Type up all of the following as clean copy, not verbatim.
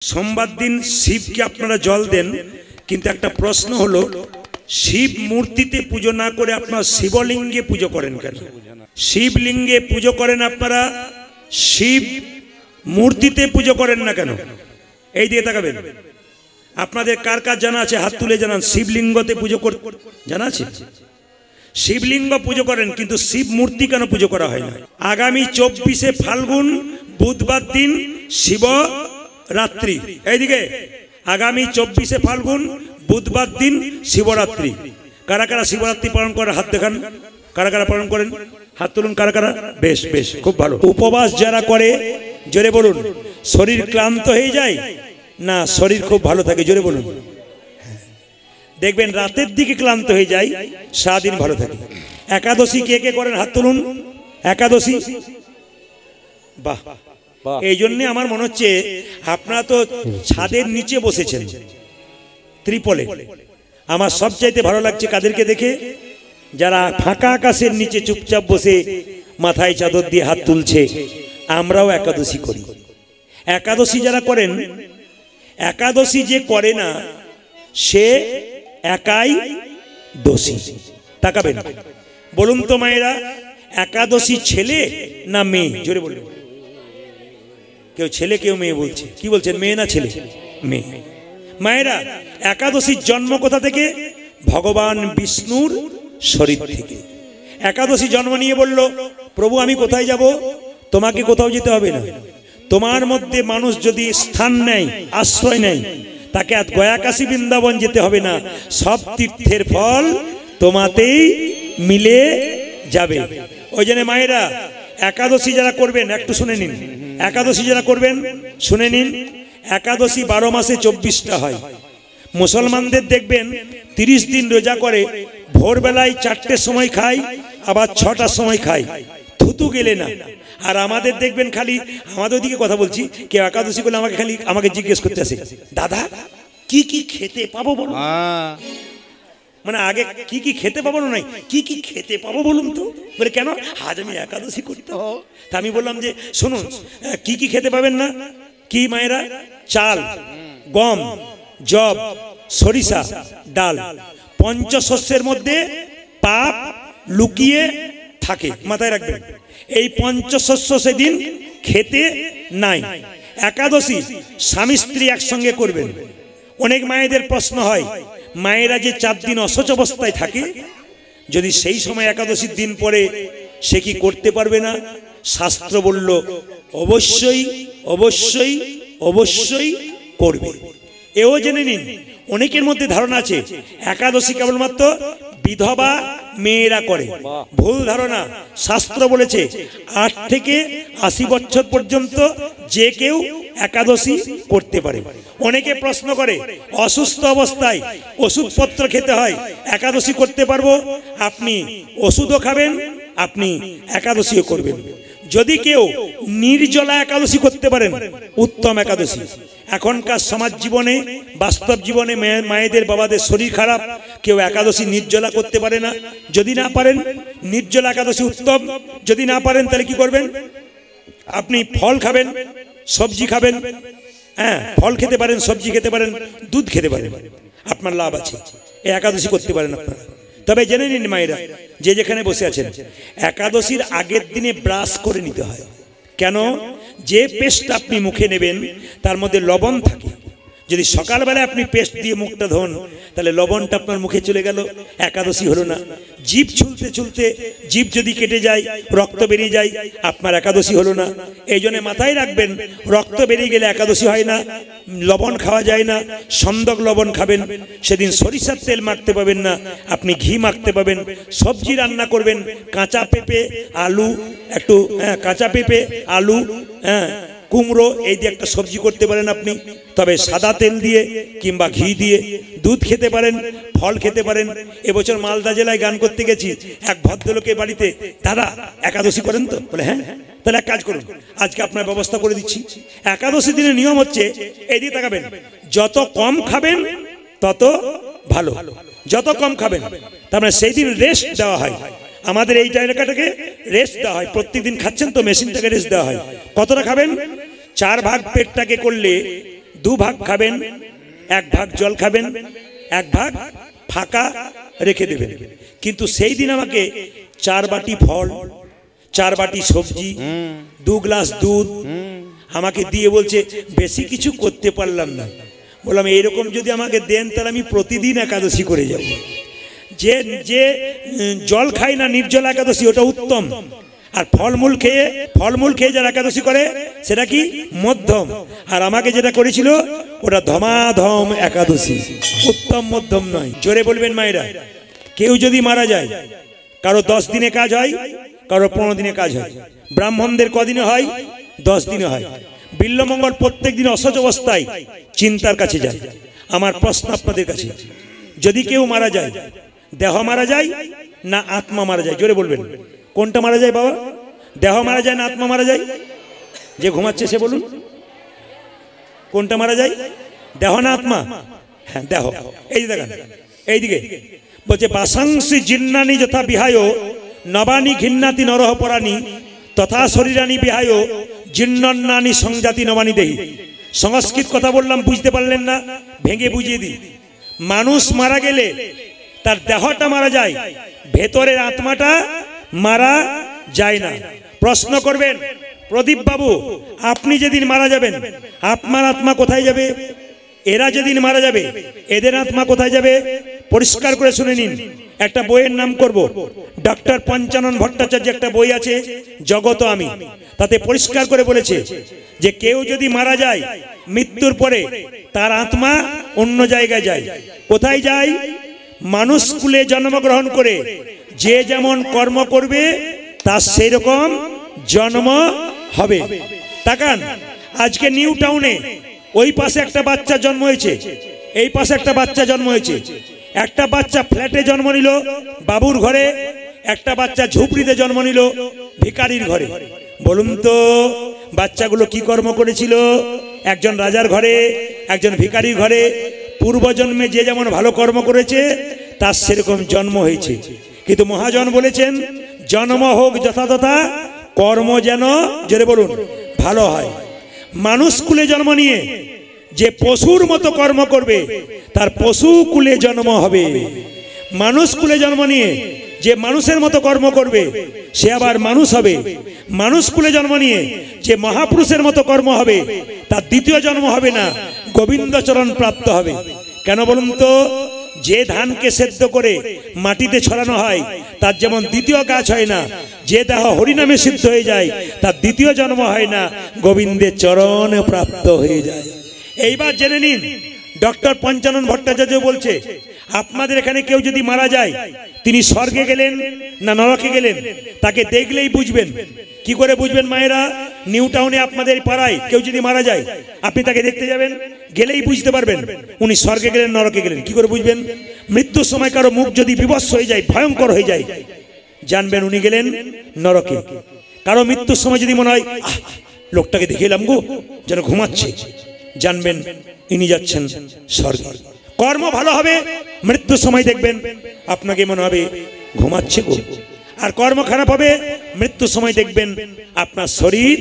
সোমবার দিন শিবকে আপনারা জল দেন, কিন্তু একটা প্রশ্ন হলো শিব মূর্তিতে পুজো না করে আপনারা শিবলিঙ্গে পুজো করেন কেন? শিবলিঙ্গে পুজো করেন আপনারা, শিব মূর্তিতে পুজো করেন না কেন? এই দিকে তাকাবেন। আপনাদের কার কার জানা আছে হাত তুলে জানান। শিবলিঙ্গতে পুজো জানা আছে? শিবলিঙ্গ পুজো করেন, কিন্তু শিব মূর্তি কেন পুজো করা হয় না? আগামী 24শে ফাল্গুন বুধবার দিন শিবরাত্রি। এইদিকে আগামী 24শে ফাল্গুন বুধবার দিন শিবরাত্রি। কারা কারা শিবরাত্রি পালন করেন হাত দেখান। কারা কারা পালন করেন হাত তুলুন। কারা কারা? বেশ বেশ, খুব ভালো। উপবাস যারা করে জোরে বলুন। শরীর ক্লান্ত হয়ে যায় না শরীর খুব ভালো থাকে? জোরে বলুন। দেখবেন রাতের দিকে ক্লান্ত হয়ে যায়, সারাদিন ভালো থাকে। একাদশী কে কে করেন হাত তুলুন। একাদশী, বাহ। এই জন্যে আমার মনে হচ্ছে আপনারা তো ছাদের নিচে বসেছেন ত্রিপলে। আমার সবচাইতে ভালো লাগছে কাদেরকে দেখে? যারা ফাঁকা আকাশের নিচে চুপচাপ বসে মাথায় চাদর দিয়ে হাত তুলছে। আমরাও একাদশী করি। একাদশী যারা করেন, একাদশী যে করে না সে একাই দোষী। তাকাবেন, বলুন তো মায়েরা, একাদশী ছেলে না মেয়ে? জোরে বলুন। কেউ ছেলে কেউ মেয়ে বলছে। কি বলছেন, মেয়ে না ছেলে? মেয়ে। মায়েরা, একাদশীর জন্ম কোথা থেকে? ভগবান বিষ্ণুর শরীর থেকে। একাদশী জন্ম নিয়ে বলল, প্রভু আমি কোথায় যাব? তোমাকে কোথাও যেতে হবে না। তোমার মধ্যে মানুষ যদি স্থান নেয়, আশ্রয় নেয়, তাকে আজ গয়া কাশী বৃন্দাবন যেতে হবে না। সব তীর্থের ফল তোমাতেই মিলে যাবে। ওই জন্য মায়েরা, একাদশী যারা করবেন একটু শুনে নিন। একাদশী যারা করবেন শুনে নিন। একাদশী 12 মাসে 24টা হয়। মুসলমানদের দেখবেন 30 দিন রোজা করে, ভোরবেলায় 4টের সময় খায়, আবার 6টার সময় খায়, থুতু গেলে না। আর আমাদের দেখবেন খালি, আমাদের ওদিকে কথা বলছি, কেউ একাদশী করলে আমাকে খালি আমাকে জিজ্ঞেস করতে আসে, দাদা কি কি খেতে পাবো বলো? মানে আগে কি কি খেতে পাবো না, নাই কি কি খেতে পাবো বলুন তো। বলে কেন? আজ আমি একাদশী করতে। তা আমি বললাম যে শুনুন, কি কি খেতে পাবেন না? কি মায়েরা? চাল, গম, জব, সরিষা, ডাল। পঞ্চশস্যের মধ্যে পাপ লুকিয়ে থাকে, মাথায় রাখবেন। এই পঞ্চশস্য সেদিন খেতে নাই। একাদশী স্বামী স্ত্রী একসঙ্গে করবেন। অনেক মায়েদের প্রশ্ন হয়, মায়েরা যে 4 দিন অসহ্য অবস্থায় থাকে, যদি সেই সময় একাদশীর দিন পরে সে কি করতে পারবে না? শাস্ত্র বলল অবশ্যই অবশ্যই অবশ্যই করবে। এও জেনে নিন, অনেকের মধ্যে ধারণা আছে একাদশী কেবলমাত্র বিধবা মেয়েরা করে। ভুল ধারণা। শাস্ত্র বলেছে 8 থেকে 80 বছর পর্যন্ত যে কেউ একাদশী করতে পারে। অনেকে প্রশ্ন করে, অসুস্থ অবস্থায় ওষুধপত্র খেতে হয়, একাদশী করতে পারবো? আপনি ওষুধও খাবেন, আপনি একাদশীও করবেন। যদি কেউ নির্জলা একাদশী করতে পারেন, উত্তম একাদশী। এখনকার সমাজ জীবনে, বাস্তব জীবনে মায়েদের বাবাদের শরীর খারাপ, কেউ একাদশী নির্জলা করতে পারে না। যদি না পারেন, নির্জলা একাদশী উত্তম। যদি না পারেন তাহলে কি করবেন? আপনি ফল খাবেন, সবজি খাবেন। হ্যাঁ, ফল খেতে পারেন, সবজি খেতে পারেন, দুধ খেতে পারেন, আপনার লাভ আছে। এই একাদশী করতে পারেন আপনারা। তবে জেনে নিন মায়েরা, যে যেখানে বসে আছেন, একাদশীর আগের দিনে ব্রাশ করে নিতে হয়। কেন? যে পেস্ট আপনি মুখে নেবেন তার মধ্যে লবণ থাকে। যদি সকালবেলায় আপনি পেস্ট দিয়ে মুখটা ধোন, তাহলে লবণটা আপনার মুখে চলে গেল, একাদশী হলো না। জিভ ছুলতে ছুলতে জিভ যদি কেটে যায়, রক্ত বেরিয়ে যায়, আপনার একাদশী হলো না। এই জন্য মাথায় রাখবেন, রক্ত বেরিয়ে গেলে একাদশী হয় না। লবণ খাওয়া যায় না। সন্দক লবণ খাবেন। সেদিন সরিষার তেল মাখতে পাবেন না, আপনি ঘি মাখতে পাবেন। সবজি রান্না করবেন, কাঁচা পেঁপে, আলু, একটু কাঁচা পেঁপে, আলু, কুমড়ো, এই দিয়ে একটা সবজি করতে পারেন আপনি। তবে সাদা তেল দিয়ে কিংবা ঘি দিয়ে। দুধ খেতে পারেন, ফল খেতে পারেন। এবছর মালদা জেলায় গান করতে গেছি, এক ভদ্রলোকের বাড়িতে, দাদা একাদশী করেন তো? বলে হ্যাঁ। তাহলে এক কাজ করুন, আজকে আপনার ব্যবস্থা করে দিচ্ছি। একাদশী দিনের নিয়ম হচ্ছে, এই দিয়ে তাকাবেন, যত কম খাবেন তত ভালো। যত কম খাবেন, তার মানে সেই দিন রেস্ট দেওয়া হয়। আমাদের এই এলাকাটাকে রেস্ট দেওয়া হয়। প্রত্যেকদিন খাচ্ছেন তো, মেশিনটাকে রেস্ট দেওয়া হয়। কতটা খাবেন? 4 ভাগ পেটটাকে করলে দু ভাগ খাবেন, এক ভাগ জল খাবেন, এক ভাগ ফাঁকা রেখে দেবেন। কিন্তু সেই দিন আমাকে 4 বাটি ফল, 4 বাটি সবজি, 2 গ্লাস দুধ আমাকে দিয়ে বলছে বেশি কিছু করতে পারলাম না। বললাম এইরকম যদি আমাকে দেন তাহলে আমি প্রতিদিন একাদশী করে যাব। যে যে জল খায় না, নির্জল একাদশী, ওটা উত্তম। আর ফলমূল খেয়ে যারা একাদশী করে সেটা কি মধ্যম। আর আমাকে যেটা করেছিল ওটা ধমাধম একাদশী, উত্তম মধ্যম নয়। জোরে বলবেন মায়েরা। কেউ যদি মারা যায়, কারো 10 দিনে কাজ হয়, কারো 15 দিনে কাজ হয়। ব্রাহ্মণদের কদিনে হয়? 10 দিনে হয়। বিল্লমঙ্গল প্রত্যেক দিন অসহজ অবস্থায় চিন্তার কাছে যায়। আমার প্রশ্ন আপনাদের কাছে, যদি কেউ মারা যায়, দেহ মারা যায় না আত্মা মারা যায়? জোরে বলবেন, কোনটা মারা যায় বাবা? দেহ মারা যায় না আত্মা মারা যায়? যে ঘুমাচ্ছে সে বলুন, কোনটা মারা যায়? দেহ না আত্মা? হ্যাঁ দেহ। এই দেখেন, এইদিকে বলছে বাসাংসি জিন্নানি যথা বিহায় নবানি ঘিন্নাতি নরহ পরাণী তথা শরীরানি বিহায় জিন্নান্নানি সংজাতি নবানি দেহি। সংস্কৃত কথা বললাম, বুঝতে পারলেন না, ভেঙে বুঝিয়ে দিই। মানুষ মারা গেলে তার দেহটা মারা যায়, ভেতরের আত্মাটা মারা যায় না। প্রশ্ন করবেন প্রদীপ বাবু, আপনি যেদিন মারা যাবেন আপনার আত্মা কোথায় যাবে? এরা যেদিন মারা যাবে এদের আত্মা কোথায় যাবে? পরিষ্কার করে শুনে নিন। একটা বইয়ের নাম করব, ডক্টর পঞ্চানন ভট্টাচার্য একটা বই আছে জগত আমি, তাতে পরিষ্কার করে বলেছে যে কেউ যদি মারা যায় মৃত্যুর পরে তার আত্মা অন্য জায়গায় যায়। কোথায় যায়? মানুষ কুলে জন্মগ্রহণ করে যে যেমন কর্ম করবে তার সেই রকম জন্ম হবে। তাকান, আজকে নিউ টাউনে ওই পাশে একটা বাচ্চা জন্ম হয়েছে, এই পাশে একটা বাচ্চা জন্ম হয়েছে। একটা বাচ্চা ফ্ল্যাটে জন্ম নিল বাবুর ঘরে, একটা বাচ্চা ঝুপড়িতে জন্ম নিল ভিখারির ঘরে। বলুন তো বাচ্চাগুলো কি কর্ম করেছিল? একজন রাজার ঘরে, একজন ভিখারির ঘরে। পূর্বজন্মে যে যেমন ভালো কর্ম করেছে তার সেরকম জন্ম হয়েছে। কিন্তু মহাজন বলেছেন জন্ম হোক যথাযথা, কর্ম যেন, জোরে বলুন, ভালো হয়। মানুষ কুলে জন্ম নিয়ে যে পশুর মতো কর্ম করবে তার পশু কুলে জন্ম হবে। মানুষ কুলে জন্ম নিয়ে যে মানুষের মতো কর্ম করবে সে আবার মানুষ হবে। মানুষ কুলে জন্ম নিয়ে যে মহাপুরুষের মতো কর্ম হবে তার দ্বিতীয় জন্ম হবে না, গোবিন্দচরণ প্রাপ্ত হবে। কেন বলুন তো? যে ধানকে সেদ্ধ করে মাটিতে ছড়ানো হয় তার যেমন দ্বিতীয় গাছ হয় না, যে দেহ হরিনামে সিদ্ধ হয়ে যায় তার দ্বিতীয় জন্ম হয় না, গোবিন্দের চরণ প্রাপ্ত হয়ে যায়। এইবার জেনে নিন, ডক্টর পঞ্চানন ভট্টাচার্য বলছে আপনাদের এখানে কেউ যদি মারা যায় তিনি স্বর্গে গেলেন না নরকে গেলেন তাকে দেখলেই বুঝবেন। কি করে বুঝবেন মায়েরা? নিউ টাউনে আপনাদের পাড়ায় কেউ যদি মারা যায় আপনি তাকে দেখতে যাবেন, গেলেই বুঝতে পারবেন উনি স্বর্গে গেলেন নরকে গেলেন। কি করে বুঝবেন? মৃত্যুর সময় কারো মুখ যদি বিবশ হয়ে যায়, ভয়ঙ্কর হয়ে যায়, জানবেন উনি গেলেন নরকে। কারো মৃত্যুর সময় যদি মনে হয় লোকটাকে দেখে এলাম গো, যেন ঘুমাচ্ছে, জানবেন ইনি যাচ্ছেন স্বর্গে। কর্ম ভালো হবে, মৃত্যুর সময় দেখবেন আপনাকে মনে হবে ঘুমাচ্ছে গো। আর কর্ম খারাপ হবে, মৃত্যুর সময় দেখবেন আপনার শরীর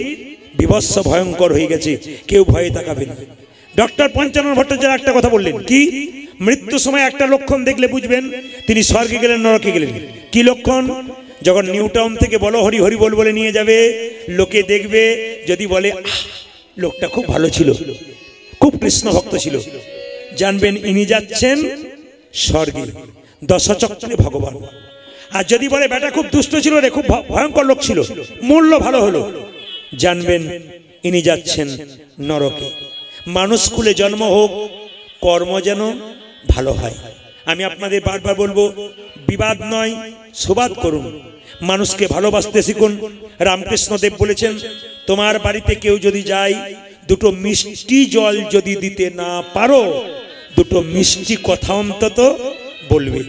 বিভৎস ভয়ঙ্কর হয়ে গেছে, কেউ ভয়ে তাকাবে না। ডক্টর পঞ্চানন ভট্টাচার্য একটা কথা বললেন, কি? মৃত্যুর সময় একটা লক্ষণ দেখলে বুঝবেন তিনি স্বর্গে গেলেন নরকে গেলেন। কি লক্ষণ? যখন নিউ টাউন থেকে বলো হরি হরি বল বলে নিয়ে যাবে, লোকে দেখবে, যদি বলে লোকটা খুব ভালো ছিল, খুব কৃষ্ণ ভক্ত ছিল, জানবেন ইনি যাচ্ছেন স্বর্গে, দশচক্রে ভগবান। আর যদি বলে বেটা খুব দুষ্ট ছিল রে, খুব ভয়ঙ্কর লোক ছিল, মূল্য ভালো হলো, জানবেন ইনি যাচ্ছেন নরকে। মানুষ কুলে জন্ম হোক, কর্ম যেন ভালো হয়। আমি আপনাদের বারবার বলবো, বিবাদ নয় সুবাদ করুন, মানুষকে ভালোবাসতে শিখুন। রামকৃষ্ণদেব বলেছেন তোমার বাড়িতে কেউ যদি যায়, দুটো মিষ্টি জল যদি দিতে না পারো, দুটো মিষ্টি কথা অন্তত বলবে।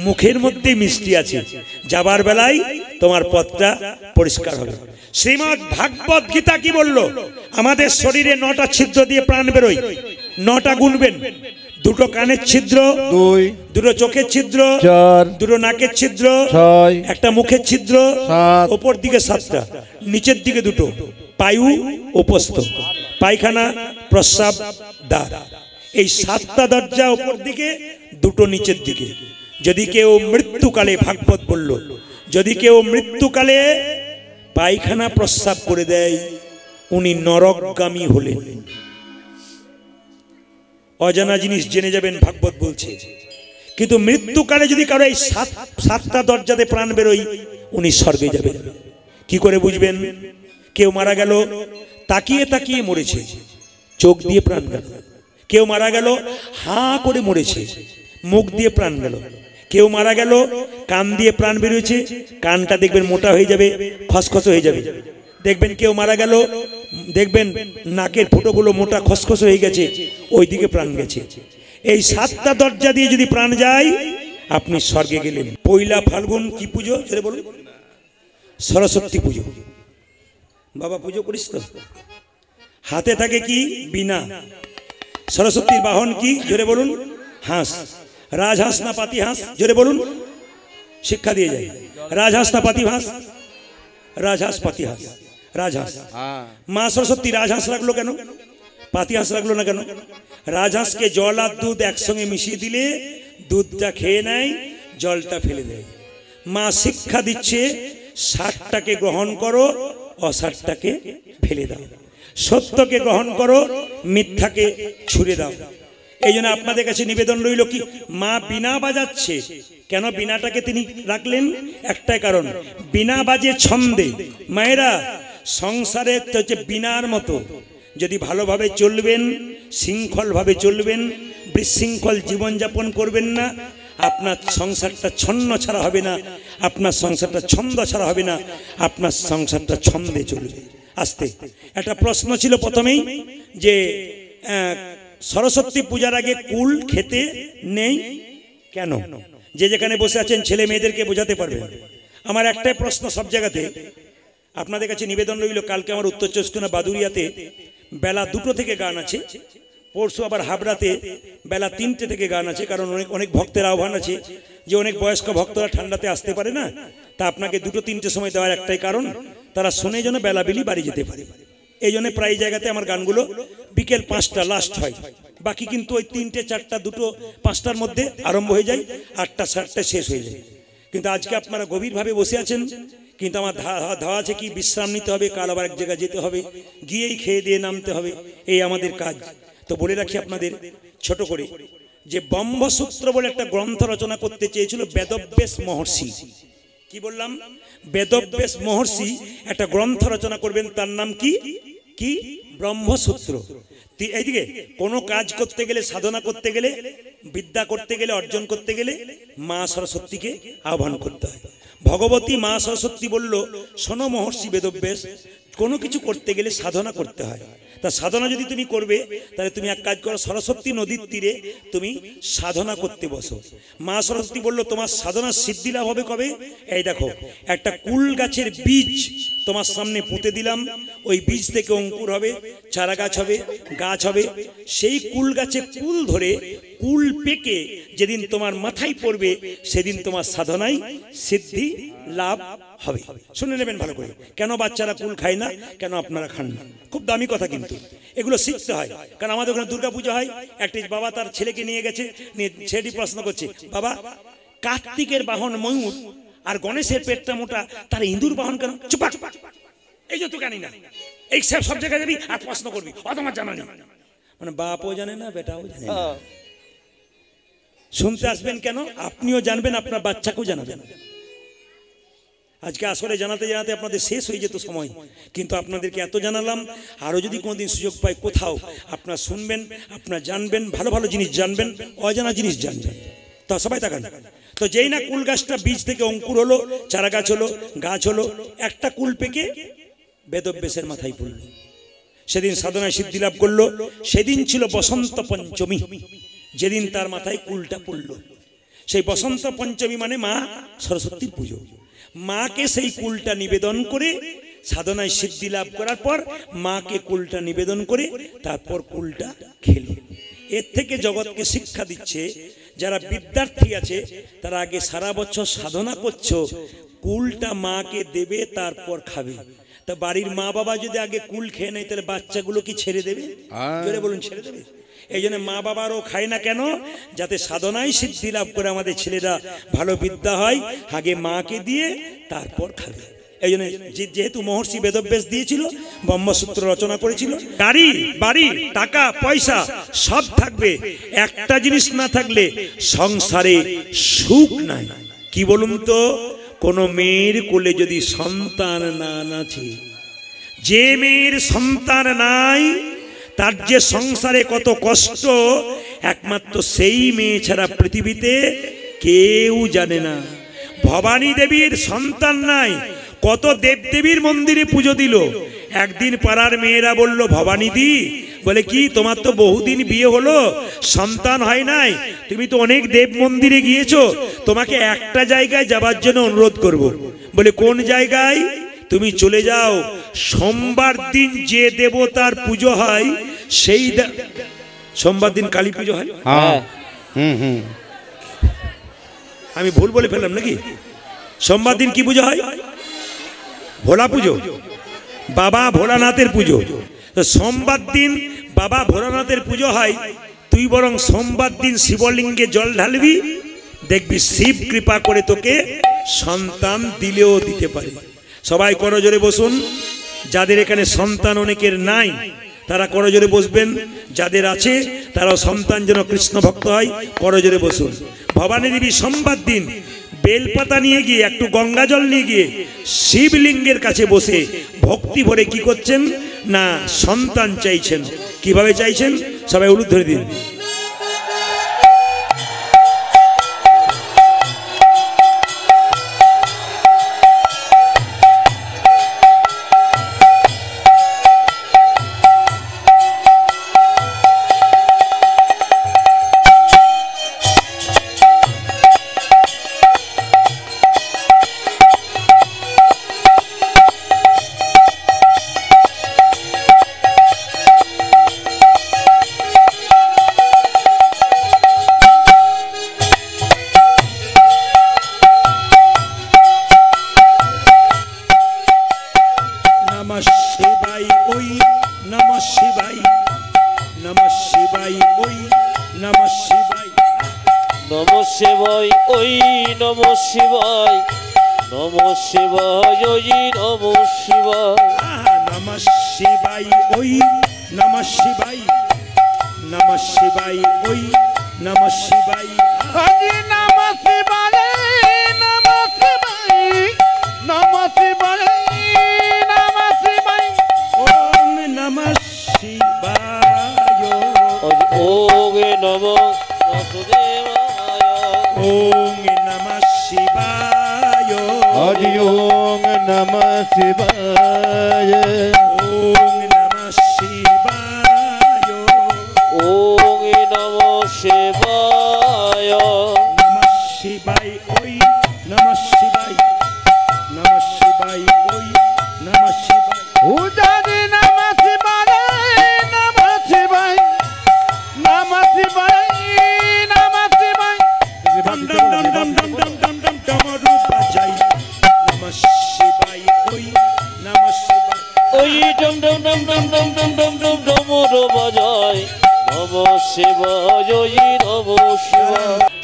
মুখের মধ্যে মিষ্টি আছে, যাবার বেলায় তোমার পথটা পরিষ্কার হবে। শ্রীমদ্ ভাগবত গীতা কি বলল? আমাদের শরীরে 9টা ছিদ্র দিয়ে প্রাণ বেরোয়, 9টা গুনবেন। দুটো কানের ছিদ্র, দুটো চোখের ছিদ্র, দুটো নাকের ছিদ্র, একটা মুখের ছিদ্র, ওপর দিকে 7টা, নিচের দিকে দুটো, পায়ু উপস্থ, পায়খানা প্রস্রাব দ্বার। এই 7টা দরজা উপর দিকে, 2টো নিচের দিকে। যদি কেউ মৃত্যুকালে, ভাগবত বলল, যদি কেউ মৃত্যুকালে পায়খানা প্রস্রাব করে দেয়, উনি নরকগামী হলেন। অজানা জিনিস জেনে যাবেন, ভাগবত বলছে। কিন্তু মৃত্যুকালে যদি কারো এই 7টা দরজাতে প্রাণ বেরোয়, উনি স্বর্গে যাবেন। কি করে বুঝবেন? কেউ মারা গেল, তাকিয়ে তাকিয়ে মরেছে, চোখ দিয়ে প্রাণ গেল। কেউ মারা গেল, হাঁ করে মরেছে, মুখ দিয়ে প্রাণ গেল। কেউ মারা গেল, কান দিয়ে প্রাণ বেরিয়েছে, কানটা দেখবেন মোটা হয়ে যাবে, খসখস হয়ে যাবে। দেখবেন কেউ মারা গেল, দেখবেন নাকের ফুটোগুলো মোটা খসখস হয়ে গেছে, ওই দিকে প্রাণ গেছে। এই 7টা দরজা দিয়ে যদি প্রাণ যায়, আপনি স্বর্গে গেলেন। পয়লা ফাল্গুন কি পুজো সেটা বলুন? সরস্বতী পুজো। বাবা পুজো করিস তো? হাতে থাকে কি? বীণা। সরস্বতীর বাহন কি জোরে বলুন? হাঁস। রাজহাঁস না পাতি হাঁস জোরে বলুন? শিক্ষা দিয়ে যায়। রাজহাঁস না পাতি হাঁস? রাজহাঁস, পাতি হাঁস। রাজহাঁস। মা সরস্বতী রাজহাঁস রাখলো কেন? পাতি হাঁস রাখলো না কেন? রাজহাঁসকে জল আর দুধ একসঙ্গে মিশিয়ে দিলে দুধটা খেয়ে নেয়, জলটা ফেলে দেয়। মা শিক্ষা দিচ্ছে, 60টাকে গ্রহণ করো, অসারটাকে ফেলে দাও। সত্যকে গ্রহণ করো, মিথ্যাকে ছুড়ে দাও। এই জন্য আপনাদের কাছে নিবেদন রইল কি, মা বীণা বাজাচ্ছে কেন? বীণাটাকে তিনি রাখলেন একটাই কারণ, বীণা বাজে ছন্দে। মায়েরা, সংসারে হচ্ছে বীণার মতো, যদি ভালোভাবে চলবেন, শৃঙ্খলভাবে চলবেন, বিশৃঙ্খল জীবনযাপন করবেন না, আপনার সংসারটা ছন্ন ছাড়া হবে না, আপনার সংসারটা ছন্দ ছাড়া হবে না, আপনার সংসারটা ছন্দে চলবে। আসতে একটা প্রশ্ন ছিল প্রথমেই যে সরস্বতী পূজার আগে কুল খেতে নেই কেন? যে যেখানে বসে আছেন ছেলে মেয়েদেরকে বোঝাতে পারবেন। আমার একটাই প্রশ্ন সব জায়গাতে, আপনাদের কাছে নিবেদন রইল, কালকে আমার উত্তর চব্বিশ পরগনা বাদুরিয়াতে বেলা 2টো থেকে গান আছে, পরশু আবার হাবড়াতে বেলা 3টে থেকে গান আছে। কারণ অনেক ভক্তের আহ্বান আছে যে অনেক বয়স্ক ভক্তরা ঠান্ডাতে আসতে পারে না, তা আপনাকে 2-3টে সময় দেওয়ার একটাই কারণ, তারা শুনে যেন বেলা বেলি বাড়ি যেতে পারে। এই জন্য প্রায় জায়গাতে আমার গানগুলো বিকেল 5টা লাস্ট হয়, বাকি কিন্তু ওই 3টে 4টা 2টো 5টার মধ্যে আরম্ভ হয়ে যায়, 8টা 7টায় শেষ হয়ে যায়। কিন্তু আজকে আপনারা গভীরভাবে বসে আছেন, কিন্তু আমার ধাওয়া আছে কি, বিশ্রাম নিতে হবে, কাল আবার এক জায়গায় যেতে হবে, গিয়েই খেয়ে দিয়ে নামতে হবে, এই আমাদের কাজ। তো বলে রাখি আপনাদের ছোট করে, যে ব্রহ্মসূত্র বলে একটা গ্রন্থ রচনা করতে চেয়েছিল বেদব্যাস মহর্ষি। কি বললাম? বেদব্যাস মহর্ষি একটা গ্রন্থ রচনা করবেন, তার নাম কি? কি? ব্রহ্মসূত্র। এইদিকে কোনো কাজ করতে গেলে, সাধনা করতে গেলে, বিদ্যা করতে গেলে, অর্জন করতে গেলে মা সরস্বতীকে আহ্বান করতে হয়। ভগবতী মা সরস্বতী বলল, শোনো মহর্ষি বেদব্যাস, কোনো কিছু করতে গেলে সাধনা করতে হয়। তা সাধনা যদি তুমি করবে, তাহলে তুমি এক কাজ করো, সরস্বতী নদীর তীরে তুমি সাধনা করতে বসো। মা সরস্বতী বলল, তোমার সাধনার সিদ্ধি লাভ হবে কবে? এই দেখো, একটা কুল গাছের বীজ তোমার সামনে পুঁতে দিলাম, ওই বীজ থেকে অঙ্কুর হবে, চারা গাছ হবে, গাছ হবে। সেই কুল গাছে কুল ধরে, কুল পেকে যেদিন তোমার মাথায় পড়বে, সেদিন তোমার সাধনায় সিদ্ধি লাভ হবে। শুনে নেবেন ভালো করে, কেন বাচ্চারা কুল খায় না, কেন আপনারা খান না। খুব দামি কথা, কিন্তু এগুলো শিখতে হয়। কারণ আমাদের ওখানে দুর্গা পূজা হয়, একটি বাবা তার ছেলেকে নিয়ে গেছে, ছেলেটি প্রশ্ন করছে, বাবা কার্তিকের বাহন ময়ূর আর গণেশের পেটটা মোটা, তার ইঁদুর বাহন কেন? চুপ, এই যে তুই জানি না, এই সব জায়গায় যাবি আর প্রশ্ন করবি, অত আমার জানা নেই। মানে বাপও জানে না, বেটাও জানে না। শুনতে আসবেন কেন? আপনিও জানবেন, আপনার বাচ্চাকেও জানাবেন। আজকে আসলে জানাতে জানাতে আপনাদের শেষ হয়ে যেত সময়, কিন্তু আপনাদেরকে এত জানালাম, আরও যদি কোনোদিন সুযোগ পাই কোথাও, আপনারা শুনবেন, আপনারা জানবেন, ভালো ভালো জিনিস জানবেন, অজানা জিনিস জানবেন। তো সবাই তাকান। তো যেই না কুল গাছটা বীজ থেকে অঙ্কুর হলো, চারা গাছ হলো, গাছ হলো, একটা কুল পেকে বেদব্যাসের মাথায় পড়ল। সেদিন সাধনায় সিদ্ধি লাভ করলো। সেদিন ছিল বসন্ত পঞ্চমী, যেদিন তার মাথায় কুলটা পড়ল। সেই বসন্ত পঞ্চমী মানে মা সরস্বতীর পুজো। মাকে সেই কুলটা নিবেদন করে, সাধনায় সিদ্ধি লাভ করার পর মাকে কুলটা নিবেদন করে তারপর কুলটা খেল। এর থেকে জগৎকে শিক্ষা দিচ্ছে, যারা বিদ্যার্থী আছে তারা আগে সারা বছর সাধনা করছো, কুলটা মাকে দেবে, তারপর খাবে। তা বাড়ির মা বাবা যদি আগে কুল খেয়ে নেয় তাহলে বাচ্চাগুলো কি ছেড়ে দেবে? জোরে বলুন, ছেড়ে দেবে? এই জন্য মা বাবারও খায় না কেন? যাতে সাধনায় সিদ্ধি লাভ করে আমাদের ছেলেরা ভালো বিদ্যা হয়, আগে মাকে দিয়ে তারপর খাবে। এই জন্য যেহেতু মহর্ষি বেদব্যাস দিয়েছিল, ব্রহ্মসূত্র রচনা করেছিল, গাড়ি বাড়ি টাকা পয়সা সব থাকবে, একটা জিনিস না থাকলে সংসারে সুখ নাই। কি বলুন তো? কোন মেয়ের কোলে যদি সন্তান না আছে, যে মেয়ের সন্তান নাই তার যে সংসারে কত কষ্ট, একমাত্র সেই মেয়ে ছাড়া পৃথিবীতে কেউ জানে না। ভবানী দেবীর সন্তান নাই, কত দেবদেবীর মন্দিরে পুজো দিল। একদিন পাড়ার মেয়েরা বলল, ভবানী দি, বলে কি তোমার তো বহুদিন বিয়ে হলো, সন্তান হয় নাই, তুমি তো অনেক দেব মন্দিরে গিয়েছো, তোমাকে একটা জায়গায় যাবার জন্য অনুরোধ করব। বলে কোন জায়গায়? তুমি চলে যাও, সোমবার দিন যে দেবতার পুজো হয় সেই সোমবার দিন কালী পুজো হয়। আমি ভুল বলে ফেললাম নাকি? সোমবার দিন কি পুজো হয়? ভোলা পুজো, বাবা ভোলানাথের পুজো। তো সোমবার দিন বাবা ভোলানাথের পুজো হয়, তুই বরং সোমবার দিন শিবলিঙ্গে জল ঢালবি, দেখবি শিব কৃপা করে তোকে সন্তান দিলেও দিতে পারে। সবাই করজোরে বসুন। যাদের এখানে সন্তান অনেকের নাই তারা করজোরে বসবেন, যাদের আছে তারাও সন্তান যেন কৃষ্ণ ভক্ত হয়, করজোরে বসুন। ভবানী দেবী সোমবার দিন বেলপাতা নিয়ে গিয়ে, একটু গঙ্গা জল নিয়ে গিয়ে শিবলিঙ্গের কাছে বসে ভক্তি ভরে কি করছেন না সন্তান চাইছেন। কিভাবে চাইছেন? সবাই উলুদ ধরে দিন।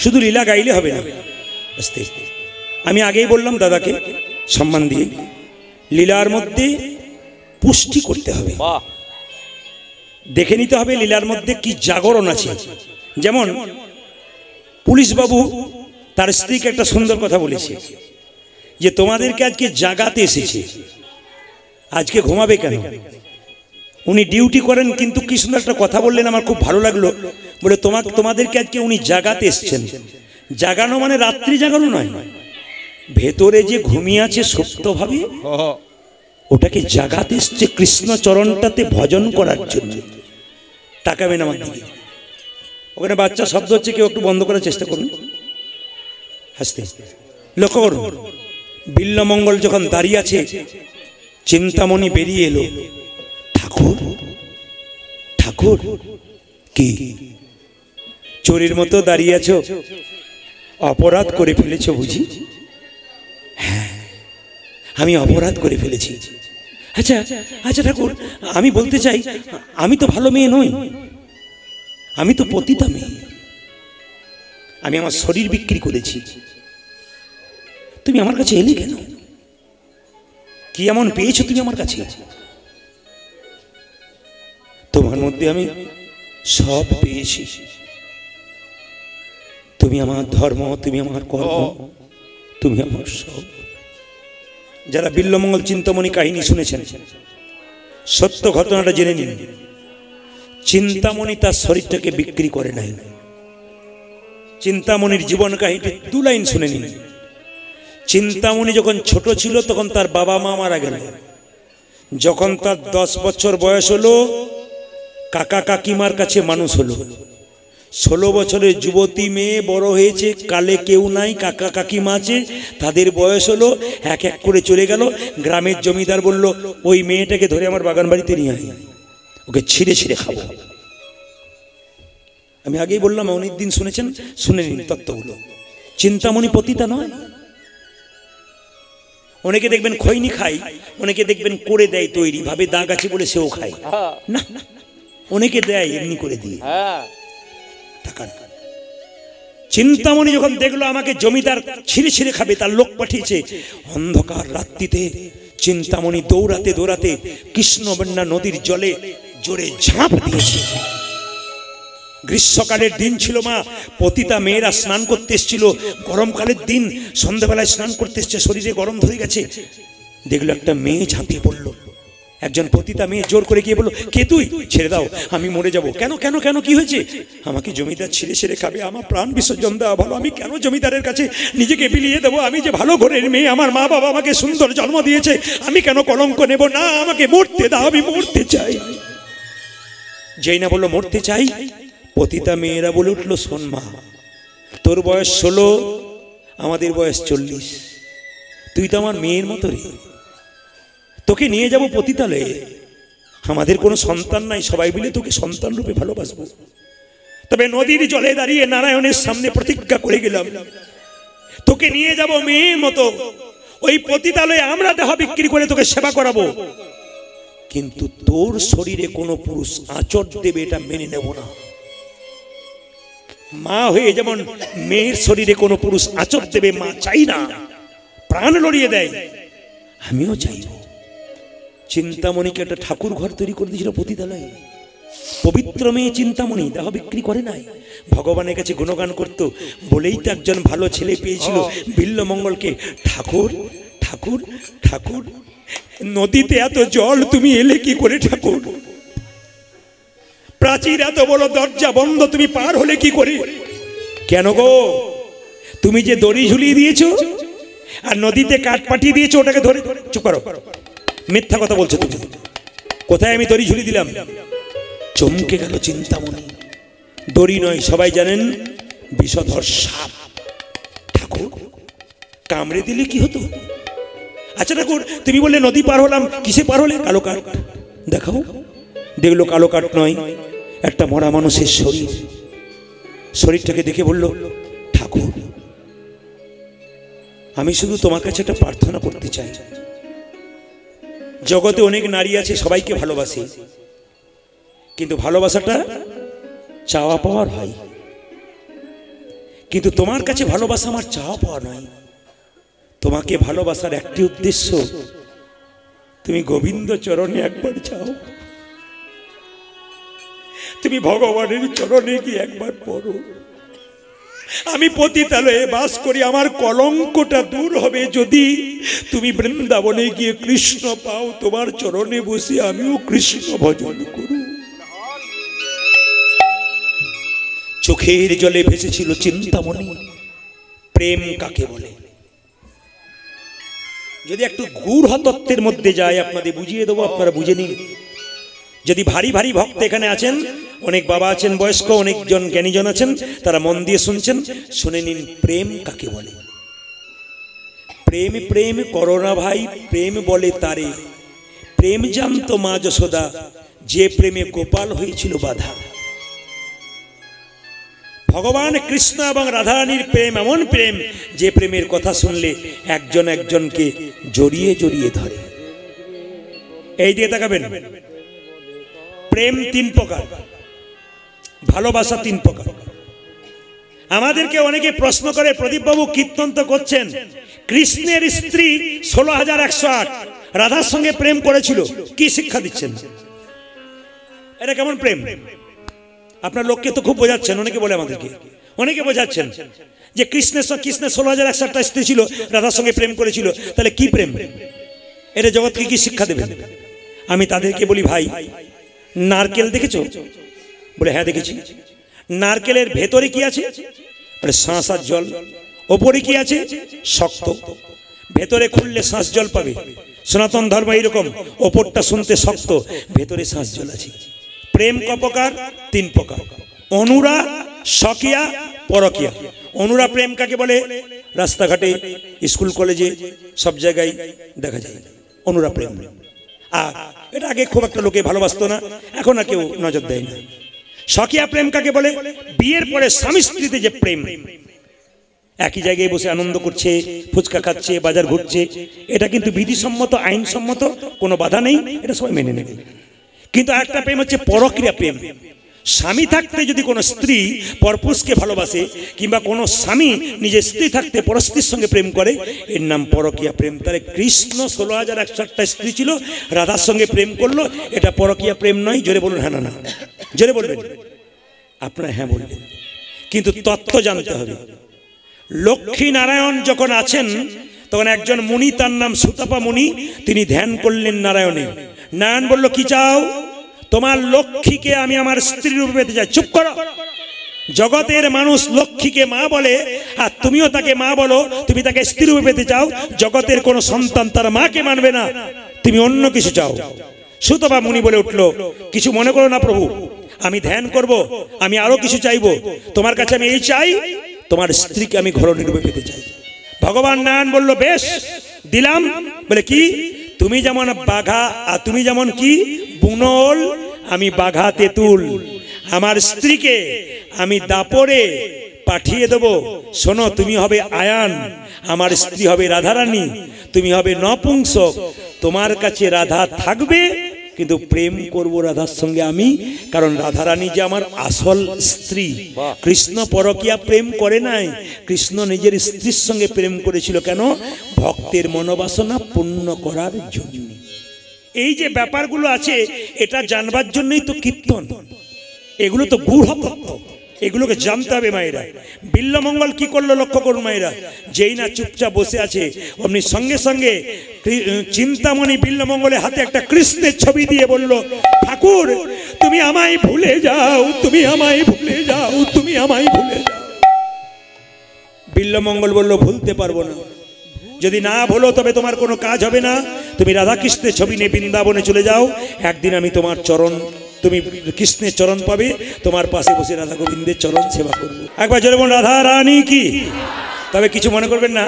শুধু লীলা গাইলে হবে না, আমি আগেই বললাম দাদাকে সম্মান দিয়ে, লীলার মধ্যে পুষ্টি করতে হবে, দেখে নিতে হবে লীলার মধ্যে কি জাগরণ আছে। যেমন পুলিশ বাবু তার স্ত্রীকে একটা সুন্দর কথা বলেছে যে তোমাদেরকে আজকে জাগাতে এসেছে, আজকে ঘুমাবে কেন? উনি ডিউটি করেন, কিন্তু কি সুন্দর একটা কথা বললেন, আমার খুব ভালো লাগলো। বলে তোমাদেরকে আজকে উনি জাগাতে এসছেন। জাগানো মানে রাত্রি জাগানো নয়, ভেতরে যে ঘুমিয়ে আছে সুপ্তভাবে ওটাকে জাগাতে এসছে কৃষ্ণ চরণটাতে ভজন করার জন্য। তাকাবেন আমার দিকে, ওখানে বাচ্চা শব্দ হচ্ছে, কেউ একটু বন্ধ করার চেষ্টা করুন, হাসতে লক্ষ্য করুন। বিল্লমঙ্গল যখন দাঁড়িয়ে আছে, চিন্তামণি বেরিয়ে এলো, ঠাকুর ঠাকুর কি চোরের মতো দাঁড়িয়ে আছো, অপরাধ করে ফেলেছো বুঝি? হ্যাঁ, আমি অপরাধ করে ফেলেছি, আচ্ছা আচ্ছা ঠাকুর, আমি বলতে চাই আমি তো ভালো মেয়ে নই, আমি তো পতিতা মেয়ে, আমি আমার শরীর বিক্রি করেছি, তুমি আমার কাছে এলে কেন? কি এমন পেয়েছো তুমি আমার কাছে? তোমার মধ্যে আমি সব পেয়েছি, তুমি আমার ধর্ম, তুমি আমার কর্ম, তুমি আমার সব। যারা বিল্লমঙ্গল চিন্তামণি কাহিনী শুনেছেন, সত্য ঘটনাটা জেনে নিন। চিন্তামণি তার শরীরটাকে বিক্রি করে নাই। চিন্তামণির জীবন কাহিনী 2 লাইন শুনে নিন। চিন্তামণি যখন ছোট ছিল তখন তার বাবা মা মারা গেল। যখন তার 10 বছর বয়স হলো, কাকা কাকিমার কাছে মানুষ হলো। 16 বছরের যুবতী মেয়ে বড় হয়েছে, কালে কেউ নাই, কাকা কাকিমা আছে, তাদের বয়স হলো, এক এক করে চলে গেল। গ্রামের জমিদার বলল, ওই মেয়েটাকে ধরে আমার বাগান বাড়িতে নিয়ে আয়, ওকে ছিঁড়ে ছিঁড়ে খাবো। আমি আগেই বললাম, অনেকদিন শুনেছেন, শুনে নিন তত্ত্বগুলো। চিন্তামণি পতিতা নয়। অনেকে দেখবেন খৈনি খায়, অনেকে দেখবেন করে দেয় তৈরি, ভাবে দাগ আছে বলে সেও খায় না, অনেকে দেয় এমনি করে দিয়ে। চিন্তামণি যখন দেখলো আমাকে জমিদার ছিঁড়ে ছিঁড়ে খাবে, তার লোক পাঠিয়েছে। অন্ধকার রাত্রিতে চিন্তামণি দৌড়াতে দৌড়াতে কৃষ্ণবন্যা নদীর জলে জোরে ঝাঁপ দিয়েছে। গ্রীষ্মকালের দিন ছিল, মা পতিতা মেয়েরা স্নান করতে এসেছিল। গরমকালের দিন সন্ধ্যাবেলায় স্নান করতে এসছে, শরীরে গরম ধরে গেছে। দেখলো একটা মেয়ে ঝাঁপিয়ে পড়লো। একজন পতিতা মেয়ে জোর করে গিয়ে বলল, কে তুই? ছেড়ে দাও, আমি মরে যাব। কেন কেন কেন, কি হয়েছে? আমাকে জমিদার ছিঁড়ে ছিঁড়ে খাবে, আমার প্রাণ বিসর্জন দেওয়া ভালো, আমি কেন জমিদারের কাছে নিজেকে বিলিয়ে দেবো? আমি যে ভালো ঘরের মেয়ে, আমার মা বাবা আমাকে সুন্দর জন্ম দিয়েছে, আমি কেন কলঙ্ক নেব? না, আমাকে মরতে দাও, আমি মরতে চাই। যেই না বললো মরতে চাই, পতিতা মেয়েরা বলে উঠলো, শোন মা, তোর বয়স 16, আমাদের বয়স 40, তুই তো আমার মেয়ের মতো রে, তোকে নিয়ে যাব পতিতালয়ে, আমাদের কোনো সন্তান নাই, সবাই মিলে তোকে সন্তান রূপে ভালোবাসবো। তবে নদীর জলে দাঁড়িয়ে নারায়ণের সামনে প্রতিজ্ঞা করে গেলাম, তোকে নিয়ে যাব মেয়ের মতো, ওই পতিতালয়ে আমরা দেহ বিক্রি করে তোকে সেবা করাবো, কিন্তু তোর শরীরে কোনো পুরুষ আঁচড় দেবে এটা মেনে নেব না। মা হয়ে যেমন মেয়ের শরীরে কোনো পুরুষ আঁচড় দেবে মা চাই না, প্রাণ লড়িয়ে দেয়, আমিও চাইব। চিন্তামণিকে একটা ঠাকুর ঘর তৈরি করে দিয়েছিল পতিতালয়ে। পবিত্র মেয়ে চিন্তামণি, দেহ বিক্রি করে নাই, ভগবানের কাছে গুণগান করত, বলেই তো একজন ভালো ছেলে পেয়েছিল বিল্লমঙ্গলকে। ঠাকুর ঠাকুর ঠাকুর, নদীতে এত জল, তুমি এলে কি করে ঠাকুর? প্রাচীর এত বড় দরজা বন্ধ, তুমি পার হলে কি করে? কেন গো, তুমি যে দড়ি ঝুলিয়ে দিয়েছো আর নদীতে কাঠ পাঠিয়ে দিয়েছো, ওটাকে ধরে, চুপ করো, মিথ্যা কথা বলছো তুমি। কোথায় আমি দড়ি ঝুলিয়ে দিলাম? চমকে গেল চিন্তামণি। দড়ি নয়, সবাই জানেন বিষধর সাপ। ঠাকুর, কামড়ে দিলে কি হতো? আচ্ছা ঠাকুর, তুমি বললে নদী পার হলাম, কিসে পার হলে? কালো কাঠ। দেখাও। দেখলো কালো কাঠ নয়, একটা মরা মানুষের শরীর। শরীরটাকে দেখে বলল, ঠাকুর, আমি শুধু তোমার কাছে একটা প্রার্থনা করতে চাই। জগতে অনেক নারী আছে, সবাইকে ভালোবাসে, কিন্তু ভালোবাসাটা চাওয়া পাওয়ার হয়, কিন্তু তোমার কাছে ভালোবাসা আমার চাওয়া পাওয়া নয়। তোমাকে ভালোবাসার একটি উদ্দেশ্য, তুমি গোবিন্দ চরণে একবার যাও, তুমি ভগবানের চরণে গিয়ে একবার পড়ো। আমি পতিতালয়ে বাস করি, আমার কলঙ্কটা দূর হবে যদি তুমি বৃন্দাবনে গিয়ে কৃষ্ণ পাও, তোমার চরণে বসে আমিও কৃষ্ণ ভজন করু। চোখের জলে ভেসেছিল চিন্তামণি, প্রেম কাকে বলে। যদি একটু গূঢ় তত্ত্বের মধ্যে যায়, আপনাদের বুঝিয়ে দেবো, আপনারা বুঝে নিন। যদি ভারী ভারী ভক্ত এখানে আছেন, অনেক বাবা আছেন বয়স্ক, অনেকজন জ্ঞানীজন আছেন, তারা মন দিয়ে শুনছেন, শুনে নিন প্রেম কাকে বলে। প্রেম প্রেম করো না ভাই, প্রেম বলে তারে, প্রেম জানতো মা যশোদা, যে প্রেমে গোপাল হয়েছিল বাধা। ভগবান কৃষ্ণ এবং রাধারানীর প্রেম এমন প্রেম, যে প্রেমের কথা শুনলে একজন একজনকে জড়িয়ে জড়িয়ে ধরে। এই দিকে তাকাবেন। প্রেম তিন প্রকার, ভালোবাসা তিন প্রকার। আমাদেরকে অনেকে প্রশ্ন করে, প্রদীপ বাবু কীর্তন তো করছেন, কৃষ্ণের স্ত্রী 16,108 রাধার সঙ্গে প্রেম করেছিল, কি শিক্ষা দিচ্ছেন? এটা কেমন প্রেম? আপনার লোককে তো খুব বোঝাচ্ছেন, অনেকে বলে আমাদেরকে, অনেকে বোঝাচ্ছেন যে কৃষ্ণের 16,108টা স্ত্রী ছিল, রাধার সঙ্গে প্রেম করেছিল, তাহলে কি প্রেম? এটা জগৎকে কি শিক্ষা দেবেন? আমি তাদেরকে বলি, ভাই নারকেল দেখেছো? বলে হ্যাঁ দেখেছি। নারকেলের ভেতরে কি আছে? বলে শ্বাস আর জল। ওপরে কি আছে? শক্ত। ভেতরে খুললে শ্বাস জল পাবে। সনাতন ধর্ম এইরকম, ওপরটা শুনতে শক্ত, ভেতরে শ্বাস জল আছে। প্রেম ক প্রকার? তিন প্রকার। অনুরা, স্বকীয়া, পরকীয়া। অনুরা প্রেম কাকে বলে? রাস্তাঘাটে, স্কুল কলেজে, সব জায়গায় দেখা যায় অনুরা প্রেম। আর এটা আগে খুব একটা লোকে ভালোবাসতো না, এখন আর কেউ নজর দেয় না। স্বকীয়া প্রেম কাকে বলে? বিয়ের পরে স্বামী স্ত্রীতে যে প্রেম, একই জায়গায় বসে আনন্দ করছে, ফুচকা খাচ্ছে, বাজার ঘুরছে, এটা কিন্তু বিধিসম্মত, আইনসম্মত, কোনো বাধা নেই, এটা সবাই মেনে নেবে। কিন্তু একটা প্রেম হচ্ছে পরক্রিয়া প্রেম। স্বামী থাকতে যদি কোনো স্ত্রী পরপুরুষকে ভালোবাসে, কিংবা কোনো স্বামী নিজের স্ত্রী থাকতে পরস্ত্রীর সঙ্গে প্রেম করে, এর নাম পরকীয়া প্রেম। তাহলে কৃষ্ণ 16,108টা স্ত্রী ছিল, রাধার সঙ্গে প্রেম করলো, এটা পরকীয়া প্রেম নয়? জোরে বলুন হ্যাঁ না না, জোরে বলবেন। আপনারা হ্যাঁ বলবেন, কিন্তু তত্ত্ব জানতে হবে। লক্ষ্মী নারায়ণ যখন আছেন, তখন একজন মুনি, তার নাম সুতাপা মুনি, তিনি ধ্যান করলেন নারায়ণের। নারায়ণ বলল, কি চাও? তোমার লক্ষ্মীকে আমি আমার স্ত্রী রূপে পেতে চাই। চুপ করো। জগতের মানুষ লক্ষ্মীকে মা বলে, আর তুমিও তাকে মা বলো, তুমি তাকে স্ত্রী রূপে পেতে চাও। জগতের কোন সন্তান তার মাকে মানবে না, তুমি অন্য কিছু চাও। সুতপা মুনি বলে উঠলো, কিছু মনে করো না প্রভু, আমি ধ্যান করব, আমি আরো কিছু চাইবো। তোমার কাছে আমি এই চাই, তোমার স্ত্রীকে আমি ঘরণী রূপে পেতে চাই। ভগবান নারায়ণ বলল, বেশ দিলাম। বলে কি? তুমি যেমন বাঘা, আর তুমি যেমন কি বুনল, আমি বাঘা তেঁতুল। আমার স্ত্রীকে আমি দাপরে পাঠিয়ে দেব। শোনো, তুমি হবে আয়ান, আমার স্ত্রী হবে রাধারানী, তুমি হবে নপুংসক। তোমার কাছে রাধা থাকবে, কিন্তু প্রেম করব রাধার সঙ্গে আমি, কারণ রাধারানী যে আমার আসল স্ত্রী। কৃষ্ণ পরকীয়া প্রেম করে নাই, কৃষ্ণ নিজের স্ত্রীর সঙ্গে প্রেম করেছিল। কেন? ভক্তের মনোবাসনা পূর্ণ করার জন্য। এই যে ব্যাপারগুলো আছে, এটা জানবার জন্যই তো কীর্তন। এগুলো তো গূঢ় তত্ত্ব, এগুলোকে জানতে হবে মায়েরা। বিল্লমঙ্গল কি করলো লক্ষ্য করুন মায়েরা। যেই না চুপচাপ বসে আছে, অমনি সঙ্গে সঙ্গে চিন্তামণি বিল্লমঙ্গলের হাতে একটা কৃষ্ণের ছবি দিয়ে বলল, ঠাকুর তুমি আমায় ভুলে যাও, তুমি আমায় ভুলে যাও, তুমি আমায় ভুলে যাও। বিল্লমঙ্গল বলল, ভুলতে পারবো না। যদি না ভুলো তবে তোমার কোনো কাজ হবে না। তুমি রাধাকৃষ্ণের ছবি নিয়ে বৃন্দাবনে চলে যাও, একদিন আমি তোমার চরণ, তুমি কৃষ্ণের চরণ পাবে, তোমার পাশে বসে রাধা গোবিন্দের চরণ সেবা করবো। একবার জোরে বলুন, রাধা রানী কি। তবে কিছু মনে করবেন না,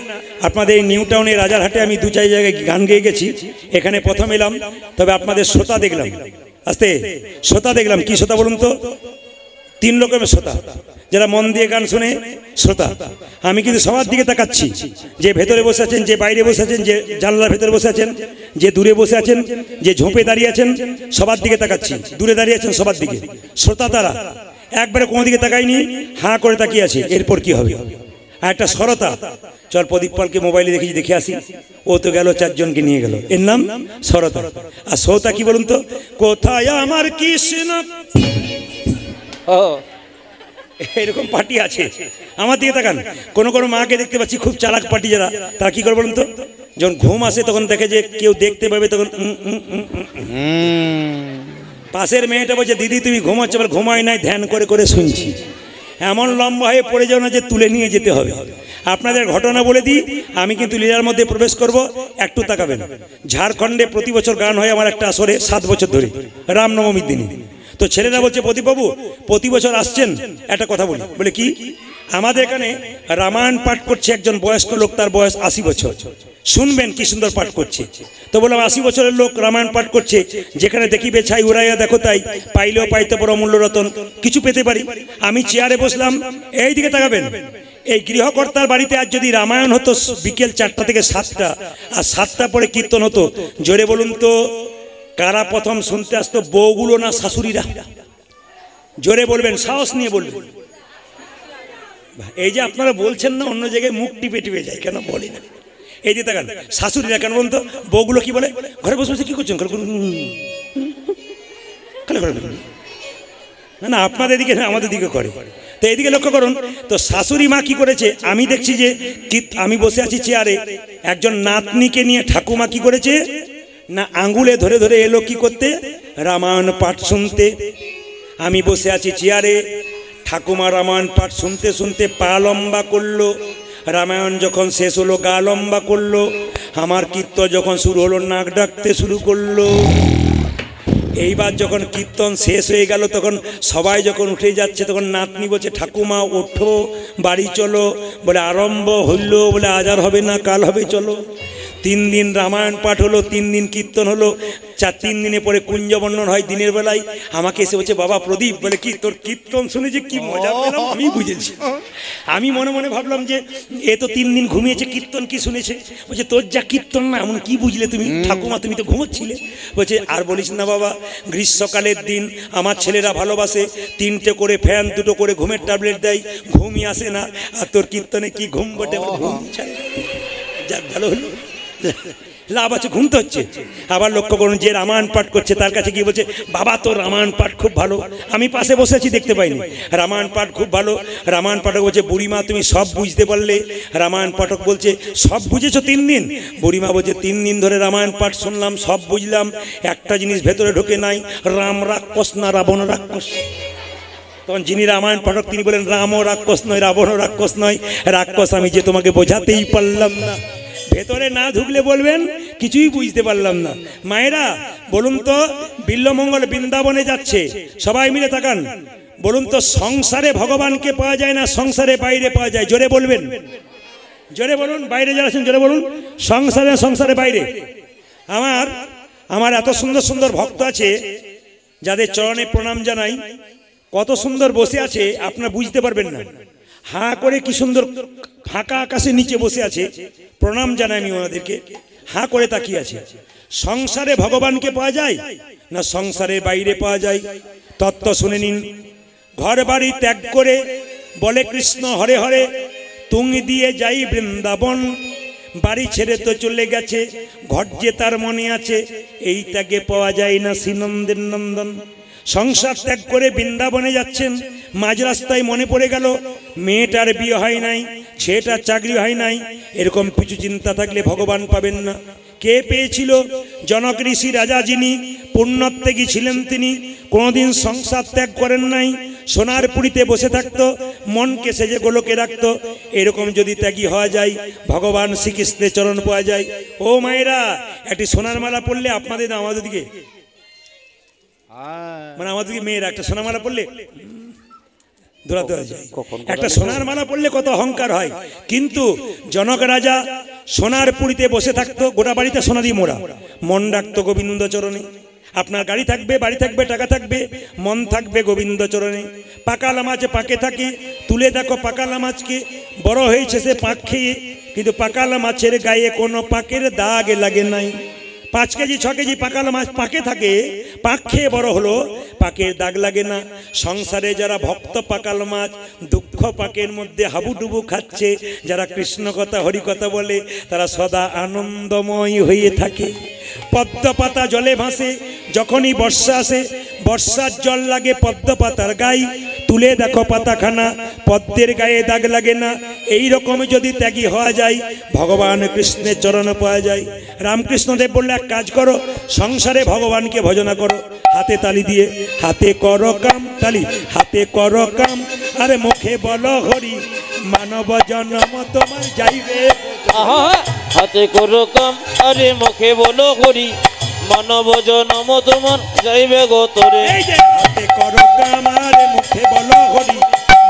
আপনাদের নিউ টাউনে রাজারহাটে আমি 2-4 জায়গায় গান গেয়ে গেছি, এখানে প্রথম এলাম। তবে আপনাদের শ্রোতা দেখলাম, আস্তে শ্রোতা দেখলাম। কি শ্রোতা বলুন তো? 3 রকমের শ্রোতা। যারা মন দিয়ে গান শুনে শ্রোতা। আমি কিন্তু সবার দিকে তাকাচ্ছি, যে ভেতরে বসে আছেন, যে বাইরে বসে আছেন, যে জানলার ভেতরে বসে আছেন, যে দূরে বসে আছেন, যে ঝোপে দাঁড়িয়ে আছেন, সবার দিকে তাকাচ্ছি। দূরে দাঁড়িয়ে আছেন সবার দিকে শ্রোতা, তারা একবারে কোনো দিকে তাকায়নি, হাঁ করে তাকিয়ে আছে। এরপর কি হবে? আর একটা সরতা, চল প্রদীপ পালকে মোবাইলে দেখেছি, দেখে আসি। ও তো গেল 4 জনকে নিয়ে গেল, এর নাম সরতা। আর শ্রোতা কি বলুন তো? কোথায় আমার কৃষ্ণ, এরকম পার্টি আছে। আমার দিকে তাকান, কোনো কোনো মাকে দেখতে পাচ্ছি খুব চালাক পার্টি, যারা তারা কি করে বলুন তো? যখন ঘুম আসে তখন দেখে যে কেউ দেখতে পাবে, তখন পাশের মেয়েটা বলছে, দিদি তুমি ঘুমাচ্ছ? বলে ঘুমাই নাই, ধ্যান করে করে শুনছি। এমন লম্বা হয়ে পড়ে যাও না যে তুলে নিয়ে যেতে হবে। আপনাদের ঘটনা বলে দিই, আমি কিন্তু লীলার মধ্যে প্রবেশ করব, একটু তাকাবেন। ঝাড়খণ্ডে প্রতি বছর গান হয় আমার একটা আসরে, 7 বছর ধরে, রামনবমীর দিনে। তো ছেলেরা বলছে, প্রদীপবাবু প্রতি বছর আসছেন, একটা কথা বলি। বলে কি? আমাদের এখানে রামায়ণ পাঠ করছে একজন বয়স্ক লোক, তার বয়স 80 বছর। শুনবেন কি সুন্দর পাঠ করছে। তো বললাম, 80 বছরের লোক রামায়ণ পাঠ করছে, যেখানে দেখিবে ছাই উড়াইয়া দেখো তাই, পাইলেও পাইতে বড় অমূল্য রতন, কিছু পেতে পারি। আমি চেয়ারে বসলাম, এই দিকে তাকাবেন। এই গৃহকর্তার বাড়িতে আজ যদি রামায়ণ হতো বিকেল 4টা থেকে 7টা, আর 7টা পরে কীর্তন হতো, জোরে বলুন তো কারা প্রথম শুনতে আসতো, বউগুলো না শাশুড়িরা? জোরে বলবেন, সাহস নিয়ে বলবেন। এই যে আপনারা বলছেন না, অন্য জায়গায় মুখ টিপে টিপে যায়, কেন বলি না? এই যে তাকান, শাশুড়িরা কেন বলতো? বউগুলো কি বলে? ঘরে বসে বসে কি করছেন? না না, আপনাদের দিকে না, আমাদের দিকে করে। তো এইদিকে লক্ষ্য করুন তো, শাশুড়ি মা কি করেছে? আমি দেখছি যে আমি বসে আছি চেয়ারে, একজন নাতনিকে নিয়ে ঠাকুমা কি করেছে না, আঙ্গুলে ধরে ধরে এলো কি করতে? রামায়ণ পাঠ শুনতে। আমি বসে আছি চেয়ারে, ঠাকুমা রামায়ণ পাঠ শুনতে শুনতে পা লম্বা করলো। রামায়ণ যখন শেষ হলো গা লম্বা করলো। আমার কীর্তন যখন শুরু হলো নাক ডাকতে শুরু করলো। এইবার যখন কীর্তন শেষ হয়ে গেল, তখন সবাই যখন উঠে যাচ্ছে, তখন নাতনি বলছে, ঠাকুমা ওঠো, বাড়ি চলো। বলে আরম্ভ হইল, বলে আজ আর হবে না, কাল হবে, চলো। 3 দিন রামায়ণ পাঠ হলো, 3 দিন কীর্তন হলো। 3 দিনে পরে কুঞ্জবর্ণন হয় দিনের বেলায়। আমাকে এসে বলছে, বাবা প্রদীপ, বলে কি তোর কীর্তন শুনে যে কি মজা পেলাম আমি বুঝেছি। আমি মনে মনে ভাবলাম যে এ তো 3 দিন ঘুমিয়েছে, কীর্তন কি শুনেছে? বলছে তোর যা কীর্তন না, এমন কি বুঝলে তুমি? ঠাকুমা তুমি তো ঘুমোচ্ছিলে। বলছে আর বলিস না বাবা, গ্রীষ্মকালের দিন আমার ছেলেরা ভালোবাসে, 3টে করে ফ্যান, 2টো করে ঘুমের ট্যাবলেট দেয়, ঘুমই আসে না। আর তোর কীর্তনে কি ঘুম বটে? ঘুম ছাড়ে। যাক ভালো হলো, লাভ আছে, ঘুমতে হচ্ছে। আবার লক্ষ্য করুন, যে রামায়ণ পাঠ করছে তার কাছে গিয়ে বলছে, বাবা তোর রামায়ণ পাঠ খুব ভালো। আমি পাশে বসে আছি, দেখতে পাইনি। রামায়ণ পাঠ খুব ভালো। রামায়ণ পাঠক বলছে, বুড়িমা তুমি সব বুঝতে পারলে? রামায়ণ পাঠক বলছে, সব বুঝেছো 3 দিন? বুড়িমা বলছে, 3 দিন ধরে রামায়ণ পাঠ শুনলাম, সব বুঝলাম, একটা জিনিস ভেতরে ঢোকে নাই, রাম রাক্ষস না রাবণ রাক্ষস। তখন যিনি রামায়ণ পাঠক তিনি বলেন, রামও রাক্ষস নয়, রাবণও রাক্ষস নয়, রাক্ষস আমি যে তোমাকে বোঝাতেই পারলাম না। ভেতরে না ঢুকলে বলবেন কিছুই বুঝতে পারলাম না। মায়েরা বলুন তো, বিল্লমঙ্গল বৃন্দাবনে যাচ্ছে, সবাই মিলে তাকান, বলুন তো সংসারে ভগবানকে পাওয়া যায় না সংসারে বাইরে পাওয়া যায়? জোরে বলবেন, জোরে বলুন। বাইরে যারা আছেন জোরে বলুন, সংসারে সংসারে বাইরে। আমার এত সুন্দর সুন্দর ভক্ত আছে যাদের চরণে প্রণাম জানাই। কত সুন্দর বসে আছে আপনারা বুঝতে পারবেন না। হাঁ করে কি সুন্দর ফাঁকা আকাশের নিচে বসে আছে, প্রণাম জানাই আমি ওনাদেরকে। হাঁ করে তাকিয়ে আছে। সংসারে ভগবানকে পাওয়া যায় না সংসারের বাইরে পাওয়া যায়? তত্ত্ব শুনে নিন। ঘর বাড়ি ত্যাগ করে বলে কৃষ্ণ হরে হরে, তুঙ্গি দিয়ে যাই বৃন্দাবন। বাড়ি ছেড়ে তো চলে গেছে, ঘর যে তার মনে আছে, এই ত্যাগে পাওয়া যায় না শ্রীনন্দের নন্দন। সংসার ত্যাগ করে বৃন্দাবনে যাচ্ছেন, মাঝ রাস্তায় মনে পড়ে গেল মেয়েটার বিয়ে হয় নাই, ছেলেটার চাকরি হয় নাই। এরকম কিছু চিন্তা থাকলে ভগবান পাবেন না। কে পেয়েছিল? জনক ঋষি রাজা, যিনি পুণ্যত্যাগী ছিলেন, তিনি কোনোদিন সংসার ত্যাগ করেন নাই। সোনার পুরীতে বসে থাকতো, মনকে সেজে গোলকে রাখতো। এরকম যদি ত্যাগী হওয়া যায়, ভগবান শ্রীকৃষ্ণের চরণ পাওয়া যায়। ও মায়েরা, একটি সোনার মালা পড়লে আপনাদের না আমাদের দিকে, মানে আমাদেরকে মেয়েরা একটা সোনার মালা পড়লে দৌড়াতে হয়ে যায়। একটা সোনার মালা পড়লে কত অহংকার হয়। কিন্তু জনক রাজা সোনার পুরীতে বসে থাকতো, গোটা বাড়িতে সোনা দিয়ে মোড়া, মন রাখতো গোবিন্দ চরণে। আপনার গাড়ি থাকবে, বাড়ি থাকবে, টাকা থাকবে, মন থাকবে গোবিন্দ চরণে। পাকালা মাছ পাকে থাকে, তুলে দেখো পাকালা মাছকে, বড় হয়েছে সে পাক খেয়ে, কিন্তু পাকালা মাছের গায়ে কোনো পাকের দাগ লাগে নাই। 5 কেজি 6 কেজি পাকালা মাছ পাকে থাকে, পাক খেয়ে বড় হলো, পাকের দাগ লাগে না। সংসারে যারা ভক্ত পাকাল মাছ দুঃখ পাকের মধ্যে হাবুডুবু খাচ্ছে, যারা কৃষ্ণ কথা হরি কথা বলে, তারা সদা আনন্দময় হয়ে থাকে। পদ্ম পাতা জলে ভাসে, যখনই বর্ষা আসে, বর্ষার জল লাগে পদ্ম পাতার গায়ে, তুলে দেখো পাতাখানা, পদ্মের গায়ে দাগ লাগে না। এই রকম যদি ত্যাগী হওয়া যায়, ভগবান কৃষ্ণের চরণ পাওয়া যায়। রামকৃষ্ণদেব বললে, এক কাজ করো, সংসারে ভগবানকে ভজনা করো, হাতে তালি দিয়ে, হাতে করো কাম, তালি, হাতে করো কাম, আরে মুখে বলো হরি, মানব জন্ম তোমার যাইবে। হাতে করো কাম, আরে মুখে বলো হরি, মানব জন্ম তোমার যাইবে গো তোরে। হাতে করো কাম, আরে মুখে বলো হরি,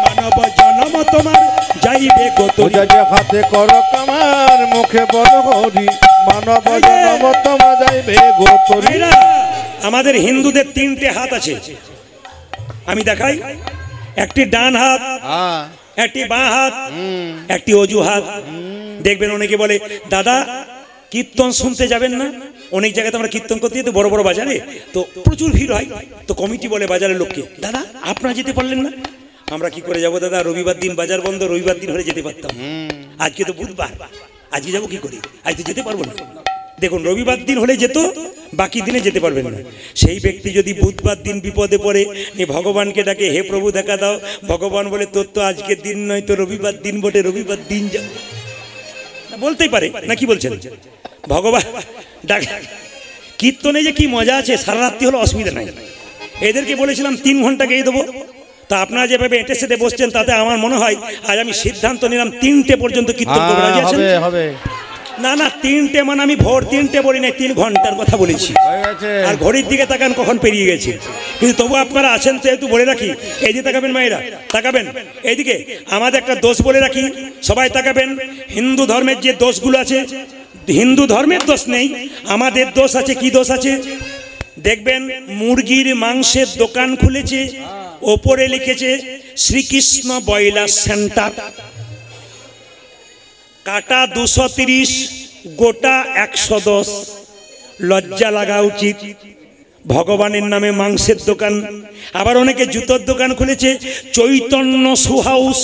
মানব জন্ম তোমার যাইবে গো তোরে। হাতে করো কাম, আর মুখে বলো হরি, মানব জন্ম তোমার যাইবে গো তোরে। আমাদের হিন্দুদের 3টে হাত আছে, আমি দেখাই। একটি ডান হাত, একটি বাঁ হাত, একটি অজু হাত। দেখবেন অনেকে বলে, দাদা কীর্তন শুনতে যাবেন না? অনেক জায়গাতে আমরা কীর্তন করতে যেতে বড় বড় বাজারে তো প্রচুর ভিড় হয়, তো কমিটি বলে বাজারের লোককে, দাদা আপনারা যেতে পারলেন না? আমরা কি করে যাবো দাদা, রবিবার দিন বাজার বন্ধ, রবিবার দিন হলে যেতে পারতাম, আজকে তো বুধবার, আজকে যাবো কি করে, আজ তো যেতে পারবো না। দেখুন রবিবার দিন হলে যেত, বাকি দিনে যেতে পারবেন না। সেই ব্যক্তি যদি বুধবার দিন বিপদে পড়ে ভগবানকে ডাকে, হে প্রভু দেখা দাও, ভগবান বলে তোর তো আজকের দিন নয়, তো রবিবার দিন বটে, রবিবার দিন যাও, বলতেই পারে না, কি বলছেন? ভগবান ডাক, কীর্তনে যে কি মজা আছে, সারা রাত্রি হলো অসুবিধা নাই। এদেরকে বলেছিলাম 3 ঘন্টা গেয়ে দেবো, তা আপনারা যেভাবে এঁটে সেটে বসছেন তাতে আমার মনে হয় আজ আমি সিদ্ধান্ত নিলাম 3টে পর্যন্ত কীর্তন করবো। রাজি আছেন? হবে না না, 3টে মানে আমি ভোর 3টে বলি নাই, 3 ঘন্টার কথা বলেছি। আর ঘড়ির দিকে তাকান কখন পেরিয়ে গেছে, কিন্তু তবু আপনারা আছেন তো একটু বলে রাখি, এই দিকে তাকাবেন মায়েরা, তাকাবেন এইদিকে। আমাদের একটা দোষ বলে রাখি, সবাই তাকাবেন। হিন্দু ধর্মের যে দোষগুলো আছে, হিন্দু ধর্মের দোষ নেই, আমাদের দোষ আছে। কি দোষ আছে দেখবেন? মুরগির মাংসের দোকান খুলেছে, ওপরে লিখেছে শ্রীকৃষ্ণ ব্রয়লার সেন্টার, কাটা 230, গোটা 110। লজ্জা লাগা উচিত, ভগবানের নামে মাংসের দোকান। আবার অনেকে জুতোর দোকান খুলেছে, চৈতন্য শু হাউস,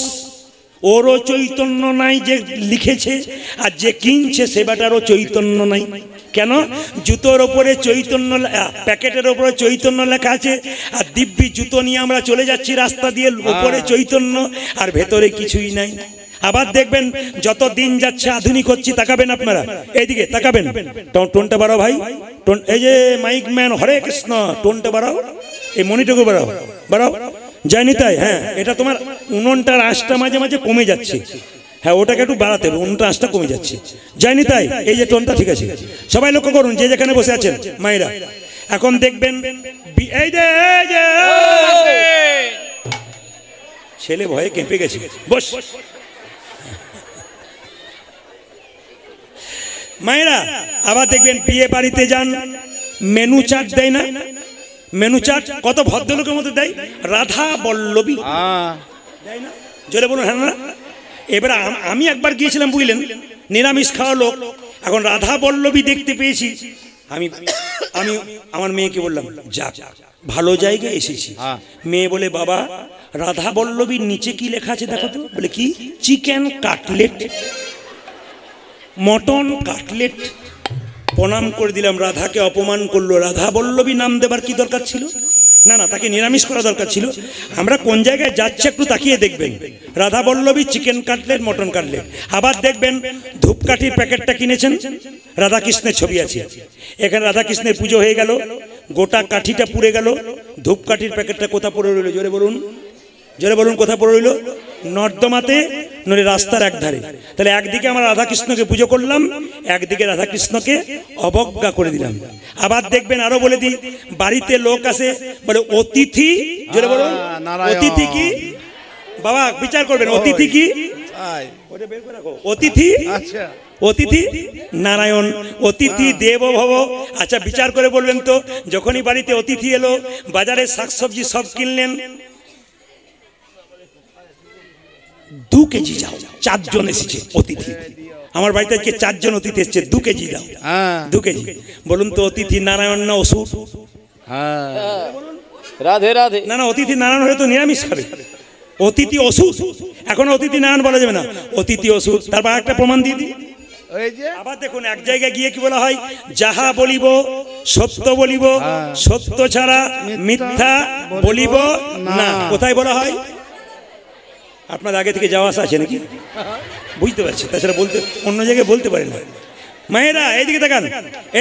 ওরও চৈতন্য নাই যে লিখেছে, আর যে কিনছে সে বেটারও চৈতন্য নাই। কেন? জুতোর ওপরে চৈতন্য, প্যাকেটের ওপরে চৈতন্য লেখা আছে, আর দিব্যি জুতো নিয়ে আমরা চলে যাচ্ছি রাস্তা দিয়ে, ওপরে চৈতন্য আর ভেতরে কিছুই নাই। আবার দেখবেন যত দিন যাচ্ছে আধুনিক হচ্ছে, তাকাবেন আপনারা এইদিকে তাকাবেন, টোনটা বাড়াও ভাই, এই যে মাইক ম্যান, হরে কৃষ্ণ, টোনটা বাড়াও, এই মনিটরকে বাড়াও, বাড়াও, যায়নি তাই? হ্যাঁ, এটা তোমার উনুনটার আঁচটা মাঝে মাঝে কমে যাচ্ছে, হ্যাঁ ওটাকে একটু বাড়াতে হবে, উনুনটার আঁচটা কমে যাচ্ছে, যায়নি তাই? এই যে টোনটা ঠিক আছে, সবাই লক্ষ্য করুন যে যেখানে বসে আছেন মায়েরা। এখন দেখবেন এই যে ছেলে ভয়ে কেঁপে গেছে, বস মায়েরা। আবার দেখবেন বিয়ে বাড়িতে যান, মেনু চার্ট দেয় না? মেনু চার্ট কত ভদ্রলোকের মধ্যে দেয়, রাধা বল্লভী দেয় না? জোরে বলুন হ্যাঁ না? এবার আমি একবার গিয়েছিলাম বুঝলেন, নিরামিষ খাওয়া লোক, এখন রাধা বল্লভী দেখতে পেয়েছি। আমি আমার মেয়েকে বললাম, যাক ভালো জায়গায় এসেছি। মেয়ে বলে, বাবা রাধা বল্লভীর নিচে কি লেখা আছে দেখো তো। বলে কি? Chicken cutlet, mutton cutlet. প্রণাম করে দিলাম, রাধাকে অপমান করলো। রাধা বল্লভী নাম দেবার কি দরকার ছিল? না না, তাকে নিরামিষ করা দরকার ছিল। আমরা কোন জায়গায় যাচ্ছে একটু তাকিয়ে দেখবেন, radhaballabhi chicken cutlet, mutton cutlet. আবার দেখবেন ধূপকাঠির প্যাকেটটা কিনেছেন, রাধাকৃষ্ণের ছবি আছে, এখানে রাধাকৃষ্ণের পুজো হয়ে গেল, গোটা কাঠিটা পুড়ে গেল, ধূপকাঠির প্যাকেটটা কোথা পড়ে রইল? জোরে বলুন, জোরে বলুন, কোথা পড়ে রইল? নর্দমাতে, নইলে রাস্তার এক ধারে। তাহলে একদিকে আমরা রাধাকৃষ্ণকে পুজো করলাম, একদিকে রাধাকৃষ্ণকে অবজ্ঞা করে দিলাম। আবার দেখবেন, আরো বলে দিই, বাড়িতে লোক আসে, বলে অতিথি, জোরে বলুন, অতিথি কি? বাবা বিচার করবেন, অতিথি কি? অতিথি, অতিথি নারায়ণ, অতিথি দেব ভব। আচ্ছা বিচার করে বলবেন তো, যখনই বাড়িতে অতিথি এলো, বাজারে শাকসবজি সব কিনলেন, 2 কেজি যাও, 4 জন এসেছে অতিথি, আমার বাড়িতে আজকে 4 জন অতিথি এসেছে, 2 কেজি দাও, 2 কেজি। বলুন তো অতিথি নারায়ণ না অসুর? রাধে রাধে। না না, অতিথি নারায়ণ হলে তো নিরামিষ খাবে, অতিথি অসুর। এখন অতিথি নারায়ণ বলা যাবে না, অতিথি অসুর। তারপর একটা প্রমাণ দিয়ে দিই। আবার দেখুন এক জায়গায় গিয়ে কি বলা হয়, যাহা বলিব সত্য বলিব, সত্য ছাড়া মিথ্যা বলিব না। কোথায় বলা হয়? আপনার আগে থেকে যাওয়া আসা আছে নাকি? বুঝতে পারছি, তাছাড়া বলতে অন্য জায়গায় বলতে পারে না। মায়েরা এইদিকে দেখান,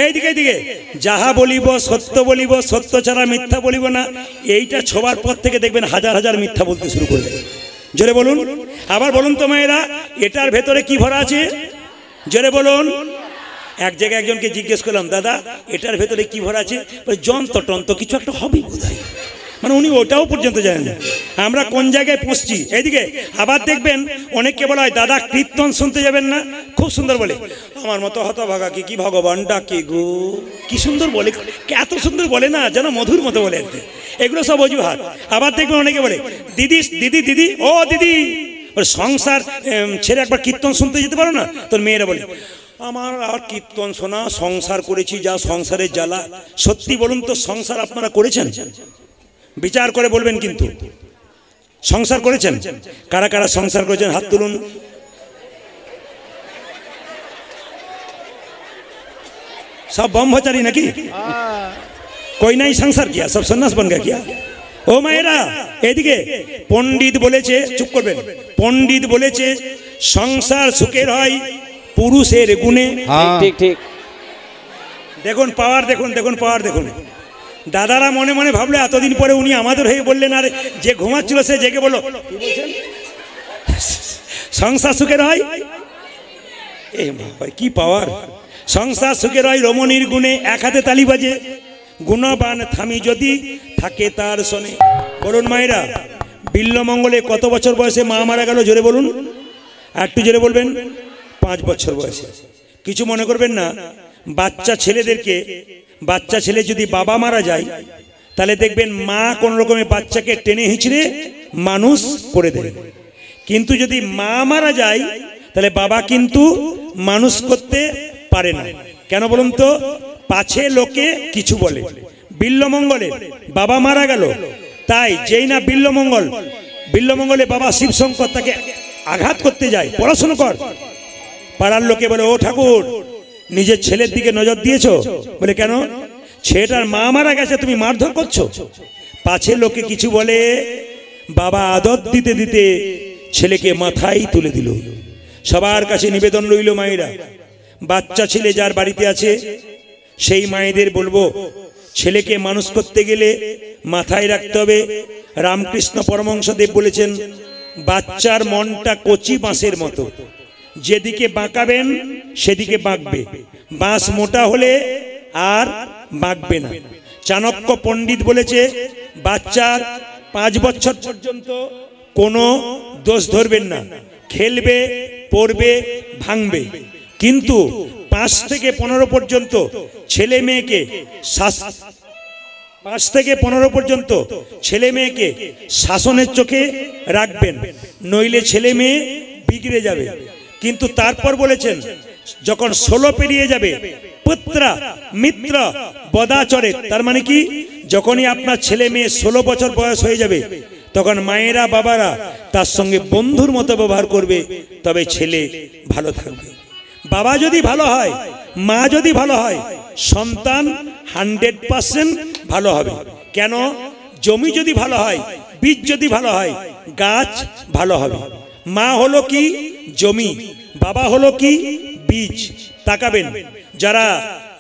এইদিকে এইদিকে, যাহা বলিব সত্য বলিব, সত্য ছাড়া মিথ্যা বলিব না। এইটা ছোবার পর থেকে দেখবেন হাজার হাজার মিথ্যা বলতে শুরু করবে। জোরে বলুন। আবার বলুন তো মায়েরা, এটার ভেতরে কি ভরা আছে? জোরে বলুন। এক জায়গায় একজনকে জিজ্ঞেস করলাম, দাদা এটার ভেতরে কি ভরা আছে? যন্ত্র টন্ত্র কিছু একটা হবে বোধহয়, মানে উনি ওটাও পর্যন্ত জানেন না। আমরা কোন জায়গায় পৌঁছছি। এইদিকে আবার দেখবেন অনেককে বলা হয়, দাদা কীর্তন শুনতে যাবেন না? খুব সুন্দর বলে, আমার মতো হতভাগা কি ভগবান ডাকে গো, কি সুন্দর বলে, এত সুন্দর বলে না যেন মধুর মতো বলে। এগুলো সব অজুহাত। আবার দেখবেন অনেকে বলে, দিদি দিদি দিদি, ও দিদি সংসার ছেড়ে একবার কীর্তন শুনতে যেতে পারো না? তোর মেয়েরা বলে, আমার আর কীর্তন শোনা, সংসার করেছি যা সংসারের জ্বালা। সত্যি বলুন তো, সংসার আপনারা করেছেন? বিচার করে বলবেন কিন্তু। সংসার করেছেন? কারা কারা সংসার করেছেন হাত তুলুন। सब ब्रह्मचारी नाकि कोई नहीं संसार किया, सब सन्यास बन गया क्या? ओ मायरा एदिके पंडित बोलेছে, चुप करबेन, पंडित बोलेছে संसार सुखेर হয় पुरुषेर गुणे। ঠিক ঠিক। দেখুন পাওয়ার, দেখুন দেখুন পাওয়ার দেখুন। দাদারা মনে মনে ভাবলো এতদিন পরে উনি আমাদের হয়ে বললেন, আর যে ঘুমাচ্ছিল সে জেগে বলল কি বলছেন সংসার সুখের হয়। এ ভাই কি পাওয়ার! সংসার সুখের হয় রমণীর গুণে, এক হাতে তালি বাজে। গুণবান থামি যদি থাকে তার শোনে। বলুন মায়েরা, বিল্লমঙ্গলে কত বছর বয়সে মা মারা গেল? জোরে বলুন, একটু জোরে বলবেন। 5 বছর বয়সে। কিছু মনে করবেন না। বাচ্চা ছেলেদেরকে, বাচ্চা ছেলে যদি বাবা মারা যায় তাহলে দেখবেন মা কোন রকমের বাচ্চাকে টেনে হিঁচড়ে মানুষ করে দেয়, কিন্তু যদি মা মারা যায় তাহলে বাবা কিন্তু মানুষ করতে পারে না। কেন বলুন তো? পাছে লোকে কিছু বলে। বিল্লমঙ্গলে বাবা মারা গেল, তাই যেই না বিল্লমঙ্গলে বাবা শিবশঙ্কর তাকে আঘাত করতে যায়, পড়াশোনা কর। পাড়ার লোকে বলে, ও ঠাকুর নিজের ছেলের দিকে নজর দিয়েছো? বলে কেন? ছেলেটার মা মারা গেছে, তুমি মারধর করছো। পাছে লোকে কিছু বলে, বাবা আদর দিতে দিতে ছেলেকে মাথায় তুলে দিল। সবার কাছে নিবেদন রইল মায়েরা, বাচ্চা ছেলে যার বাড়িতে আছে সেই মায়েদের বলবো, ছেলেকে মানুষ করতে গেলে মাথায় রাখতে হবে, রামকৃষ্ণ পরমহংসদেব বলেছেন, বাচ্চার মনটা কচি বাঁশের মতো, যেদিকে বাঁকাবেন সেদিকে বাঁকবে, বাঁশ মোটা হলে আর বাঁকবে না। চাণক্য পণ্ডিত বলেছে, বাচ্চার 5 বছর পর্যন্ত কোনো দোষ ধরবেন না, খেলবে, পড়বে, ভাঙবে, কিন্তু 5 থেকে 15 পর্যন্ত ছেলে মেয়েকে 5 থেকে 15 পর্যন্ত ছেলে মেয়েকে শাসনের চোখে রাখবেন, নইলে ছেলে মেয়ে বিগড়ে যাবে। কিন্তু তারপর বলেছেন, যখন 16 পেরিয়ে যাবে, পুত্রা মিত্র বদাচরে, তার মানে কি, যখনই আপনার ছেলে মেয়ে 16 বছর বয়স হয়ে যাবে তখন মায়েরা বাবারা তার সঙ্গে বন্ধুর মতো ব্যবহার করবে, তবে ছেলে ভালো থাকবে। বাবা যদি ভালো হয়, মা যদি ভালো হয়, সন্তান 100% ভালো হবে। কেন? জমি যদি ভালো হয়, বীজ যদি ভালো হয়, গাছ ভালো হবে। মা হলো কি? জমি। বাবা হলো কি? বীজ। তাকাবেন, যারা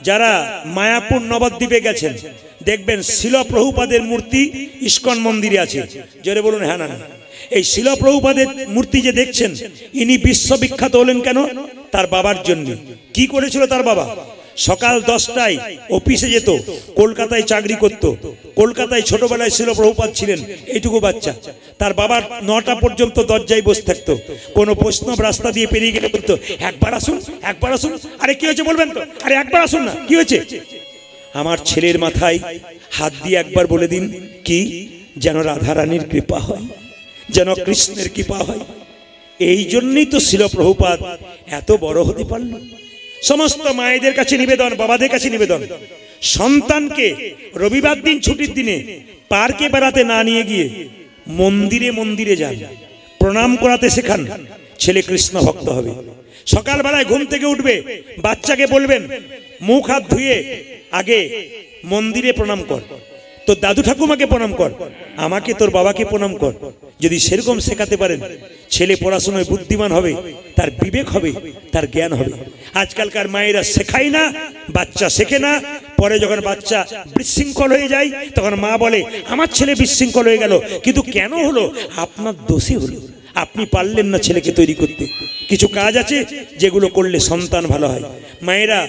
যারা মায়াপুর নবদ্বীপে গেছেন দেখবেন শিল প্রভুপাদের মূর্তি ইস্কন মন্দিরে আছে। জোরে বলুন হ্যাঁ না। এই শিল প্রভুপাদের মূর্তি যে দেখছেন, ইনি বিশ্ববিখ্যাত হলেন কেন? তার বাবার জন্য। কি করেছিল তার বাবা? সকাল 10টায় অফিসে যেত, কলকাতায় চাকরি করত। কলকাতায় ছোটবেলায় শিল প্রভুপাদ ছিলেন এইটুকু বাচ্চা, তার বাবার 9টা পর্যন্ত দরজায় বসে থাকতো। কোনো বৈষ্ণব রাস্তা দিয়ে পেরিয়ে গেলে বলতো, একবার আসুন, একবার আসুন। আরে কি হয়েছে বলবেন তো? আরে একবার আসুন না, কি হয়েছে? আমার ছেলের মাথায় হাত দিয়ে একবার বলে দিন, কি যেন রাধারানীর কৃপা হয়, যেন কৃষ্ণের কৃপা হয়। এই জন্যই তো শিল প্রভুপাদ এত বড় হতে পারল। সমস্ত মায়েদের কাছে নিবেদন, বাবাদের কাছে নিবেদন, সন্তানকে রবিবার দিন ছুটির দিনে পার্কে বেড়াতে না নিয়ে গিয়ে মন্দিরে মন্দিরে যান, প্রণাম করাতে শেখান, ছেলে কৃষ্ণ ভক্ত হবে। সকালবেলায় ঘুম থেকে উঠবে, বাচ্চাকে বলবেন মুখ হাত ধুয়ে আগে মন্দিরে প্রণাম কর, তোর দাদু ঠাকুমাকে প্রণাম কর, আমাকে তোর বাবাকে প্রণাম কর। যদি সেরকম শেখাতে পারেন, ছেলে পড়াশোনায় বুদ্ধিমান হবে, তার বিবেক হবে, তার জ্ঞান হবে। আজকালকার মায়েরা শেখায় না, বাচ্চা শেখে না, পরে যখন বাচ্চা বিশৃঙ্খল হয়ে যায় তখন মা বলে, আমার ছেলে বিশৃঙ্খল হয়ে গেল। কিন্তু কেন হলো? আপনার দোষে হলো, আপনি পারলেন না ছেলেকে তৈরি করতে। কিছু কাজ আছে যেগুলো করলে সন্তান ভালো হয়। মায়েরা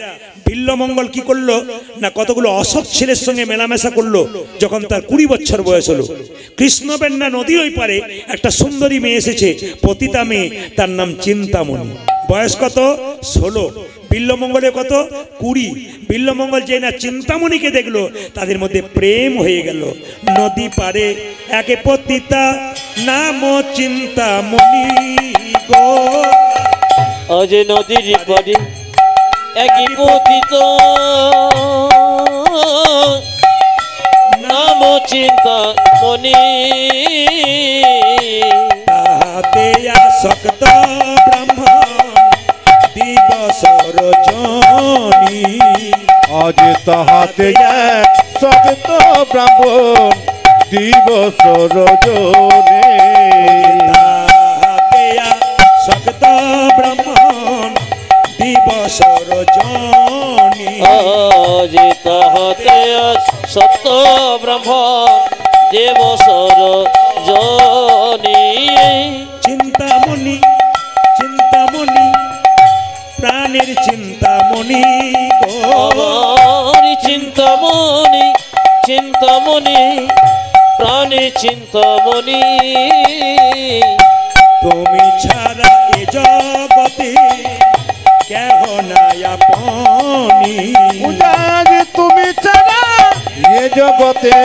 বিল্লমঙ্গল কি করলো না, কতগুলো অসৎ ছেলের সঙ্গে মেলামেশা করলো। যখন তার 20 বছর বয়স হলো, কৃষ্ণবেন্না নদীর ওই পারে একটা সুন্দরী মেয়ে এসেছে, পতিতা মেয়ে, তার নাম চিন্তামণি। বয়স কত? 16। বিল্লমঙ্গলে কত? 20। বিল্লমঙ্গল যে না চিন্তামণিকে দেখলো, তাদের মধ্যে প্রেম হয়ে গেল। নদী পারে একে পতিতা নাম চিন্তামণি গো, আজ নদীর পারে একই পতিত নাম চিন্তা মনি তাহাতে আসক্ত ব্রাহ্মণ দিবস রজনী আজ তাহাতে সপ্ত ব্রাহ্মণ দিবস রজনে তাহাতে আসক্ত ব্রাহ্মণ দিবস রজনী আজ তাহাতে সত্য ব্রহ্মণ দেবসর জনী চিন্তামণি চিন্তামণি প্রাণের চিন্তামণি গো আমার চিন্তামণি চিন্তামণি প্রাণে চিন্তামণি তুমি ছাড়া এ জগতে কেহ নাই আপনি পূজাজ তুমি ছাড়া এ জগতে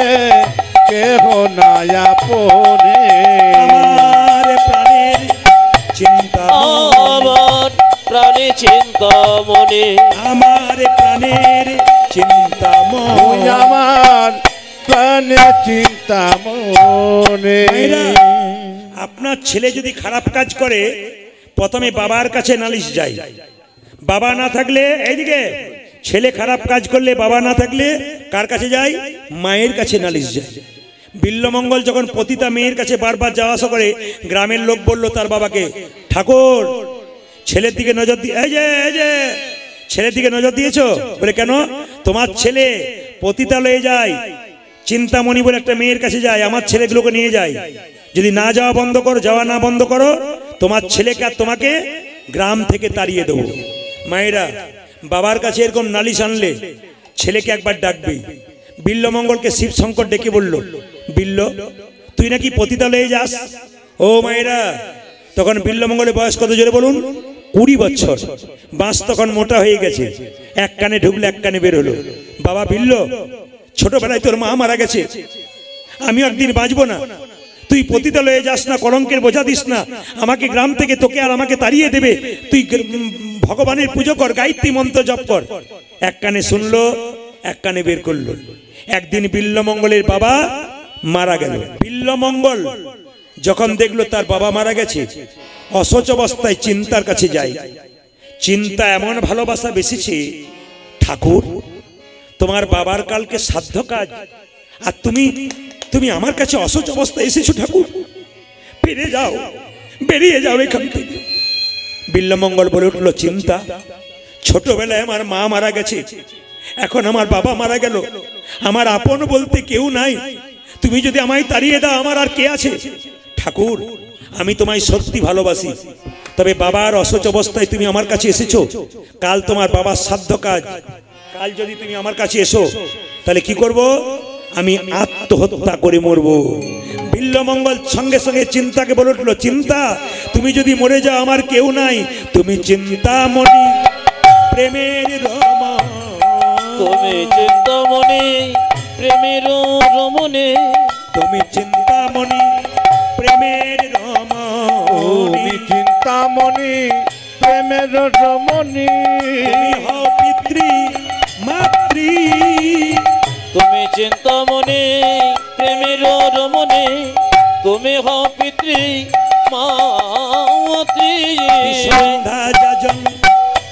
কেহ নাই আপনে আমার প্রাণের চিন্তামণি আমার প্রাণে চিন্তামণি আমার প্রাণের চিন্তামণি তুই আমার প্রাণে চিন্তা মনে ভাইরা, আপনার ছেলে যদি খারাপ কাজ করে প্রথমে বাবার কাছে নালিশ যায়। বাবা না থাকলে এইদিকে ছেলে খারাপ কাজ করলে বাবা না থাকলে কার কাছে যায়? মায়ের কাছে নালিশ যায়। বিল্লমঙ্গল যখন পতিতা মেয়ের কাছে বারবার যাওয়া আসা করে, গ্রামের লোক বলল তার বাবাকে, ঠাকুর ছেলের দিকে নজর দিয়ে এই যে ছেলের দিকে নজর দিয়েছো? বলে কেন? তোমার ছেলে পতিতালয়ে যায়, চিন্তামণি বলে একটা মেয়ের কাছে যায়, আমার ছেলেগুলোকে নিয়ে যায়। যদি না যাওয়া বন্ধ করো, যাওয়া না বন্ধ করো, তোমার ছেলেকে আর তোমাকে গ্রাম থেকে তাড়িয়ে দেবো। মায়েরা বাবার কাছে এরকম নালিশ আনলে ছেলেকে একবার ডাকবে। বিল্লমঙ্গলকে শিব শঙ্কর ডেকে বলল, বিল্ল তুই নাকি পতিতালয়ে যাস? ও মায়েরা, তখন বিল্লমঙ্গলের বয়স কত জোরে বলুন? 20 বছর। বাঁশ তখন মোটা হয়ে গেছে, এক কানে ঢুকলে এক কানে বের হলো। বাবা বিল্ল, ছোটবেলায় তোর মা মারা গেছে, আমিও একদিন বাঁচবো না। তুই পতিতালয়ে যাস না, কলঙ্কের বোঝা দিস না, আমাকে গ্রাম থেকে তোকে আর আমাকে তাড়িয়ে দেবে। তুই ভগবানের পুজো কর, গায়ত্রী মন্ত্র জপ কর। এক কানে শুনলো, এক কানে বের করলো। একদিন বিল্লমঙ্গলের বাবা মারা গেল। বিল্লমঙ্গল যখন দেখলো তার বাবা মারা গেছে, অসচ অবস্থায় চিন্তার কাছে যায়। চিন্তা এমন ভালোবাসা বেশিছে, ঠাকুর তোমার বাবার কালকে সাধ্য কাজ, আর তুমি আমার কাছে অসচ অবস্থায় এসেছো। ঠাকুর ফিরে যাও, বেরিয়ে যাও এখান থেকে। বিল্লমঙ্গল বলে উঠলো, চিন্তা ছোটবেলায় আমার মা মারা গেছে, এখন আমার বাবা মারা গেল, আমার আপন বলতে কেউ নাই। তুমি যদি আমায় তাড়িয়ে দাও, আমার আর কে আছে? ঠাকুর আমি তোমায় সত্যি ভালোবাসি, তবে বাবার অসচ অবস্থায় তুমি আমার কাছে এসেছো, কাল তোমার বাবার সাধ্য কাজ, কাল যদি তুমি আমার কাছে এসো তাহলে কি করব? আমি আত্মহত্যা করে মরব। বিল্লমঙ্গল সঙ্গে সঙ্গে চিন্তাকে বলে উঠলো, চিন্তা তুমি যদি মরে যাও আমার কেউ নাই, তুমি চিন্তামণি প্রেমের রমা, তুমি চিন্তামণি প্রেমের রমণী, তুমি চিন্তামণি প্রেমের রমা, তুমি চিন্তামণি প্রেমের রমণী, তুমি হও পিতৃ মাতৃ, তুমি চিন্তামণি প্রেমের রমণী, তুমি হও পিতৃ মাতৃ। সন্ধ্যা যাজন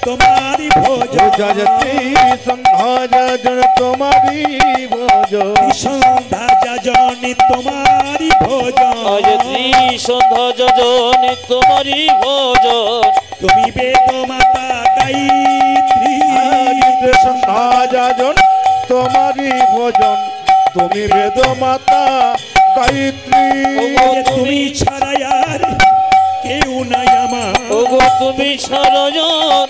তোমারি ভোজন, যাজতি সন্ধ্যা যাজন তোমারি ভোজন, সন্ধ্যা যাজনি তোমারি ভোজন, আজ সন্ধ্যা যোজনী তোমারি ভোজন, তুমি বেদ মাতা গায়ত্রী, সন্ধ্যা যাজন তোমারি ভোজন, তুমি বেদ মাতা গায়ত্রী, তুমি ছাড়া আর কেউ নাই আমার, ওগো তুমি সারাজন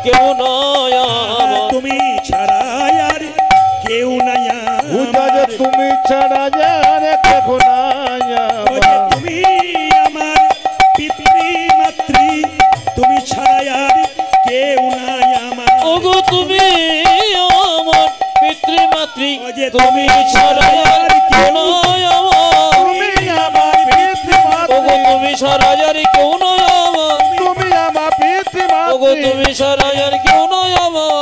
কেউ নয় আমার, তুমি ছাড়া আর কেউ নাই উজাজ আমার, তুমি ছাড়া যার কেহ নাই আমার, তুমি আমার পিতৃ মাতৃ, তুমি ছাড়া আর কেউ নাই আমার, ওগো তুমি আমার পিতৃমাতৃ, ওজে তুমি ছাড়া আর কেউ নয় আমার, তুমি আমার পিতৃমাতৃ, ওগো তুমি ছাড়া আর কেউ নয় আমার, তুমি আমার পিতৃমাতৃ, ওগো তুমি ছাড়া আর কেউ নয় আমার।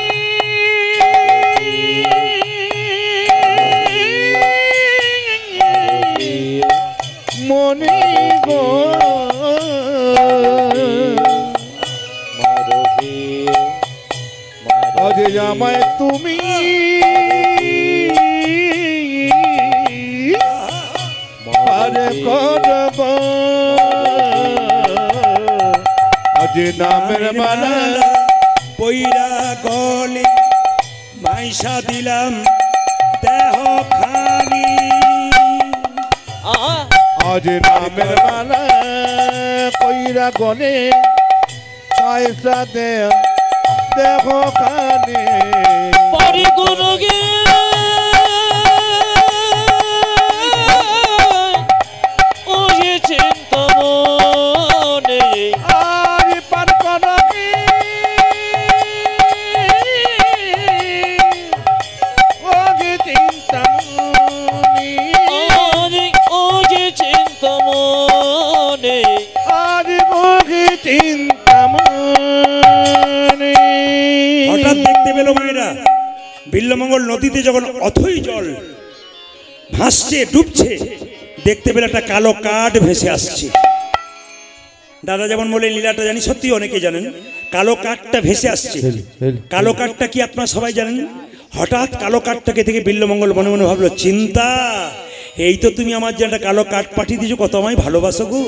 মনি গো আজ আমায় তুমি পারে করব আজ নামের মালা পইরা গলে মাইশা দিলাম দেহ খানি আজ নামের মালা কইরা গনে পয়সা দে দেখো কানে পারি গুরু গে ও যে চিন্তা মনে আর পার করো কি ও গে চিন্তা মনি ও যে চিন্তা মনে আর ও গে চিন্তা মনি হঠাৎ দেখতে পেল মায়েরা বিল্লমঙ্গল নদীতে যখন অথই জল ভাসছে ডুবছে, দেখতে পেলে একটা কালো কাঠ ভেসে আসছে। দাদা যেমন বলে লীলাটা জানি, সত্যি অনেকে জানেন। কালো কাঠটা ভেসে আসছে। কালো কাঠটা কি আপনারা সবাই জানেন? হঠাৎ কালো কাঠটাকে থেকে বিল্লমঙ্গল মনে মনে ভাবলো, চিন্তা, এই তো তুমি আমার যে একটা কালো কাঠ পাঠিয়ে দিয়েছো, কত আমায় ভালোবাসো গো।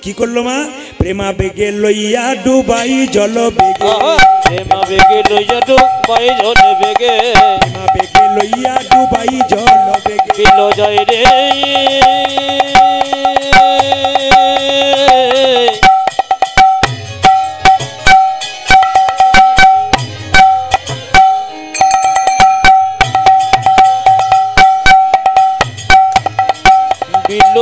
কি করলো মা? প্রেমা বেগে লইয়া ডুবাই জল বেগে, প্রেমা বেগে লইয়া ডুবাই জল বেগে, প্রেমা বেগে লইয়া ডুবাই জল বেগে, বিল যায় রে বিল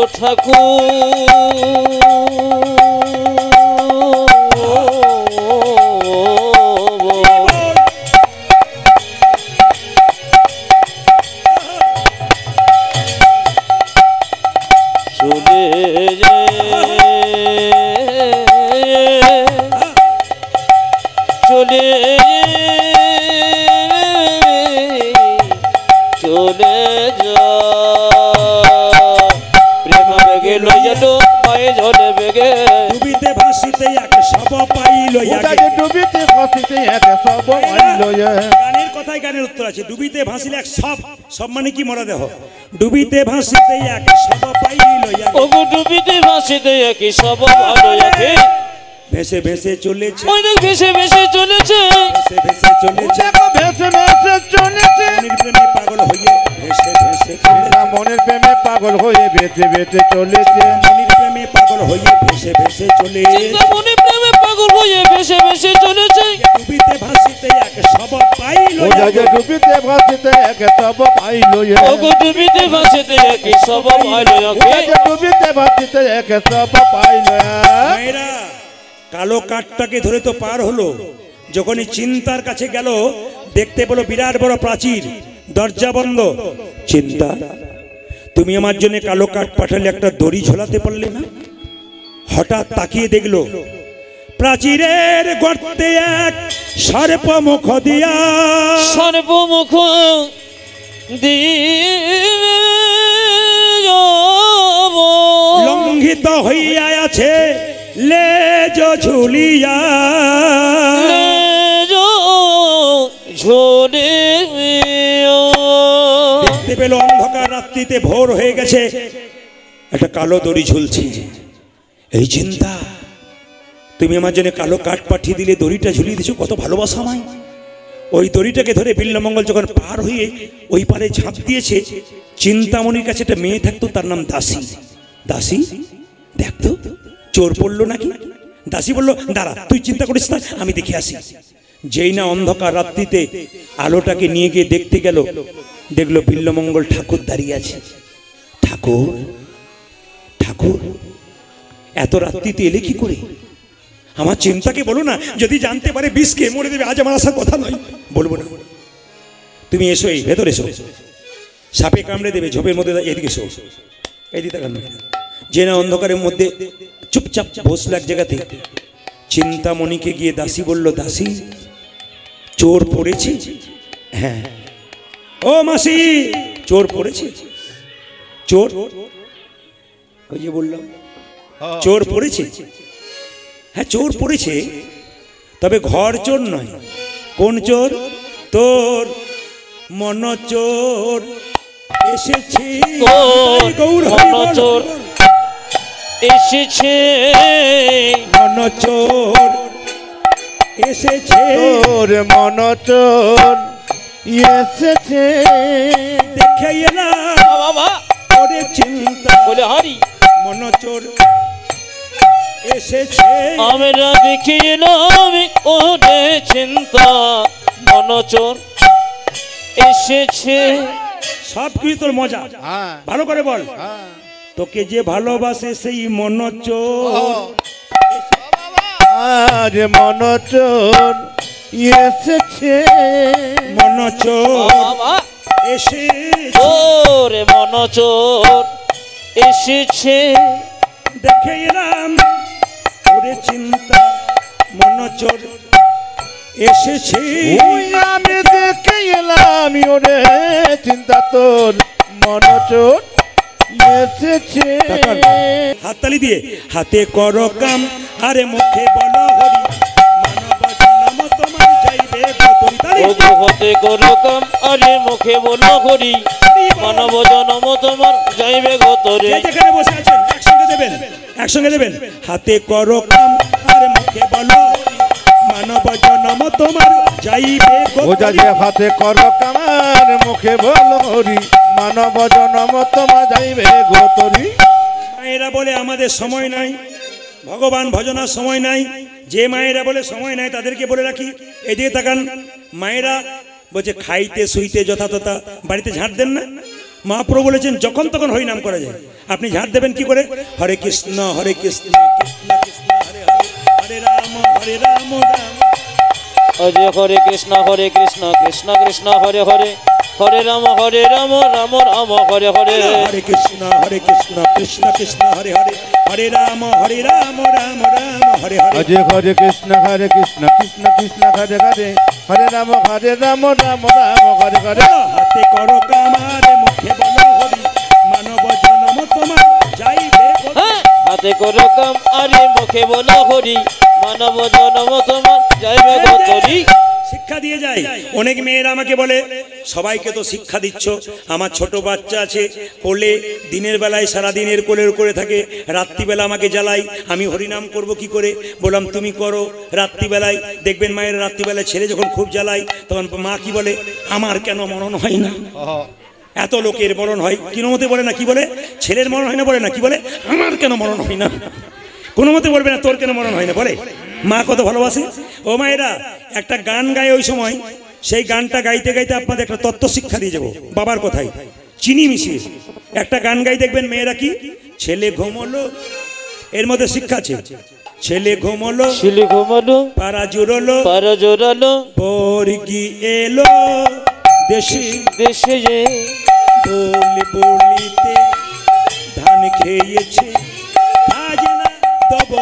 চলে চলে চলে যা প্রেমা বেগে লইয়া ডুবাই জলে বেগে, ডুবিতে ভাসিতে এক সব পাইল উদাকে ডুবিতে খসিতে এক সব আইলো গানের কথায় গানের উত্তর আছে। ডুবিতে ভাসিলে এক সব, সব মানে কি মরা দেহ। ডুবিতে ভাসিতে এক সব পাইল ওগো ডুবিতে ভাসিতে একই সব ভালো রাখে, ভেসে ভেসে চলেছে, ওই দেখ ভেসে ভেসে চলেছে, ভেসে ভেসে চলেছে, দেখো ভেসে ভেসে চলেছে মনির প্রেমে পাগল হয়ে ভেসে ভেসে চলেছে, মনের প্রেমে পাগল হয়ে ভেসে ভেসে চলেছে মনির প্রেমে পাগল হয়ে ভেসে ভেসে চলেছে, চিন্তা মনে প্রেমে পাগল হয়ে ভেসে ভেসে চলেছে, ডুবিতে ভাসিতে এক সব পাইল উদাকে ডুবিতে ভাসিতে এক সব পাইলো ওগো ডুবিতে ভাসিতে একই সব ভালো রাখে, উদাকে ডুবিতে ভাসিতে এক সব পাইলো মায়েরা কালো কাঠটাকে ধরে তো পার হলো, যখনই চিন্তার কাছে গেল দেখতে পেলো বিরাট বড় প্রাচীর, দরজা বন্ধ। চিন্তা, তুমি আমার জন্য কালো কাঠ পাঠালে, একটা দড়ি ঝোলাতে পারলে না? হঠাৎ তাকিয়ে দেখলো প্রাচীরের গর্তে এক সর্প মুখ দিয়া, সর্বমুখ দিয়ে লঙ্ঘিত হইয়া আছে লেজ ঝুলিয়া, ঝোলে দেখতে পেল অন্ধকার রাত্রিতে ভোর হয়ে গেছে, একটা কালো দড়ি ঝুলছে। এই চিন্তা, তুমি আমার জন্য কালো কাঠ পাঠিয়ে দিলে, দড়িটা ঝুলিয়ে দিছো, কত ভালোবাসা আমায়। ওই দড়িটাকে ধরে বিল্লমঙ্গল যখন পার হয়ে ওই পারে ঝাঁপ দিয়েছে, চিন্তামণির কাছে একটা মেয়ে থাকতো, তার নাম দাসী। দাসী দেখতো চোর পড়লো নাকি। দাসী বলল, দাঁড়া, তুই চিন্তা করিস না, আমি দেখে আসি। যেই না অন্ধকার রাত্রিতে আলোটাকে নিয়ে গিয়ে দেখতে গেল, দেখলো বিল্লমঙ্গল ঠাকুর দাঁড়িয়ে আছে। ঠাকুর, ঠাকুর, এত রাত্রিতে এলে কি করে? আমার চিন্তাকে বলো না, যদি জানতে পারে বিষকে মরে দেবে, আজ আমার আসার কথা নয়। বলবো না, তুমি এসো, এই ভেতরে এসো, সাপে কামড়ে দেবে, ঝোপের মধ্যে এদিকে এসো, এদিকে যে না অন্ধকারের মধ্যে চুপচাপ বসলো এক জায়গাতে। চিন্তামণিকে গিয়ে দাসী বলল, দাসী, চোর পড়েছে? হ্যাঁ। ও মাসি, চোর পড়েছে? চোর? ওই যে বললাম চোর পড়েছে, হ্যাঁ চোর পড়েছে, তবে ঘর চোর নয়। কোন চোর? তোর মন চোর এসেছে, তোর গৌর মন চোর এসেছে, মন চোর এসেছে, তোর মন চোর এসেছে, দেখে এলাম বাবা ওরে চিন্তা, বলে হারি মন চোর এসেছে। আমরা দেখে এলাম ওরে চিন্তা, মনচোর এসেছে। সব কিছু তোর মজা, হ্যাঁ ভালো করে বল। হ্যাঁ তোকে যে ভালোবাসে সেই মন চোর, আজ মন চোর এসেছে, মন চোর বাবা এসেছে, ওরে মনচোর এসেছে, দেখে এলাম ওরে চিন্তা, মন চোর এসেছে। ওই আমি দেখে এলাম ওরে চিন্তা, তোর মন চোর এসেছে। হাততালি দিয়ে হাতে করো কাম আরে মুখে বলো হরি, মানব জনম তোমার যাইবে গতরি। তালি। ও গো হতে করো কাম আরে মুখে বলো হরি, মানব জনম তোমার যাইবে গতরে। যে যেখানে বসে আছেন একসঙ্গে দেবেন, একসঙ্গে দেবেন। হাতে করো কাম আর মুখে বলো হরি, মানব জনম তোমার যাইবে ওজা গতরি। যে হাতে কর কামার মুখে বল হরি, মানব জনম তোমা যাইবে গোতরি। মায়েরা বলে আমাদের সময় নাই, ভগবান ভজনার সময় নাই। যে মায়েরা বলে সময় নাই তাদেরকে বলে রাখি, এদিকে তাকান। মায়েরা বলছে খাইতে শুইতে যথাতথা বাড়িতে ঝাঁট দেন না। মহাপ্রভু বলেছেন যখন তখন হরিনাম করা যায়। আপনি ঝাঁট দেবেন কি করে? হরে কৃষ্ণ কৃষ্ণ কৃষ্ণ হরে হরে, হরে রাম রাম। অজয় হরে কৃষ্ণ কৃষ্ণ কৃষ্ণ হরে হরে, হরে রাম রাম রাম হরে হরে। হরে কৃষ্ণ কৃষ্ণ কৃষ্ণ হরে হরে, হরে রাম রাম রাম হরে হরে। অজে হরে কৃষ্ণ কৃষ্ণ কৃষ্ণ হরে হরে, হরে রাম রাম রাম হরে হরে। হাতে করো কামারে মুখে বলো হরি, মানব জনম তোমার যাইবে গতরি। হ্যাঁ, হাতে করো কাম আরে মুখে বলো হরি, মানব জনম তোমার যাইবে গতরি। শিক্ষা দিয়ে যায়। অনেক মেয়েরা আমাকে বলে সবাইকে তো শিক্ষা দিচ্ছ, আমার ছোট বাচ্চা আছে কোলে, দিনের বেলায় সারা দিনের কোলের করে থাকে, রাত্রিবেলা আমাকে জ্বালাই, আমি হরিনাম করব কি করে? বললাম তুমি করো রাত্রিবেলায়। দেখবেন মায়ের রাত্রিবেলায় ছেলে যখন খুব জ্বালায় তখন মা কি বলে, আমার কেন মরণ হয় না? এত লোকের মরণ হয়, কোনো মতে বলে না কি বলে, ছেলের মরণ হয় না বলে না কি বলে, আমার কেন মরণ হয় না? কোনো মতে বলবে না তোর কেন মরণ হয় না, বলে মা কত ভালোবাসে। ও মায়েরা একটা গান গায় ওই সময়, সেই গানটা গাইতে গাইতে আপনাদের একটা তত্ত্ব শিক্ষা দিয়ে যাবো বাবার কথায় চিনি মিশিয়ে। একটা গান গাই দেখবেন মেয়েরা কি, ছেলে ঘুমলো, এর মধ্যে শিক্ষা আছে। ছেলে ঘুমলো, ছেলে ঘুমালো, পাড়া জোরলো, পারা জোরালো, বর্গি এলো দেশে, দেশে যে বলি বলিতে ধান খেয়েছে, খাজনা দেব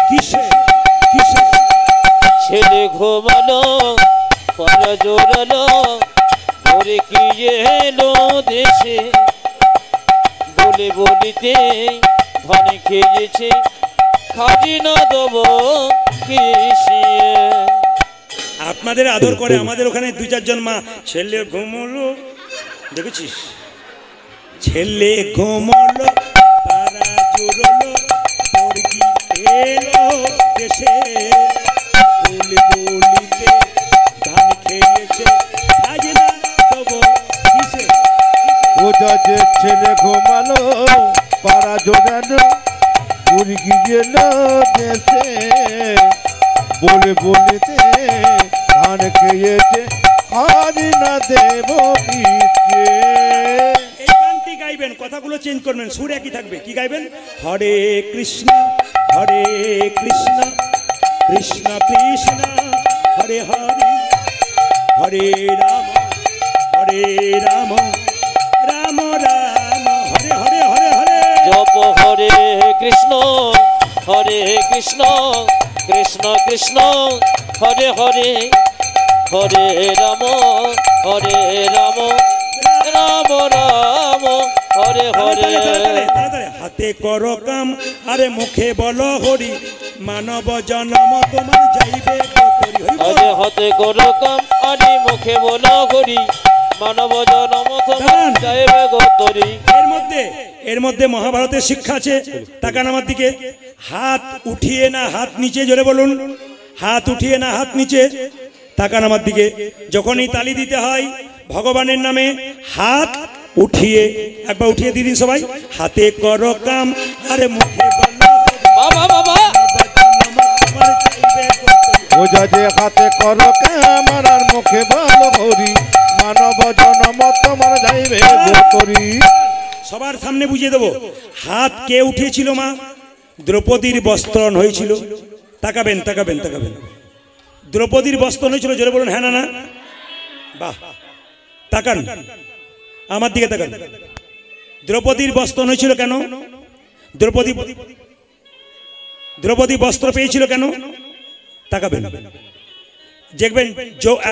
কিসে কিসে। ছেলে ঘুমালো, পারা জোরালো, ভোরে কি এলো দেশে, বলে বলিতে ধান খেয়েছে, খাজনা দেব কিসে। আপনাদের আদর করে আমাদের ওখানে দুই চারজন মা, ছেলে ঘুমলো, দেখেছিস, ছেলে ঘুমলো, পাড়া জোরলো, বর্গি এলো দেশে, বলি বলিতে ধান খেয়েছে, খাজনা দেব কিসে। ওজা যে ছেলে ঘুমালো, পাড়া জোড়ানো, মুরগি গেল দেশে, বলে বলিতে ধান খেয়েছে, হারি না দেব কিসে। এই গানটি গাইবেন, কথাগুলো চেঞ্জ করবেন, সুর একই থাকবে। কি গাইবেন? হরে কৃষ্ণ কৃষ্ণ কৃষ্ণ হরে হরে, হরে রাম রাম রাম হরে হরে হরে হরে। জপ হরে কৃষ্ণ কৃষ্ণ কৃষ্ণ হরে হরে, হরে রাম রাম রাম হরে হরে। তালে, তালে, তালে, তালে, তালে। হাতে করো কাম আরে মুখে বলো হরি মানব জনম তোমার যাইবে গোতরি। হরি বল। আজ হাতে করো কাম আরে মুখে বলো করি মানব জনম তোমার যাইবে গোতরি। এর মধ্যে মহাভারতের শিক্ষা আছে। তাকান আমার দিকে। হাত উঠিয়ে না হাত নিচে, জোরে বলুন। হাত উঠিয়ে না হাত নিচে। তাকান আমার দিকে। যখনই তালি দিতে হয় ভগবানের নামে হাত উঠিয়ে, একবার উঠিয়ে দিয়ে দিন সবাই। হাতে করো কাম আরে মুখে বলো বাবা বাবা তোমার যাইবে গোতরি। ওজা যে হাতে করো কাম আর মুখে বলো হরি মানব জনম তোমার যাইবে গোতরি। সবার সামনে বুঝিয়ে দেবো। হাত কে উঠিয়েছিল মা? দ্রৌপদীর বস্ত্রণ হয়েছিল। তাকাবেন তাকাবেন তাকাবেন। দ্রৌপদীর বস্ত্রণ হয়েছিল, জোরে বলুন হ্যাঁ না না। বাহ, তাকান আমার দিকে তাকান। দ্রৌপদীর বস্ত্রণ হয়েছিল কেন? দ্রৌপদী বস্ত্র পেয়েছিল কেন? তাকাবেন দেখবেন।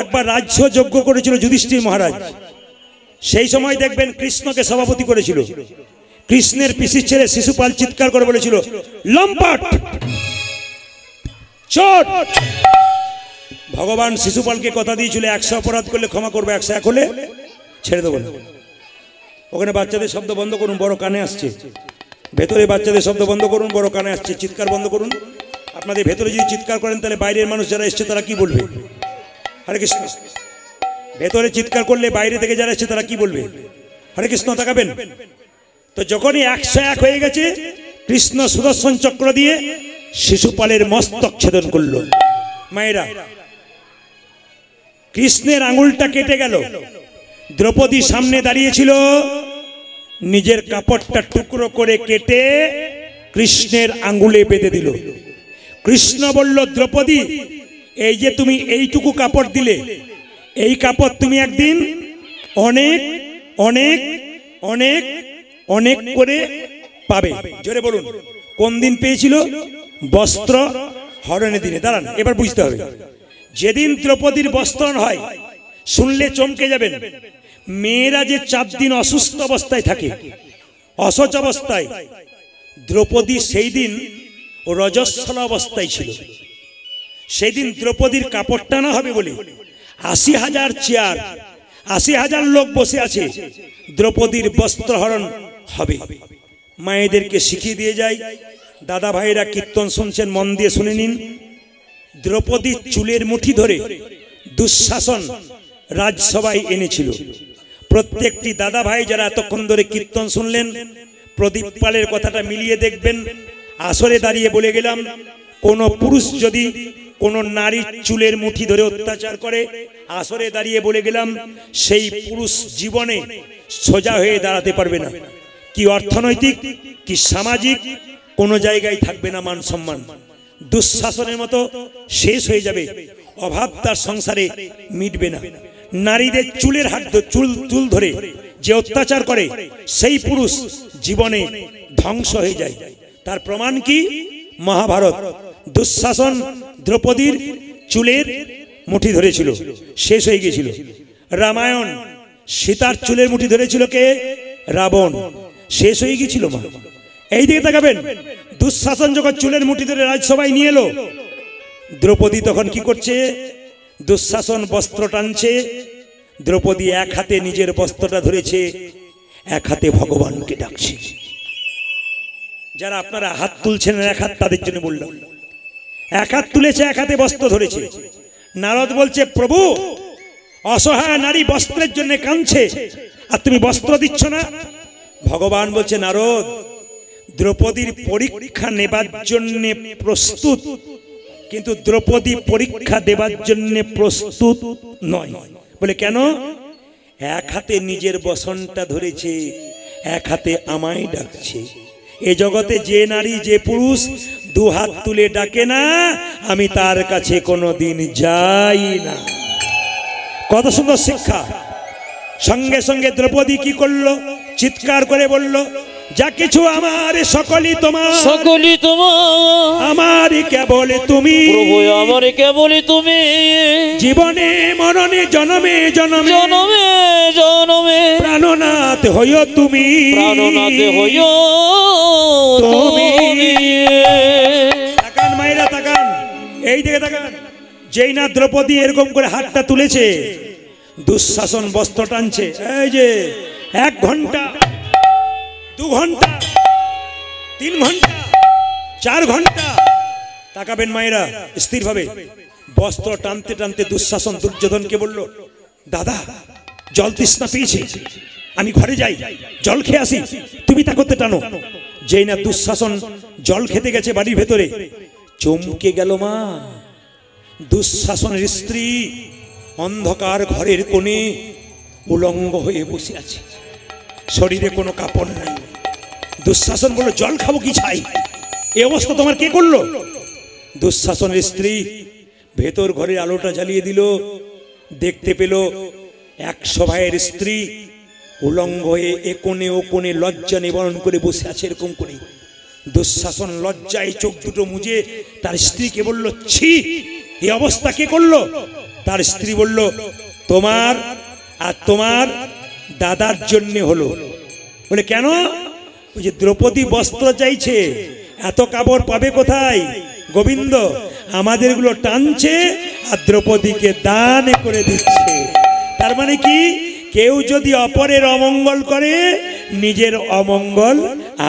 একবার রাজ্য যজ্ঞ করেছিল যুধিষ্ঠির মহারাজ। সেই সময় দেখবেন কৃষ্ণকে সভাপতি করেছিল। কৃষ্ণের পিসির ছেলে শিশুপাল চিৎকার করে বলেছিল লম্পট চোর। ভগবান শিশুপালকে কথা দিয়েছিল 100 অপরাধ করলে ক্ষমা করবে, 101 হলে ছেড়ে দেবো না। ওখানে বাচ্চাদের শব্দ বন্ধ করুন, বড় কানে আসছে। ভেতরে বাচ্চাদের শব্দ বন্ধ করুন, বড় কানে আসছে। চিৎকার বন্ধ করুন। আপনাদের ভেতরে যদি চিৎকার করেন তাহলে বাইরের মানুষ যারা এসছে তারা কি বলবে? হরে কৃষ্ণ। ভেতরে চিৎকার করলে বাইরে থেকে যারা এসছে তারা কি বলবে? হরে কৃষ্ণ। তাকাবেন তো যখনই 101 হয়ে গেছে, কৃষ্ণ সুদর্শন চক্র দিয়ে শিশুপালের মস্তক ছেদন করলো। মায়েরা, কৃষ্ণের আঙুলটা কেটে গেল। দ্রৌপদী সামনে দাঁড়িয়েছিল, নিজের কাপড়টা টুকরো করে কেটে কৃষ্ণের আঙুলে বেঁধে দিল। কৃষ্ণ বলল দ্রৌপদী, এই যে তুমি এইটুকু কাপড় দিলে, এই কাপড় তুমি একদিন অনেক অনেক অনেক অনেক করে পাবে। জোরে বলুন কোন দিন পেয়েছিল? বস্ত্র হরণের দিনে। দাঁড়ান, এবার বুঝতে হবে। যেদিন দ্রৌপদীর বস্ত্রহরণ হয় শুনলে চমকে যাবেন। মেয়েরা যে 4 দিন অসুস্থ অবস্থায় থাকে, অসহজ অবস্থায়, দ্রৌপদী সেই দিন রজস্বলা অবস্থায় ছিল। সেই দিন দ্রৌপদীর কাপড় টানা হবে বলে 80,000 চেয়ার, 80,000 লোক বসে আছে। দ্রৌপদীর বস্ত্রহরণ হবে। মায়েদেরকে শিখিয়ে দিয়ে যায়। দাদা ভাইরা কীর্তন শুনছেন, মন দিয়ে শুনে নিন। দ্রৌপদীর চুলের মুঠি ধরে দুঃশাসন রাজসভায় এনেছিল। প্রত্যেকটি দাদা ভাই যারা এতক্ষণ ধরে কীর্তন শুনলেন, প্রদীপ পালের কথাটা মিলিয়ে দেখবেন। আসরে দাঁড়িয়ে বলে গেলাম, কোন পুরুষ যদি কোন নারীর চুলের মুঠি ধরে অত্যাচার করে, আসরে দাঁড়িয়ে বলে গেলাম সেই পুরুষ জীবনে সোজা হয়ে দাঁড়াতে পারবে না। কি অর্থনৈতিক কি সামাজিক কোনো জায়গায় থাকবে না মান সম্মান। দুঃশাসনের মতো শেষ হয়ে যাবে। অভাব তার সংসারে মিটবে না। নারীদের চুলের হাত চুল ধরে যে অত্যাচার করে সেই পুরুষ জীবনে ধ্বংস হয়ে যায়। তার প্রমাণ কি? মহাভারত। দুঃশাসন দ্রৌপদীর চুলের মুঠি ধরেছিল, শেষ হয়ে গিয়েছিল। রামায়ণ, সীতার চুলের মুঠি ধরেছিল কে? রাবণ, শেষ হয়ে গিয়েছিল মা। এই দিকে তাকাবেন। দুঃশাসন যখন চুলের মুঠি ধরে রাজসভায় নিয়ে এলো, দ্রৌপদী তখন কি করছে? দুঃশাসন বস্ত্র টানছে। দ্রৌপদী এক হাতে নিজের বস্ত্রটা ধরেছে, এক হাতে ভগবানকে ডাকছে। যারা আপনারা হাত তুলছেন এক হাত, তাদের জন্য বললাম, এক হাত তুলেছে, এক হাতে বস্ত্র ধরেছে। নারদ বলছে, প্রভু অসহায় নারী বস্ত্রের জন্য কাঁদছে, আর তুমি বস্ত্র দিচ্ছ না। ভগবান বলছে, নারদ, দ্রৌপদীর পরীক্ষা নেবার জন্য প্রস্তুত, কিন্তু দ্রৌপদী পরীক্ষা দেবার জন্য প্রস্তুত নয়। বলে কেন? এক হাতে নিজের বসনটা ধরেছে, এক হাতে আমায় ডাকছে। এ জগতে যে নারী যে পুরুষ 2 হাত তুলে ডাকে না, আমি তার কাছে কোনোদিন যাই না। কত সুন্দর শিক্ষা। সঙ্গে সঙ্গে দ্রৌপদী কি করলো? চিৎকার করে বলল, যা কিছু আমার সকলই তোমার, সকলই তোমার, আমারই কেবল তুমি প্রভু আমার কেবলই তুমি, জীবনে মরণে জনমে জনমে জনমে জনমে প্রাণনাথ হইও তুমি, প্রাণনাথ হইও তুমি। তাকান মায়েরা তাকান, এই দিকে তাকান। যেই না দ্রৌপদী এরকম করে হাতটা তুলেছে, দুঃশাসন বস্ত্র টানছে। এই যে 1 ঘন্টা 2 ঘন্টা 3 ঘন্টা 4 ঘন্টা, তাকাবেন মায়েরা স্থির ভাবে। বস্ত্র টানতে টানতে দুঃশাসন দুর্যোধনকে বলল, দাদা জল তৃষ্ণা পেয়েছে, আমি ঘরে যাই, জল খেয়ে আসি, তুমি তা করতে টানো। যেই না দুঃশাসন জল খেতে গেছে বাড়ির ভেতরে, চমকে গেল মা। দুঃশাসনের স্ত্রী অন্ধকার ঘরের কোণে উলঙ্গ হয়ে বসে আছে, শরীরে কোনো কাপড় নাই। দুঃশাসন বলল, জল খাবো কি ছাই, এই অবস্থা তোমার কে করলো? দুঃশাসনের স্ত্রী ভেতর ঘরের আলোটা জ্বালিয়ে দিল, দেখতে পেল 100 ভাইয়ের স্ত্রী উলঙ্গ হয়ে এ কোণে ও কোণে লজ্জা নিবারণ করে বসে আছে এরকম করে। দুঃশাসন লজ্জায় চোখ দুটো মুজে তার স্ত্রীকে বলল, ছি, এই অবস্থা কে করলো? তার স্ত্রী বলল, তোমার আর তোমার দাদার জন্য হলো। বলে কেন? ওই যে দ্রৌপদী বস্ত্র চাইছে, এত কাপড় পাবে কোথায়? গোবিন্দ আমাদেরগুলো টানছে আর দ্রৌপদীকে দান করে দিচ্ছে। তার মানে কি, কেউ যদি অপরের অমঙ্গল করে নিজের অমঙ্গল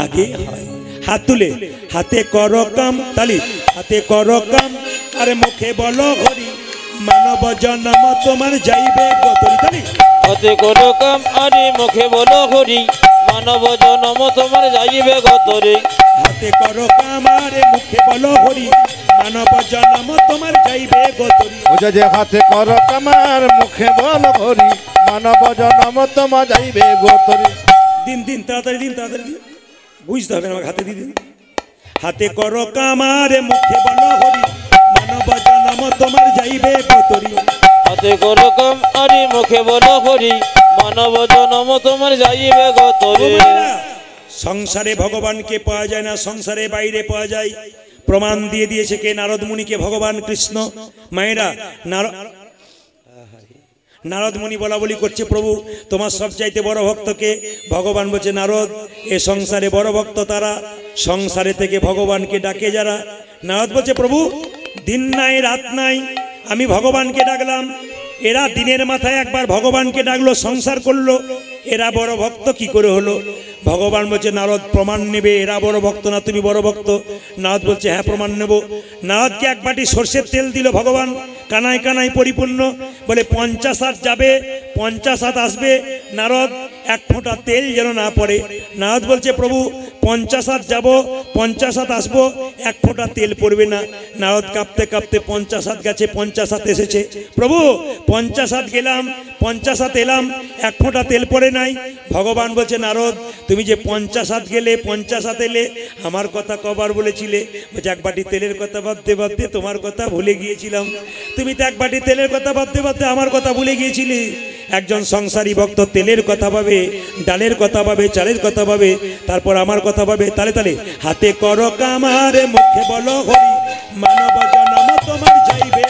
আগে হয়। হাত তুলে, হাতে করো কাম, তালি, হাতে করো কাম আর মুখে বলো হরি, মানব জন্ম তোমার যাইবে গতরি, তালি। হাতে করো কাম আরে মুখে বলো হরি, মানব জন্ম তোমার যাইবে গতরে। হাতে করো কাম আর মুখে বলো হরি, মানব জন্ম তোমার যাইবে গতরি। ওজা যে হাতে কর কামার মুখে বল হরি, মানব জনম তোমা যাইবে গোতরি। দিন দিন তাড়াতাড়ি দিন, তাড়াতাড়ি দিন, বুঝতে হবে না, আমাকে হাতে দিয়ে দিন। হাতে করো কাম আর মুখে বলো হরি, মানব জন্ম তোমার যাইবে গতরি। হাতে করো কাম আরে মুখে বলো হরি, মানব জন্ম তোমার যাইবে গতরে। সংসারে ভগবানকে পাওয়া যায় না, সংসারে বাইরে পাওয়া যায়। প্রমাণ দিয়ে দিয়েছে কে? নারদ মুনিকে ভগবান কৃষ্ণ। মায়েরা নারদ মুনি বলা বলি করছে, প্রভু তোমার সবচাইতে বড় ভক্তকে? ভগবান বলছে, নারদ এ সংসারে বড় ভক্ত তারা, সংসারে থেকে ভগবানকে ডাকে যারা। নারদ বলছে, প্রভু দিন নাই রাত নাই আমি ভগবানকে ডাকলাম, এরা দিনের মাথায় একবার ভগবানকে ডাকলো, সংসার করলো, এরা বড় ভক্ত কি করে হলো? ভগবান বলছে, নারদ প্রমাণ নেবে এরা বড় ভক্ত না তুমি বড় ভক্ত? নারদ বলছে, হ্যাঁ প্রমাণ নেব। নারদকে 1 বাটি সর্ষের তেল দিল ভগবান, কানায় কানায় পরিপূর্ণ। বলে 50 হাত যাবে, 50 হাত আসবে, নারদ 1 ফোঁটা তেল যেন না পড়ে। নারদ বলছে, প্রভু 50 হাত যাব, 50 হাত আসবো, 1 ফোঁটা তেল পড়বে না। নারদ কাঁপতে কাঁপতে 50 হাত গেছে, 50 হাত এসেছে। প্রভু 50 হাত গেলাম, 50 হাত এলাম, 1 ফোঁটা তেল পড়ে নাই। ভগবান বলছে, নারদ তুমি যে 50 হাত গেলে, 50 হাত এলে, আমার কথা কবার বলেছিলে? বলছে, 1 বাটি তেলের কথা ভাবতে ভাবতে তোমার কথা ভুলে গিয়েছিলাম। তুমি তো 1 বাটি তেলের কথা ভাবতে ভাবতে আমার কথা ভুলে গিয়েছিলে। একজন সংসারী ভক্ত তেলের কথা ভাবে, ডালের কথা ভাবে, চালের কথা ভাবে, তারপর আমার কথা ভাবে। তালে তালে হাতে করো কামার মুখে বলো হরি, মানব জন্ম তোমার যাইবে।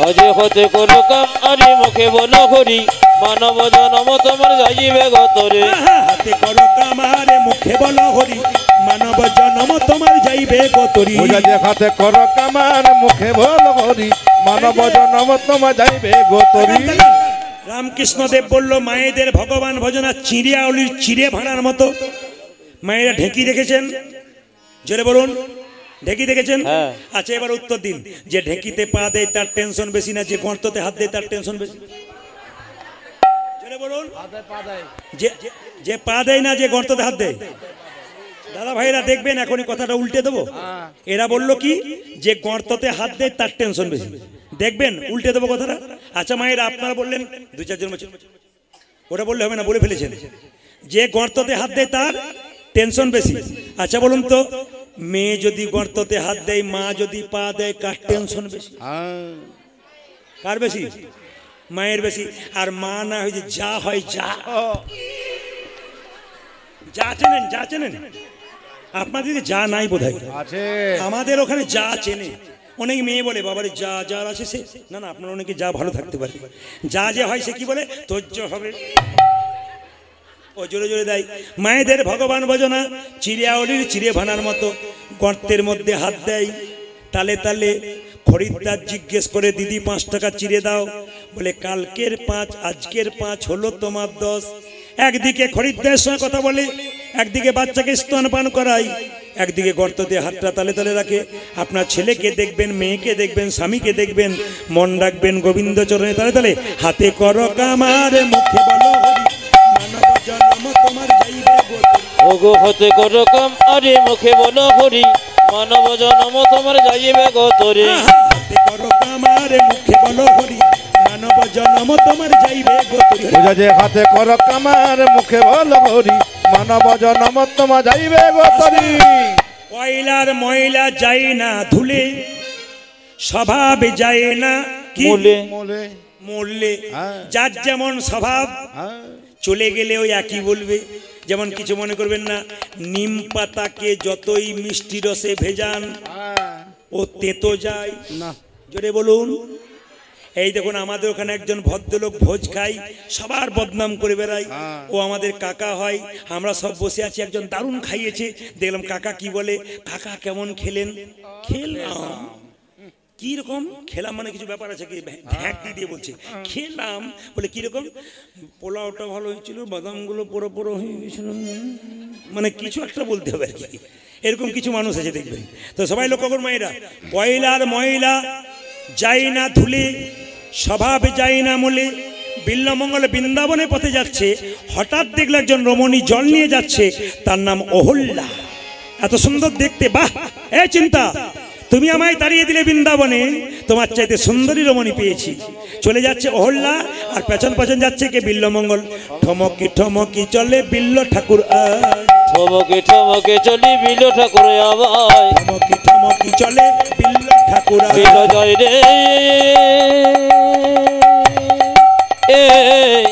অজে হতে করো কাম আরে মুখে বলো হরি, মানব জন্ম তোমার যাইবে গতরে। হাতে করো কামার মুখে বলো হরি, মানব জন্ম তোমার যাইবে গতরি। ওজা যে হাতে কর কামার মুখে বল হরি, মানব জনম তোমা যাইবে গোতরি। রামকৃষ্ণ দেব বলল, মায়েদের ভগবান ভজনা চিড়ে আউলির চিড়ে ভাড়ার মতো। মায়েরা ঢেকি দেখেছেন? জোরে বলুন, ঢেকি দেখেছেন? হ্যাঁ। আচ্ছা এবার উত্তর দিন, যে ঢেকিতে পা দেয় তার টেনশন বেশি না যে গর্ততে হাত দেয় তার টেনশন বেশি? জোরে বলুন। যে পা দেয় না যে গর্ততে হাত দেয়? দাদা ভাইরা দেখবেন এখনই কথাটা উল্টে দেবো। এরা বললো কি, যে গর্ততে হাত দেয় তার টেনশন বেশি। দেখবেন উল্টে দেবো কথাটা। আচ্ছা মায়েরা আপনারা বললেন, 2-4 জন ওটা বললে হবে না, বলে ফেলেছেন, যে গর্ততে হাত দেয় তার টেনশন বেশি। আচ্ছা বলুন তো, মেয়ে যদি গর্ততে হাত দেয়, মা যদি পা দেয়, কার টেনশন বেশি? কার বেশি? মায়ের বেশি। আর মা না হয়ে যা হয় যা, যা চেনেন আপনাদের যা নাই বোধহয় আছে আমাদের ওখানে যা চেনে অনেক মেয়ে বলে বাবারে যা যার আছে সে না না আপনার অনেকে যা ভালো থাকতে পারে যা যে হয় সে কি বলে ধৈর্য হবে ও জোরে জোরে দেয় মায়েদের ভগবান ভজনা চিড়িয়াউলির চিড়ে ভানার মতো গর্তের মধ্যে হাত দেয় তালে তালে খরিদ্দার জিজ্ঞেস করে দিদি 5 টাকা চিড়ে দাও বলে কালকের 5 আজকের 5 হলো তোমার 10 একদিকে খরিদ্দারের সঙ্গে কথা বলে একদিকে বাচ্চাকে স্তনপান করাই একদিকে গর্ত দিয়ে হাতটা তালে তালে রাখে আপনার ছেলেকে দেখবেন মেয়েকে দেখবেন স্বামীকে দেখবেন মন রাখবেন গোবিন্দ চরণে তালে তালে হাতে করো কামার মুখে বলো হরি মানব জন্ম তোমার যাইবে গতি ওগো হতে করো কাম আরে মুখে বলো হরি মানব জন্ম তোমার যাইবে গতরে হাতে করো কামার মুখে বলো হরি মানব জন্ম তোমার যাইবে গতি বুঝা যে হাতে কর কামার মুখে বল হরি মানব জনম তোমা যাইবে গোতরি কয়লার ময়লা যায় না ধুলে স্বভাবে যায় না কি মূলে মোলে মূল্যে হ্যাঁ। যার যেমন স্বভাব হ্যাঁ চলে গেলে ওই একই বলবে যেমন কিছু মনে করবেন না নিম পাতাকে যতই মিষ্টি রসে ভেজান হ্যাঁ। ও তেতো যায় না জোরে বলুন এই দেখুন আমাদের ওখানে একজন ভদ্রলোক ভোজ খাই সবার বদনাম করে বেড়াই ও আমাদের কাকা হয় আমরা সব বসে আছি একজন দারুণ খাইয়েছে দেখলাম কাকা কি বলে কাকা কেমন খেলেন খেলাম কিরকম খেলাম মানে কিছু ব্যাপার আছে কি ভ্যাট দিয়ে বলছে খেলাম বলে কিরকম পোলাওটা ভালো হয়েছিল বাদামগুলো পুরো পুরো হয়ে গেছিল মানে কিছু একটা বলতে হবে আর কি এরকম কিছু মানুষ আছে দেখবেন তো সবাই লক্ষ্য করুন মায়েরা কয়লার ময়লা যায় না ধুলে স্বভাবে যায় না মূলে বিল্লমঙ্গলে বৃন্দাবনের পথে যাচ্ছে হঠাৎ দেখলো একজন রমণী জল নিয়ে যাচ্ছে তার নাম অহল্যা এত সুন্দর দেখতে বাহ এ চিন্তা তুমি আমায় তাড়িয়ে দিলে বৃন্দাবনে তোমার চাইতে সুন্দরী রমণী পেয়েছি চলে যাচ্ছে অহল্যা আর পেছন পেছন যাচ্ছে কে বিল্লমঙ্গল ঠমকি ঠমকি চলে বিল্ল ঠাকুর আয় ঠমকে ঠমকে চলি বিলো ঠাকুর আবাই ঠমকি ঠমকি চলে বিল্ল ঠাকুর আয় বিলো জয় রে এই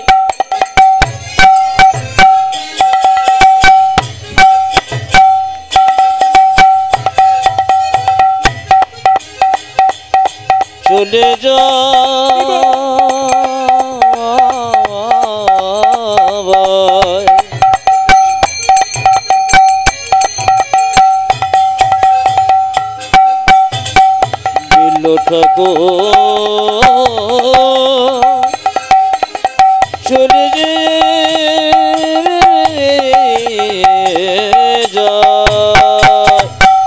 চলে যাবাই বিলো ঠাকুর চলে যায়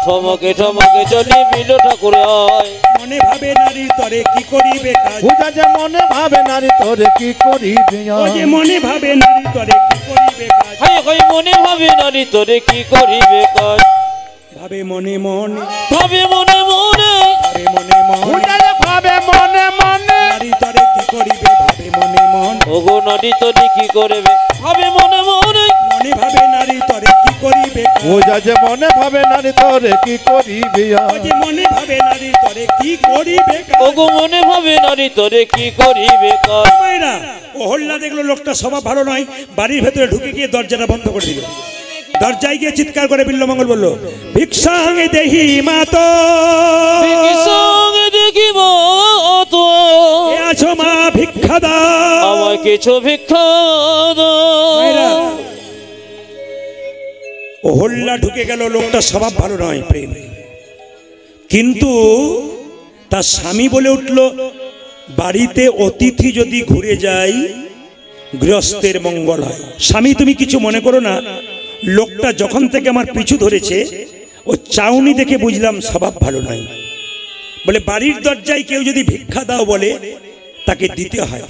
ঠমকে ঠমকে চলি বিলো ঠাকুর আয় মনে ভাবে নারী তরে কি করিবে কাজ বুঝা যে মনে ভাবে নারী তোরে কি করিবে ও যে মনে ভাবে নারী তরে কি করিবে কাজ হাই হাই মনে ভাবে নারী তোরে কি করিবে কাজ ভাবে মনে মনে ভাবে মনে মনে ভাবে মনে মনে বুঝা যে ভাবে মনে মনে নারী তরে কি করিবে ভাবে মনে মন ওগো নারী তোরে কি করবে ভাবে মনে মনে মনে ভাবে নারী তরে কি করিবে কাজ বুঝা যে মনে ভাবে নারী তোরে কি করিবে ও যে মনে ভাবে নারী তরে কি করিবে কাজ ওগো মনে ভাবে নারী তোরে কি করিবে কাজ মায়েরা অহল্যা দেখলো লোকটা স্বভাব ভালো নয় বাড়ির ভেতরে ঢুকে গিয়ে দরজাটা বন্ধ করে দিল দরজায় গিয়ে চিৎকার করে বিল্লমঙ্গল বলল ভিক্ষাঙ্গে দেহি মাতো সঙ্গে দেখিব তো এ আছো মা ভিক্ষা দাও আমায় কিছু ভিক্ষা মায়েরা, দাও অহল্যা ঢুকে গেল লোকটা স্বভাব ভালো নয় প্রেম কিন্তু তার স্বামী বলে উঠল বাড়িতে অতিথি যদি ঘুরে যায় গৃহস্থের মঙ্গল হয় স্বামী তুমি কিছু মনে করো না লোকটা যখন থেকে আমার পিছু ধরেছে ও চাউনি দেখে বুঝলাম স্বভাব ভালো নয় বলে বাড়ির দরজায় কেউ যদি ভিক্ষা দাও বলে তাকে দিতে হয়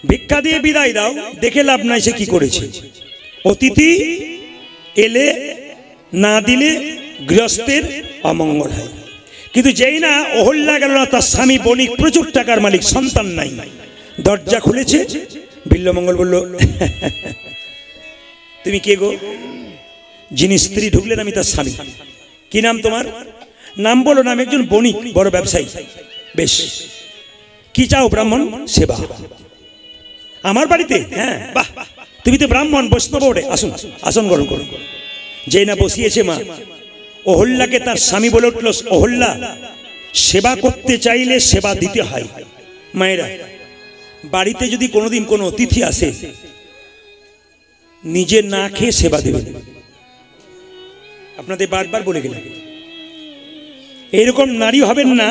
ভিক্ষা দিয়ে বিদায় দাও দেখে লাভ নাই সে কি করেছে অতিথি এলে না দিলে গৃহস্থের অমঙ্গল হয় কিন্তু যেই না অহল্যা গেল না তার স্বামী বণিক প্রচুর টাকার মালিক সন্তান নাই দরজা খুলেছে বিল্লমঙ্গল বলল তুমি কে গো যিনি স্ত্রী ঢুকলেন আমি তার স্বামী কি নাম তোমার নাম বলো না আমি একজন বণিক বড় ব্যবসায়ী বেশ কি চাও ব্রাহ্মণ সেবা আমার বাড়িতে হ্যাঁ বাহ তুমি তো ব্রাহ্মণ, বৈষ্ণব ওঠে, আসুন আসন গ্রহণ করুন। যেই না বসিয়েছে মা, অহল্যাকে তার স্বামী বলে উঠল, অহল্যা, সেবা করতে চাইলে সেবা দিতে হয়। মায়েরা, বাড়িতে যদি কোনোদিন কোনো অতিথি আসে, নিজে না খেয়ে সেবা দেবেন। আপনাদের বারবার বলে গেলাম, এইরকম নারী হবেন না।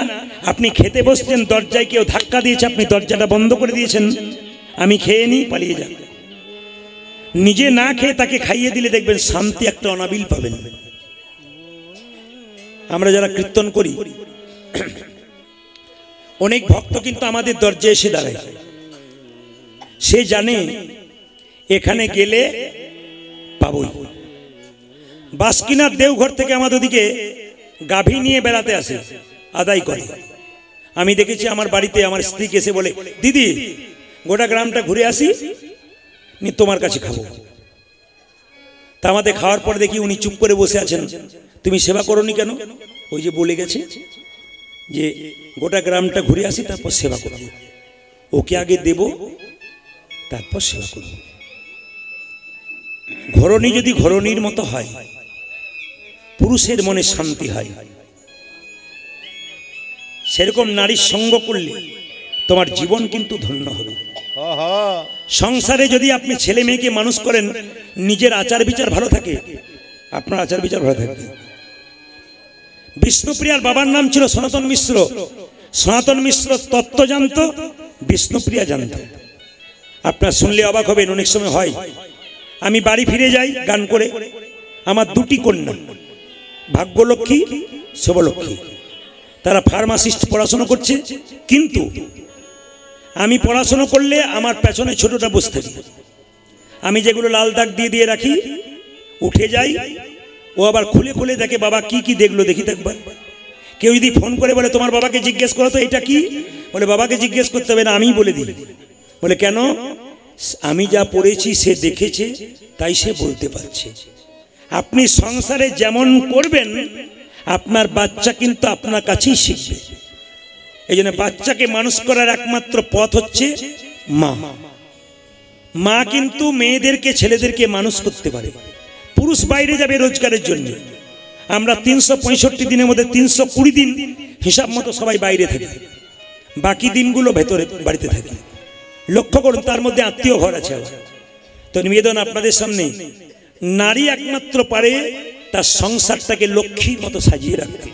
আপনি খেতে বসছেন, দরজায় কেউ ধাক্কা দিয়েছে, আপনি দরজাটা বন্ধ করে দিয়েছেন, আমি খেয়ে নিই, পালিয়ে যান। নিজে না খেয়ে তাকে খাইয়ে দিলে দেখবেন শান্তি একটা অনাবিল পাবেন। আমরা যারা কীর্তন করি, অনেক ভক্ত কিন্তু আমাদের দরজায় এসে দাঁড়ায়। সে জানে এখানে গেলে পাবই। বাসকিনার দেওঘর থেকে আমাদের দিকে গাভী নিয়ে বেড়াতে আসে, আদায় করে। আমি দেখেছি আমার বাড়িতে আমার স্ত্রীকে এসে বলে, দিদি গোটা গ্রামটা ঘুরে আসি, তোমার কাছে খাবো। তা আমাদের খাওয়ার পর দেখি উনি চুপ করে বসে আছেন। তুমি সেবা করোনি কেন? ওই যে বলে গেছে যে গোটা গ্রামটা ঘুরে আসি, তারপর সেবা করবো। ওকে আগে দেব, তারপর সেবা করব। ঘরণী যদি ঘরণীর মতো হয়, পুরুষের মনে শান্তি হয়। সেরকম নারীর সঙ্গ করলে তোমার জীবন কিন্তু ধন্য হবে। সংসারে যদি আপনি ছেলে মেয়েকে মানুষ করেন, নিজের আচার বিচার ভালো থাকে, আপনার আচার বিচার ভালো থাকবে। বিষ্ণুপ্রিয়ার বাবার নাম ছিল সনাতন মিশ্র। সনাতন মিশ্র তত্ত্ব জানত, বিষ্ণুপ্রিয়া জানত। আপনার শুনলে অবাক হবেন, অনেক সময় হয়। আমি বাড়ি ফিরে যাই গান করে, আমার দুটি কন্যা, ভাগ্যলক্ষ্মী, শুভলক্ষ্মী, তারা ফার্মাসিস্ট পড়াশোনা করছে। কিন্তু আমি পড়াশোনা করলে আমার পেছনে ছোটটা বসে থাকি। আমি যেগুলো লাল দাগ দিয়ে দিয়ে রাখি, উঠে যাই, ও আবার খুলে খুলে দেখে, বাবা কি কি দেখলো দেখি দেখবার। কেউ যদি ফোন করে বলে তোমার বাবাকে জিজ্ঞেস করো তো এটা কি, বলে বাবাকে জিজ্ঞেস করতে হবে না, আমি বলে দিই। বলে কেন? আমি যা পড়েছি সে দেখেছে, তাই সে বলতে পারছে। আপনি সংসারে যেমন করবেন, আপনার বাচ্চা কিন্তু আপনার কাছেই শিখবে। এই জন্য বাচ্চাকে মানুষ করার একমাত্র পথ হচ্ছে মা। মা কিন্তু মেয়েদেরকে, ছেলেদেরকে মানুষ করতে পারে। পুরুষ বাইরে যাবে রোজগারের জন্য। আমরা 365 দিনের মধ্যে 320 দিন হিসাব মতো সবাই বাইরে থাকি, বাকি দিনগুলো ভেতরে বাড়িতে থাকি। লক্ষ্য করুন, তার মধ্যে আত্মীয় ঘর আছে। তো নিবেদন আপনাদের সামনে, নারী একমাত্র পারে তার সংসারটাকে লক্ষ্মীর মতো সাজিয়ে রাখতে।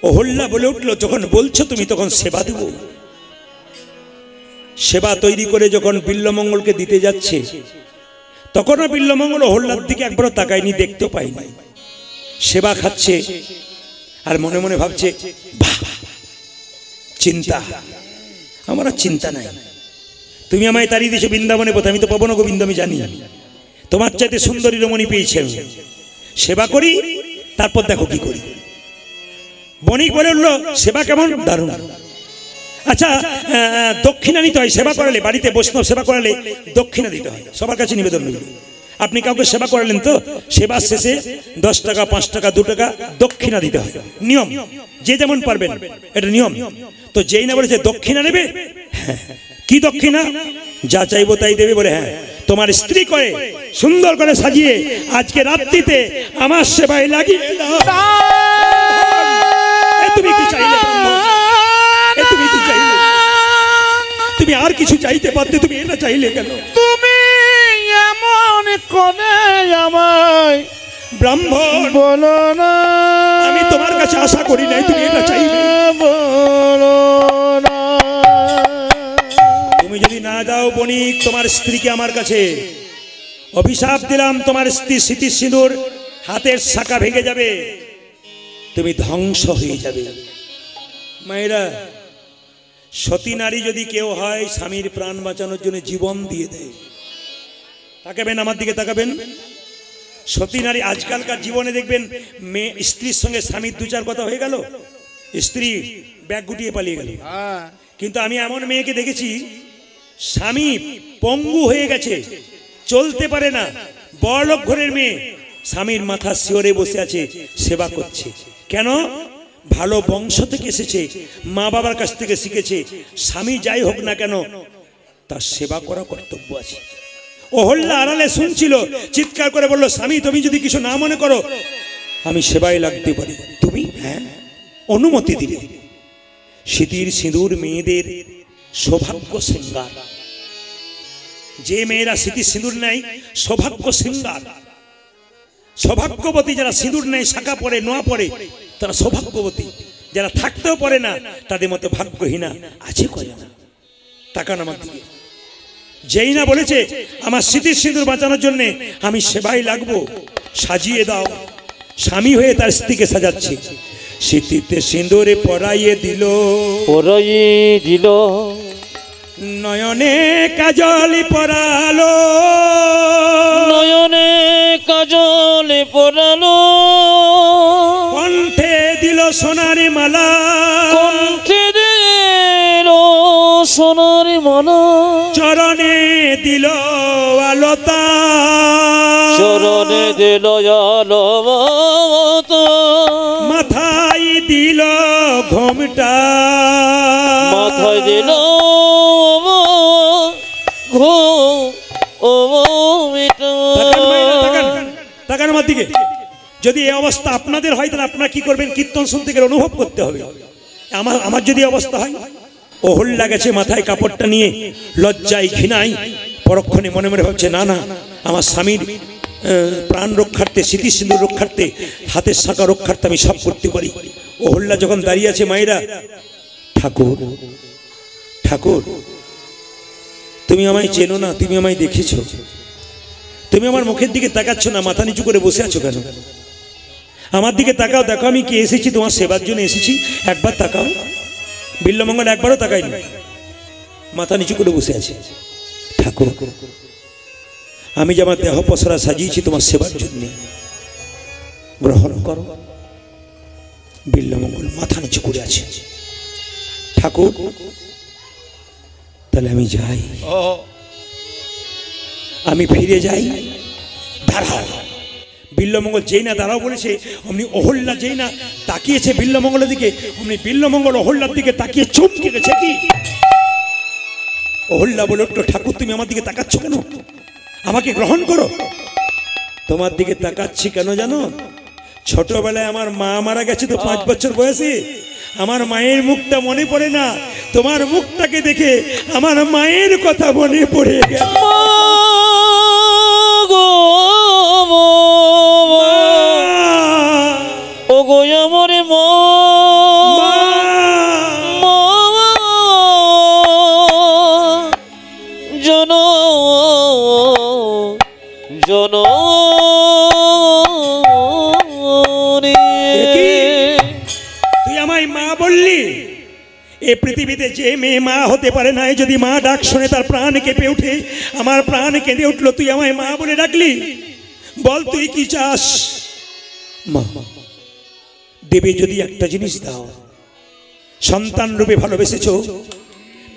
অহল্যা বলে উঠল, যখন বলছো তুমি, তখন সেবা দেব। সেবা তৈরি করে যখন বিল্বমঙ্গলকে দিতে যাচ্ছে, তখনও বিল্বমঙ্গল অহল্যার দিকে একবারও তাকায়নি, দেখতেও পাইনি। সেবা খাচ্ছে আর মনে মনে ভাবছে, বাহ, চিন্তা, আমার আর চিন্তা নাই। তুমি আমায় তাড়িয়ে দিয়েছো বৃন্দাবনে পথে, আমি তো পাবো না গোবিন্দ, আমি জানি। তোমার চাইতে সুন্দরী রমণী পেয়েছি আমি, সেবা করি, তারপর দেখো কি করি। বণিক বলে উঠল, সেবা কেমন? দারুণ। আচ্ছা, দক্ষিণা নিতে হয় সেবা করালে, বাড়িতে বৈষ্ণব সেবা করালে দক্ষিণা দিতে হয়। সবার কাছে নিবেদন রইল, আপনি কাউকে সেবা করালেন তো, সেবার শেষে 10 টাকা, 5 টাকা, 2 টাকা দক্ষিণা দিতে হয়। নিয়ম, যে যেমন পারবেন, এটা নিয়ম। তো যেই না বলেছে দক্ষিণা নেবে, কি দক্ষিণা? যা চাইবো তাই দেবে। বলে হ্যাঁ, তোমার স্ত্রী করে সুন্দর করে সাজিয়ে আজকে রাত্রিতে আমার সেবায় লাগিয়ে দাও। তুমি কি চাইলে? তুমি কি চাইলে? তুমি আর কিছু চাইতে পারতে, তুমি এটা চাইলে কেন? তুমি এমন করে আমায় ব্রাহ্মণ বলো না, আমি তোমার কাছে আশা করি নাই তুমি এটা চাইবে। বলো না। তুমি যদি না দাও বণিক তোমার স্ত্রীকে আমার কাছে, অভিশাপ দিলাম, তোমার স্ত্রী স্মৃতি সিঁদুর হাতের শাখা ভেঙে যাবে, তুমি ধ্বংস হয়ে যাবে। মায়েরা, সতী নারী যদি কেউ হয়, স্বামীর প্রাণ বাঁচানোর জন্য জীবন দিয়ে দেয়। তাকাবেন, আমার দিকে তাকাবেন। সতী নারী আজকালকার জীবনে দেখবেন, মেয়ে স্ত্রীর সঙ্গে স্বামীর 2-4 কথা হয়ে গেল, স্ত্রী ব্যাগ গুটিয়ে পালিয়ে গেল। কিন্তু আমি এমন মেয়েকে দেখেছি, স্বামী পঙ্গু হয়ে গেছে, চলতে পারে না, বড়লোক ঘরের মেয়ে, স্বামীর মাথা শিওরে বসে আছে, সেবা করছে। কেন? ভালো বংশ থেকে এসেছে, মা বাবার কাছ থেকে শিখেছে। স্বামী যাই হোক না কেন, তার সেবা করা কর্তব্য আছে। অহল্যা আড়ালে শুনছিল, চিৎকার করে বলল, স্বামী তুমি যদি কিছু না মনে করো আমি সেবায় লাগতে পারি। তুমি হ্যাঁ অনুমতি দিলে। সিঁতির সিঁদুর মেয়েদের সৌভাগ্য শৃঙ্গার। যে মেয়েরা সিঁতির সিঁদুর নেয় সৌভাগ্য শৃঙ্গার। সৌভাগ্যবতী যারা সিঁদুর নেয়, শাখা পরে, নোয়া পরে, তারা সৌভাগ্যবতী। যারা থাকতেও পারে না তাদের মতো ভাগ্যহীনা আছে কয়না। তাকান আমার দিকে। যেই না বলেছে আমার স্মৃতির সিঁদুর বাঁচানোর জন্য আমি সেবায় লাগবো, সাজিয়ে দাও, স্বামী হয়ে তার স্ত্রীকে সাজাচ্ছে। স্মৃতিতে সিঁদুরে পরাইয়ে দিল, নয়নে কাজল পরালো, নয়নে কাজল পরালো, কণ্ঠে দিল সোনার মালা, কণ্ঠে দিল সোনার মালা, চরণে দিল আলতা, চরণে দিল আলতা, মাথায় দিল ঘোমটা, মাথায় দিল ঘোমটা। তাকান আমার দিকে। যদি এই অবস্থা আপনাদের হয় তাহলে আপনারা কি করবেন? কীর্তন শুনতে গেলে অনুভব করতে হবে। আমার যদি অবস্থা হয়, অহল্যা গেছে মাথায় কাপড়টা নিয়ে, লজ্জায় ঘৃণায় পরক্ষণে মনে মনে ভাবছে, না না, আমার স্বামীর প্রাণ রক্ষার্থে, স্মৃতির সিঁদুর রক্ষার্থে, হাতের শাঁখা রক্ষার্থে আমি সব করতে পারি। অহল্যা যখন দাঁড়িয়ে আছে, মায়েরা, ঠাকুর ঠাকুর তুমি আমায় চেনো না, তুমি আমায় দেখেছো, তুমি আমার মুখের দিকে তাকাচ্ছ না, মাথা নিচু করে বসে আছো কেন? আমার দিকে তাকাও, দেখো আমি কি এসেছি, তোমার সেবার জন্য এসেছি, একবার তাকাও। বিল্লমঙ্গল একবারও তাকায়নি, মাথা নিচু করে বসে আছে। ঠাকুর আমি যে আমার দেহ পসরা সাজিয়েছি তোমার সেবার জন্য, গ্রহণ করো। বিল্লমঙ্গল মাথা নিচু করে আছে। ঠাকুর তাহলে আমি যাই, আমি ফিরে যাই। দাঁড়াও। বিল্লমঙ্গল যেই না দাঁড়াও বলেছে, অমনি অহল্যা যেই না তাকিয়েছে বিল্লমঙ্গলের দিকে, অমনি বিল্লমঙ্গল অহল্যার দিকে তাকিয়ে চমকে গেছে। কি? অহল্যা বলে উঠল, ঠাকুর তুমি আমার দিকে তাকাচ্ছ কেন? আমাকে গ্রহণ করো। তোমার দিকে তাকাচ্ছি কেন জানো? ছোটবেলায় আমার মা মারা গেছে তো 5 বছর বয়সে, আমার মায়ের মুখটা মনে পড়ে না, তোমার মুখটাকে দেখে আমার মায়ের কথা মনে পড়ে গেল। ও গো আমার মা, জন জন তুই আমায় মা বললি? এ পৃথিবীতে যে মেয়ে মা হতে পারে না, যদি মা ডাক শুনে তার প্রাণ কেঁপে উঠে, আমার প্রাণ কেঁদে উঠলো, তুই আমায় মা বলে ডাকলি। বল তুই কি চাস? মা দেবে যদি একটা জিনিস দাও, সন্তান রূপে ভালোবেসেছো,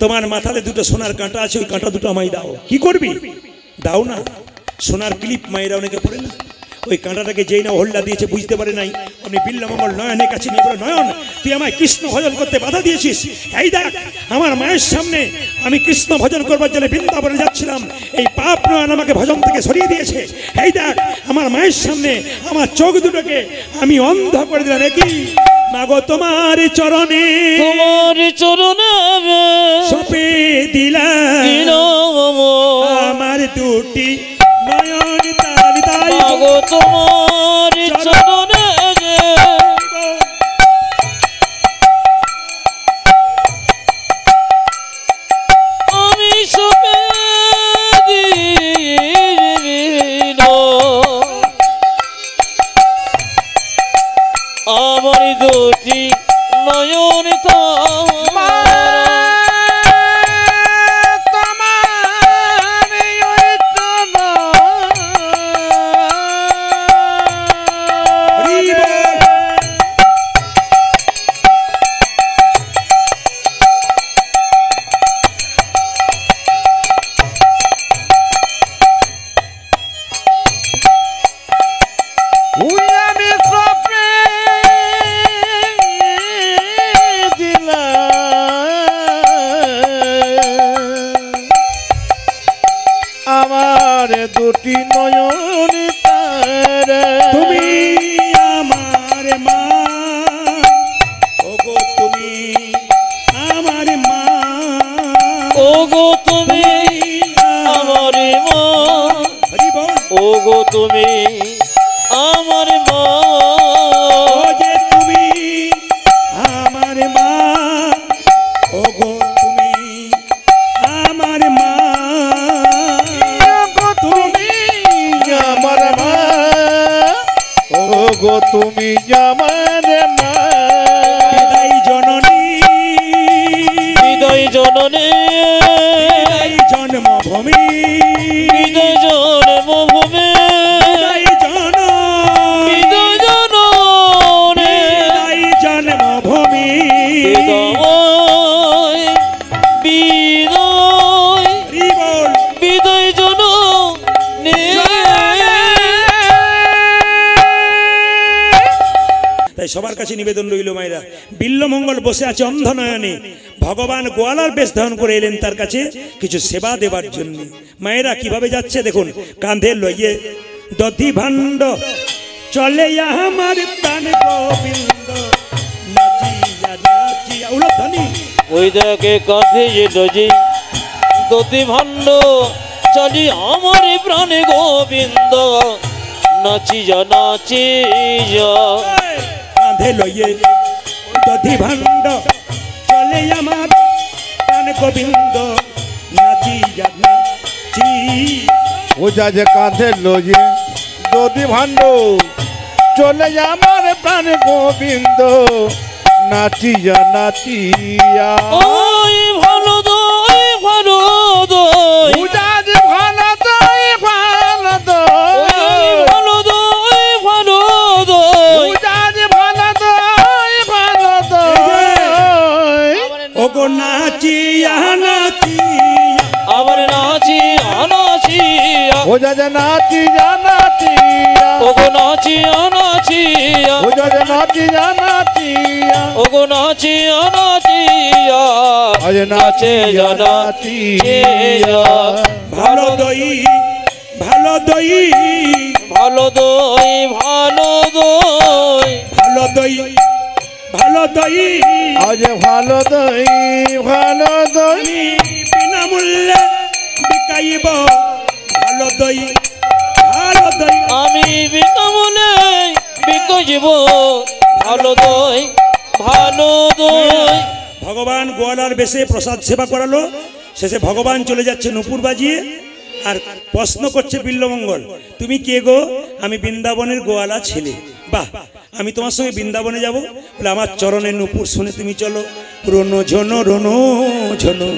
তোমার মাথাতে 2টো সোনার কাঁটা আছে, ওই কাঁটা 2টো আমায় দাও। কি করবি? দাও না। সোনার ক্লিপ মায়েরা অনেকে পড়ে না, ওই কাঁটাটাকে যেই না অহল্যা দিয়েছে বুঝতে পারে নাই, আপনি বিল্লমঙ্গল নয়নের কাছে নিয়ে বলে, নয়ন তুই আমায় কৃষ্ণ ভজন করতে বাধা দিয়েছিস। এই দেখ আমার মায়ের সামনে আমি কৃষ্ণ ভজন করবার জন্য বৃন্দাবনে যাচ্ছিলাম, এই পাপ নয়ন আমাকে ভজন থেকে সরিয়ে দিয়েছে। এই দেখ আমার মায়ের সামনে আমার চোখ দুটোকে আমি অন্ধ করে দিলাম। কি মাগো তোমার চরণে, তোমার চরণে সপে দিলাম আমার 2টি নয়ন, তাই মাগো তোমার চরণে আমি সপে দিল আমার 2টি নয়ন তারা। আমি সপে দিলাম দুটি নয়ন তারা তুমি আমার মা, ওগো তুমি আমার মা, ওগো তুমি আমার মা, হরি বল। ওগো তুমি আমার মা, ও যে তুমি আমার মা, ওগো তুমি আমার মা, ওগো তুমি আমার মা, ওগো তুমি আমার মা, বিদায় জননী, হৃদয় জননী, বিদায় জন্মভূমি, হৃদয় জন্মভূমি, বিদায় জন, হৃদয় জননী, বিদায় জন্মভূমি, হৃদয় বিদয়, হরি বল। বিদয় জননী। তাই সবার কাছে নিবেদন রইল মায়েরা, বিল্লমঙ্গল বসে আছে অন্ধনয়নে, ভগবান গোয়ালার বেশ ধারণ করে এলেন তার কাছে কিছু সেবা দেবার জন্য। মায়েরা কিভাবে যাচ্ছে দেখুন, কাঁধে লইয়ে দধি ভাণ্ড চলে আমার প্রাণ গোবিন্দ, নাচিয়া নাচিয়া উলধ্বনি, ওই দেখে কাঁধে লজি দতি ভাণ্ড চলি আমার প্রাণে গোবিন্দ, নাচিয়া নাচিয়া। কাঁধে লইয়ে দধি ভাণ্ড চলে আমার প্রাণ গোবিন্দ, নাচিয়া নাচি। ওজা যে কাঁধে লইয়ে দধি ভাণ্ড চলে আমার প্রাণ গোবিন্দ, নাচিয়া নাচিয়া। ওই ভালো দই ভালো দই, ওজা যে ভালো দই ভালো ওই দই, ভালো দই ভালো দই। ওজা যে ভালো দই ভালো দই। ওগো নাচিয়া নাচিয়া, আবার নাচিয়া নাচিয়া, ওজা যে নাচিয়া নাচিয়া, ওগো নাচিয়া নাচিয়া, ওজা যে নাচিয়া নাচিয়া, ওগো নাচিয়া নাচিয়া, আজ নাচিয়া নাচিয়া। ভালো দই ভালো দই, ভালো দই ভালো দই, ভালো দই ভালো দই, আজ ভালো দই ভালো দই, আমি বিনামূল্যে বিকাইব ভালো দই ভালো দই। আমি বিনামূল্যে বিকজিব ভালো দই ভালো দই। ভগবান গোয়ালার বেশে প্রসাদ সেবা করালো, শেষে ভগবান চলে যাচ্ছে নূপুর বাজিয়ে, আর প্রশ্ন করছে বিল্লমঙ্গল, তুমি কে গো? আমি বৃন্দাবনের গোয়ালা ছেলে। বাহ, আমি তোমার সঙ্গে বৃন্দাবনে যাব, বলে আমার চরণের নূপুর শুনে তুমি চলো। রোনো ঝনো রোনো ঝনো,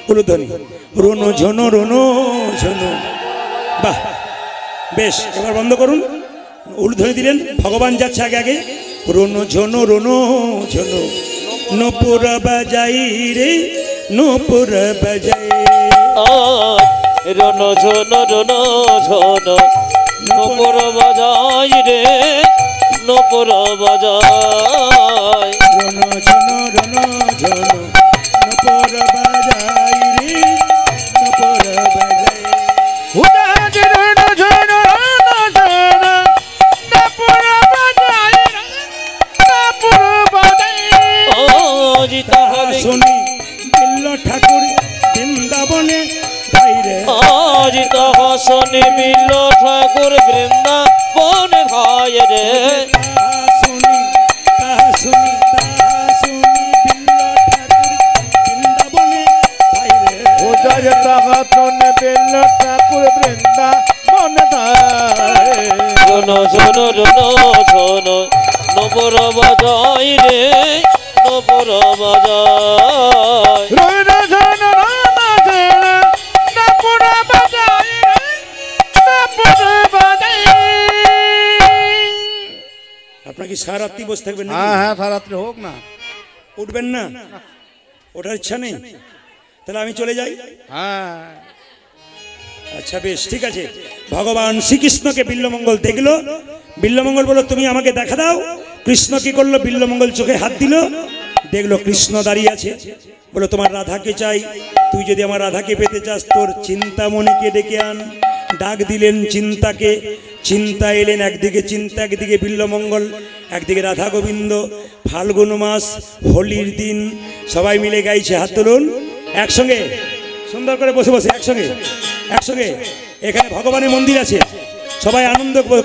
উলুধ্বনি, রোনো ঝনো রোনো ঝনো। বাহ, বেশ, এবার বন্ধ করুন। উলুধ্বনি দিলেন, ভগবান যাচ্ছে আগে আগে। রোনো ঝনো রোনো ঝনো, নূপুর বাজাই রে নূপুর বাজাই। রন ঝন রন ঝন, নপুর বাজাই রে নপুর বাজাই। রোনো ঝনো রোনো ঝনো, নূপুর বাজাই রে নূপুর বাজাই। ওজা যে রণ ঝণ রণ ঝণ, নাপুর বাজাই নাপুর বাজাই। আজি তাহারে শুনি বিল্ল ঠাকুর বৃন্দাবনে ধাইরে, আজি তাহা শনি বিল্ল ঠাকুর বৃন্দাবন ধায় রে। তাহা শুনি তাহা শুনি তাহা শুনি বিল্ল ঠাকুর বৃন্দাবনে ধাইরে। ওজা যে তাহা শোনে বিল্ল ঠাকুর বৃন্দাবন ধায়। রন ঝন রন ঝন, নপুর বাজাই রে নপুর বাজাই। রণ ঝণ রণ ঝণ, নাপুর বাজাই নাপুর বাজাই। আপনার কি সারাত্রি বসে থাকবেন নাকি? হ্যাঁ হ্যাঁ, সারাত্রি হোক না। উঠবেন না? ওঠার ইচ্ছা নেই? তাহলে আমি চলে যাই। হ্যাঁ, আচ্ছা বেশ, ঠিক আছে। ভগবান শ্রীকৃষ্ণকে বিল্লমঙ্গল দেখলো, বিল্লমঙ্গল বলল তুমি আমাকে দেখা দাও। কৃষ্ণ কি করলো? বিল্লমঙ্গল চোখে হাত দিল, দেখলো কৃষ্ণ দাঁড়িয়ে আছে, বলো তোমার রাধাকে চাই, তুই যদি আমার রাধাকে পেতে চাস তোর চিন্তামণিকে ডেকে আন। ডাক দিলেন চিন্তাকে, চিন্তা এলেন একদিকে, চিন্তা একদিকে বিল্লমঙ্গল, একদিকে রাধা গোবিন্দ। ফাল্গুন মাস, হোলির দিন, সবাই মিলে গাইছে। হাত তুলুন একসঙ্গে, সুন্দর করে বসে বসে একসঙ্গে একসঙ্গে। এখানে ভগবানের মন্দির আছে, সবাই আনন্দ করে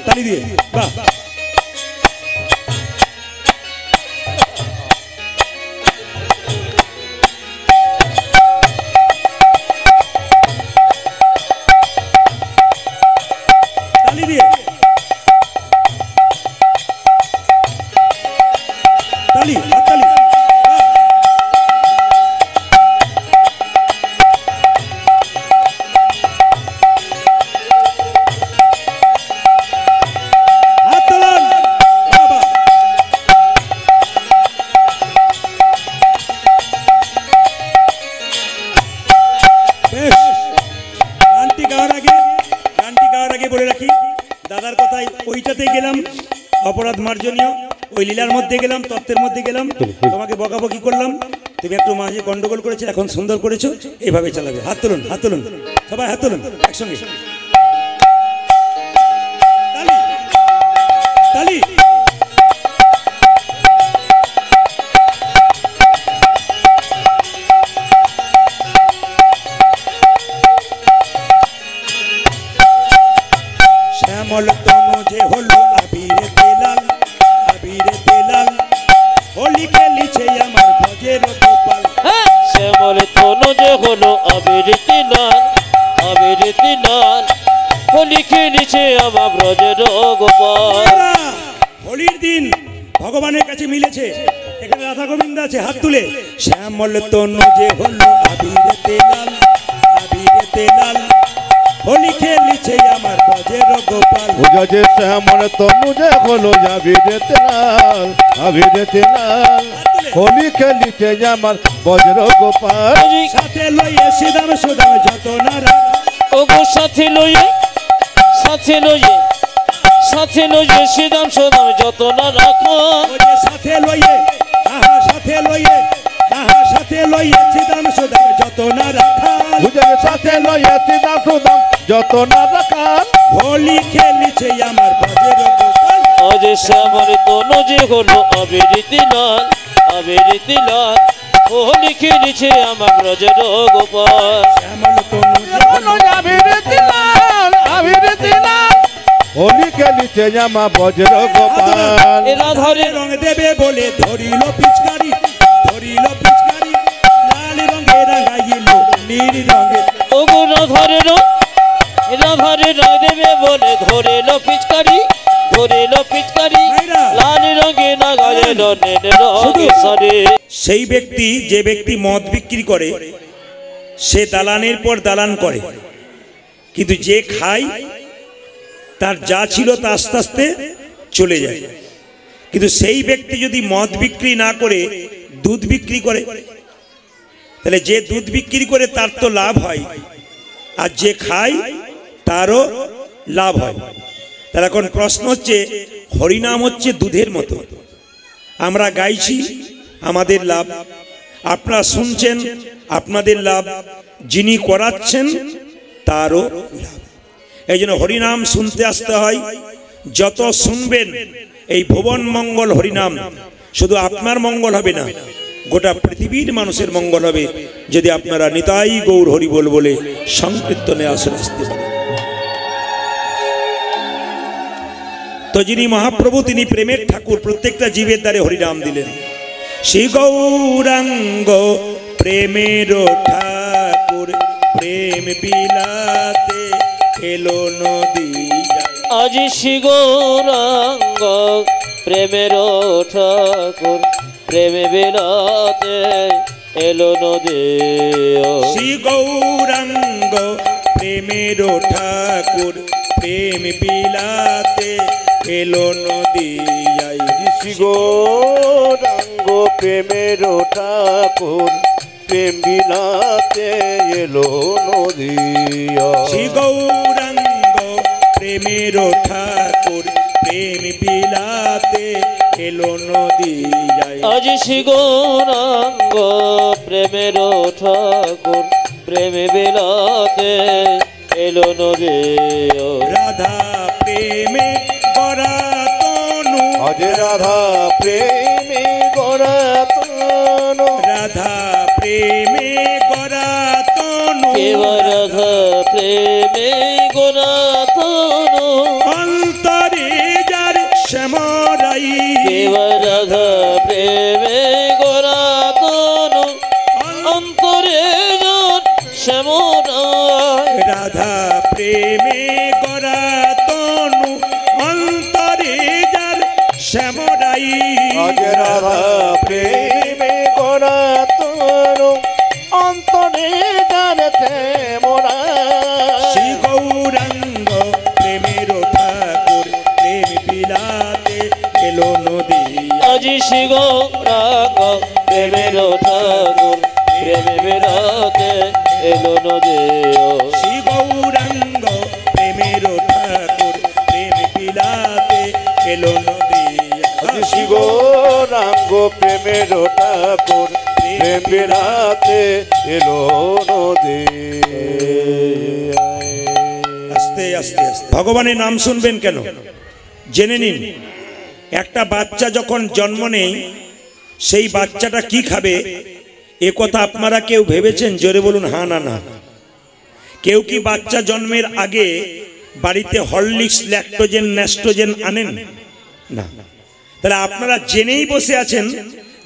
তালি দিয়ে বাহ। তালি দিয়ে তালি, হাততালি। হাত তোলান, বাবা। বেশ, গানটি গাওয়ার আগে বলে রাখি, দাদার কথায় ওইটাতেই গেলাম অপরাধ মার্জনীয়, ওই লীলার মধ্যে গেলাম, তত্ত্বের মধ্যে গেলাম, তোমাকে বকাবকি করলাম, তুমি একটু মাঝে গন্ডগোল করেছো, এখন সুন্দর করেছো, এইভাবে চালাবে। হাত তুলুন, হাত তুলুন, সবাই হাত তুলুন একসঙ্গে। তালি তালি। শ্যামল তনু যে হলো আবিরে তেলাল, আবিরে তেলাল, হোলি খেলিছে আমার ভজের গোপাল। শ্যামল তনু যে হলো আবিরতি লাল, আবিরতি লাল, হোলি খেলিছে আমার ব্রজের গোপাল। হোলির দিন ভগবানের কাছে মিলেছে, এখানে রাধা গোবিন্দ আছে, হাত তুলে। শ্যামল তনু যে হলো আবিরে তেলাল, আবিরে তেলাল, হোলি খেলিছে আমার ভজের গোপাল। বুঝা যে শ্যামল তনু যে হলো আবিরেতে লাল, আবিরেতে লাল, হোলি খেলিতে আমার বজ্র গোপাল। সাথে লইয়ে সিদাম সুদাম যত নারা, ওগো সাথে লইয়ে, সাথে লইয়ে, সাথে লইয়ে সিদাম সুদাম যত না রাখো। ওই যে সাথে লইয়ে, আহা সাথে লইয়ে, আহা সাথে লইয়ে সিদাম সুদাম যত নারা খান। বুঝা যে সাথে লইয়া চিদাম সুদাম যত না রাখান। হোলি খেলিছে আমার ভজের গোপাল। আজ শ্যামল তনু যে হলো আবিরতি লাল, আবিরতি লাল, হোলি খেলিছে আমার ব্রজের গোপাল। শ্যামল তনু যে হলো আবিরেতে লাল, আবিরেতে লাল, হোলি খেলিতে আমার বজ্র গোপাল। এ রাধারে রং দেবে বলে ধরিল পিচকারি, ধরিল পিচকারি, লাল রঙে রাঙাইল নীল রঙে। ওগো রাধারে রং, রাধারে রং দেবে বলে ধরিল পিচকারি, ধরিল পিচকারি, ভাইরা। লাল রঙে না গায়েল নীল রঙে সারে। সেই ব্যক্তি, যে ব্যক্তি মদ বিক্রি করে, সে দালানের পর দালান করে, কিন্তু যে খায় তার যা ছিল তা আস্তে আস্তে চলে যায়। কিন্তু সেই ব্যক্তি যদি মদ বিক্রি না করে দুধ বিক্রি করে, তাহলে যে দুধ বিক্রি করে তার তো লাভ হয়, আর যে খায় তারও লাভ হয়। তাহলে এখন প্রশ্ন হচ্ছে, হরিনাম হচ্ছে দুধের মতো, আমরা গাইছি আমাদের লাভ, আপনারা শুনছেন আপনাদের লাভ, যিনি করাচ্ছেন তারও লাভ। এই জন্য হরিনাম শুনতে আসতে হয়। যত শুনবেন এই ভুবন মঙ্গল হরিনাম, শুধু আপনার মঙ্গল হবে না, গোটা পৃথিবীর মানুষের মঙ্গল হবে, যদি আপনারা নিতাই গৌর হরি বল বলে সংকীর্তনে আসলে আসতে পারেন। তো যিনি মহাপ্রভু, তিনি প্রেমের ঠাকুর, প্রত্যেকটা জীবের দ্বারে হরিনাম দিলেন। শ্রী গৌরাঙ্গ প্রেমের ঠাকুর, প্রেম বিলাতে এলো নদিয়া। আজ শ্রী গৌরাঙ্গ প্রেমের ঠাকুর, প্রেমে বিলাতে এলো নদিয়া। শ্রী গৌরাঙ্গ প্রেমের ঠাকুর, প্রেম বিলাতে এলো নদিয়ায়। শ্রী গৌরাঙ্গ প্রেমের ঠাকুর, প্রেম বিলাতে এলো নদিয়া। শ্রী গৌরাঙ্গ প্রেমের ঠাকুর, প্রেম বিলাতে এলো নদিয়ায়। আজ শ্রী গৌরাঙ্গ প্রেমের ঠাকুর, প্রেমে বিলাতে এলো নদী রাধা প্রেমে গড়া তনু আজ রাধা প্রেমে গড়া তনু রাধা প্রেমে গড়া তনু কেবা রাধা প্রেমে গোনা তনু অন্তরে যার শ্যামরাই কেবা রাধা প্রেমে গোনা তনু অন্তরে যার শ্যামরাই রাধা প্রেমে গড়া তনু অন্তরে যার শ্যামরাই আজ রাধা প্রেমে গড়া তনু অন্তরে জানতে মোরা শ্রী গৌরাঙ্গ প্রেমের ঠাকুর প্রেম বিলাতে এলো নদী আজি শিগ রাগ প্রেমের ঠাকুর প্রেমে বেড়াতে এলো নদী শ্রী গৌরাঙ্গ প্রেমের ঠাকুর প্রেম বিলাতে এলো নদী শিব রাঙ্গ প্রেমের ঠাকুর প্রেম বিরাতে এলো নদী আস্তে আস্তে আস্তে ভগবানের নাম শুনবেন কেন জেনে নিন একটা বাচ্চা যখন জন্ম নেয় সেই বাচ্চাটা কি খাবে এ কথা আপনারা কেউ ভেবেছেন? জোরে বলুন হ্যাঁ না না। কেউ কি বাচ্চা জন্মের আগে বাড়িতে হরলিক্স ল্যাকটোজেন ন্যাস্টোজেন আনেন না? তাহলে আপনারা জেনেই বসে আছেন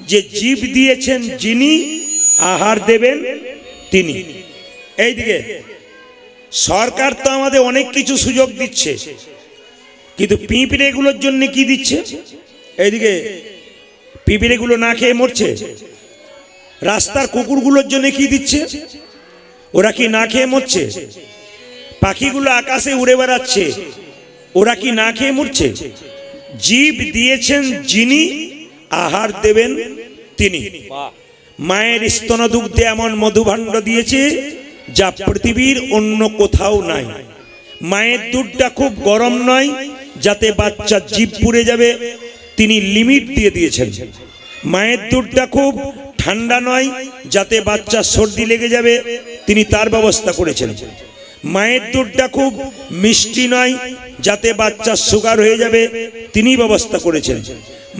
যে জীব দিয়েছেন যিনি, আহার দেবেন তিনি। এইদিকে সরকার তো আমাদের অনেক কিছু সুযোগ দিচ্ছে, কিন্তু পিঁপড়েগুলোর জন্য কি দিচ্ছে? এইদিকে পিঁপড়েগুলো না খেয়ে মরছে। রাস্তার কুকুরগুলোর জন্য কি দিচ্ছে? ওরা কি না খেয়ে মরছে? পাখিগুলো আকাশে উড়ে বেড়াচ্ছে, ওরা কি না খেয়ে মরছে? জীব দিয়েছেন যিনি, আহার দেবেন তিনি। মায়ের স্তনদুগ্ধে এমন মধুভাণ্ড দিয়েছে যা পৃথিবীর অন্য কোথাও নাই। মায়ের দুধটা খুব গরম নয় যাতে বাচ্চা জিভ পুড়ে যাবে, তিনি লিমিট দিয়ে দিয়েছেন। মায়ের দুধটা খুব ঠান্ডা নয় যাতে বাচ্চা সর্দি লেগে যাবে, তিনি তার ব্যবস্থা করেছেন। মায়ের দুধটা খুব মিষ্টি নয় যাতে বাচ্চা সুগার হয়ে যাবে, তিনি ব্যবস্থা করেছেন।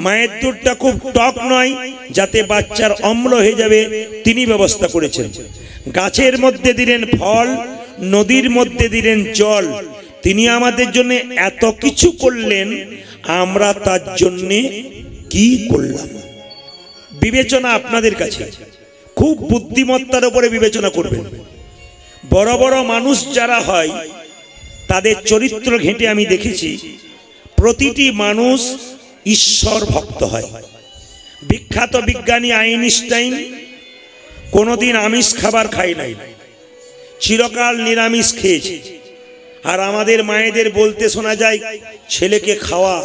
মায়ের দুধটা খুব টক নয় যাতে বাচ্চার অম্ল হয়ে যাবে, তিনি ব্যবস্থা করেছেন। গাছের মধ্যে দিলেন ফল, নদীর মধ্যে দিলেন জল, তিনি আমাদের জন্য এত কিছু করলেন, আমরা তার জন্য কি করলাম? বিবেচনা আপনাদের কাছে, খুব বুদ্ধিমত্তার উপরে বিবেচনা করবেন। বড় বড় মানুষ যারা হয় তাদের চরিত্র ঘেঁটে আমি দেখেছি প্রতিটি মানুষ ঈশ্বর ভক্ত হয়। বিখ্যাত বিজ্ঞানী আইনস্টাইন কোনোদিন আমিষ খাবার খায় নাই, চিরকাল নিরামিষ খেয়েছে। আর আমাদের মায়েদের বলতে শোনা যায়, ছেলেকে খাওয়া,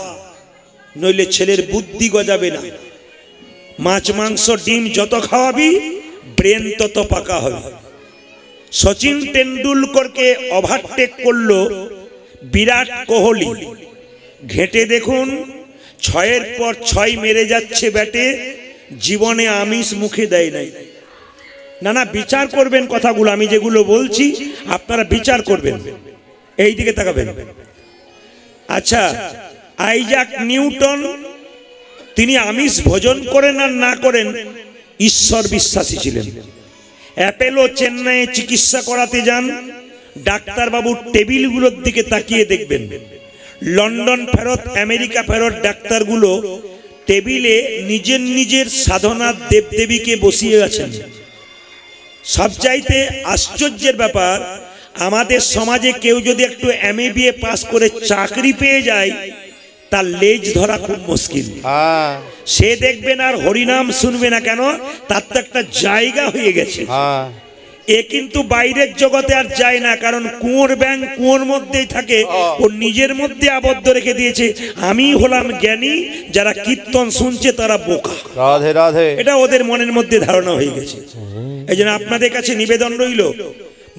নইলে ছেলের বুদ্ধি গজাবে না। মাছ মাংস ডিম যত খাওয়াবি ব্রেন তত পাকা হবে। সচিন টেন্ডুলকরকে ওভারটেক করলো বিরাট কোহলি। ঘেঁটে দেখুন, 6-এর পর 6 মেরে যাচ্ছে ব্যাটে, জীবনে আমিষ মুখে দেয় নাই। না না, বিচার করবেন কথাগুলো, আমি যেগুলো বলছি আপনারা বিচার করবেন। এই দিকে তাকাবেন। আচ্ছা, আইজাক নিউটন তিনি আমিষ ভোজন করেন আর না করেন, ঈশ্বর বিশ্বাসী ছিলেন। অ্যাপেলো চেন্নাইয়ে চিকিৎসা করাতে যান, ডাক্তারবাবুর টেবিলগুলোর দিকে তাকিয়ে দেখবেন। লন্ডন ফেরত, আমেরিকা ফেরত ডাক্তারগুলো টেবিলে নিজের নিজের সাধনার দেবদেবীকে বসিয়ে আছেন। সবচাইতে আশ্চর্যের ব্যাপার, আমাদের সমাজে কেউ যদি একটু MA BA পাস করে চাকরি পেয়ে যায়, তার লেজ ধরা খুব মুশকিল। সে দেখবেন আর হরিনাম শুনবে না, কেন? তার তো একটা জায়গা হয়ে গেছে। এ কিন্তু বাইরের জগতে আর যায় না, কারণ কুয়োর ব্যাং কুয়োর মধ্যেই থাকে, ও নিজের মধ্যে আবদ্ধ রেখে দিয়েছে। আমি হলাম জ্ঞানী, যারা কীর্তন শুনছে তারা বোকা। রাধে রাধে, এটা ওদের মনের মধ্যে ধারণা হয়ে গেছে। এই জন্য আপনাদের কাছে নিবেদন রইল,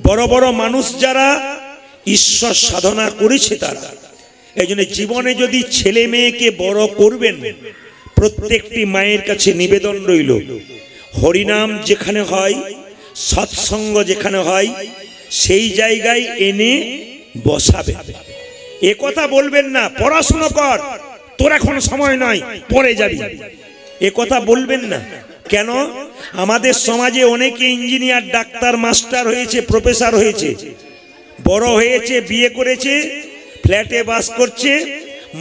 বড় বড় মানুষ যারা ঈশ্বর সাধনা করেছে তারা, এই জন্য জীবনে যদি ছেলে মেয়েকে বড় করবেন, প্রত্যেকটি মায়ের কাছে নিবেদন রইল, হরিনাম যেখানে হয়, সৎসঙ্গ যেখানে হয়, সেই জায়গায় এনে বসাবে। এ কথা বলবেন না পড়াশুনো কর, তোর এখন সময় নয়, পরে যাবি, এ কথা বলবেন না। কেন? আমাদের সমাজে অনেকে ইঞ্জিনিয়ার, ডাক্তার, মাস্টার হয়েছে, প্রফেসর হয়েছে, বড় হয়েছে, বিয়ে করেছে, ফ্ল্যাটে বাস করছে,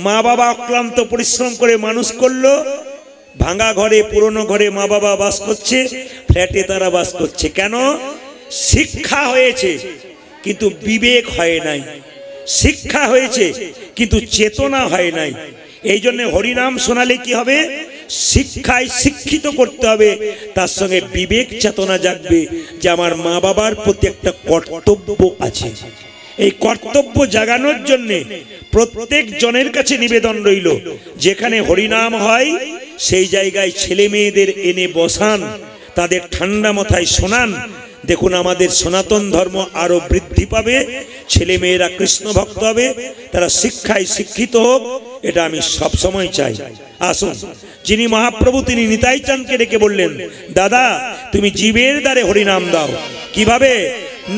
মা বাবা অক্লান্ত পরিশ্রম করে মানুষ করলো, ভাঙা ঘরে, পুরনো ঘরে মা বাবা বাস করছে, ফ্ল্যাটে তারা বাস করছে। কেন? শিক্ষা হয়েছে কিন্তু বিবেক হয় নাই, শিক্ষা হয়েছে কিন্তু চেতনা হয় নাই। এই জন্য হরিনাম শোনালে কি হবে? শিক্ষায় শিক্ষিত করতে হবে, তার সঙ্গে বিবেক চেতনা জাগবে যে আমার মা বাবার প্রতি একটা কর্তব্য আছে। এই কর্তব্য জাগানোর জন্য প্রত্যেক জনের কাছে নিবেদন রইল, যেখানে হরিনাম হয় সেই জায়গায় ছেলে মেয়েদের এনে বসান, তাদের ঠান্ডা মাথায় শোনান। দেখুন আমাদের সনাতন ধর্ম আরো বৃদ্ধি পাবে, ছেলে মেয়েরা কৃষ্ণ ভক্ত হবে, তারা শিক্ষায় শিক্ষিত হোক, এটা আমি সব সময় চাই। আসুন, যিনি মহাপ্রভু তিনি নিতাই চাঁদকে ডেকে বললেন, দাদা তুমি জীবের দ্বারে হরিনাম দাও। কিভাবে?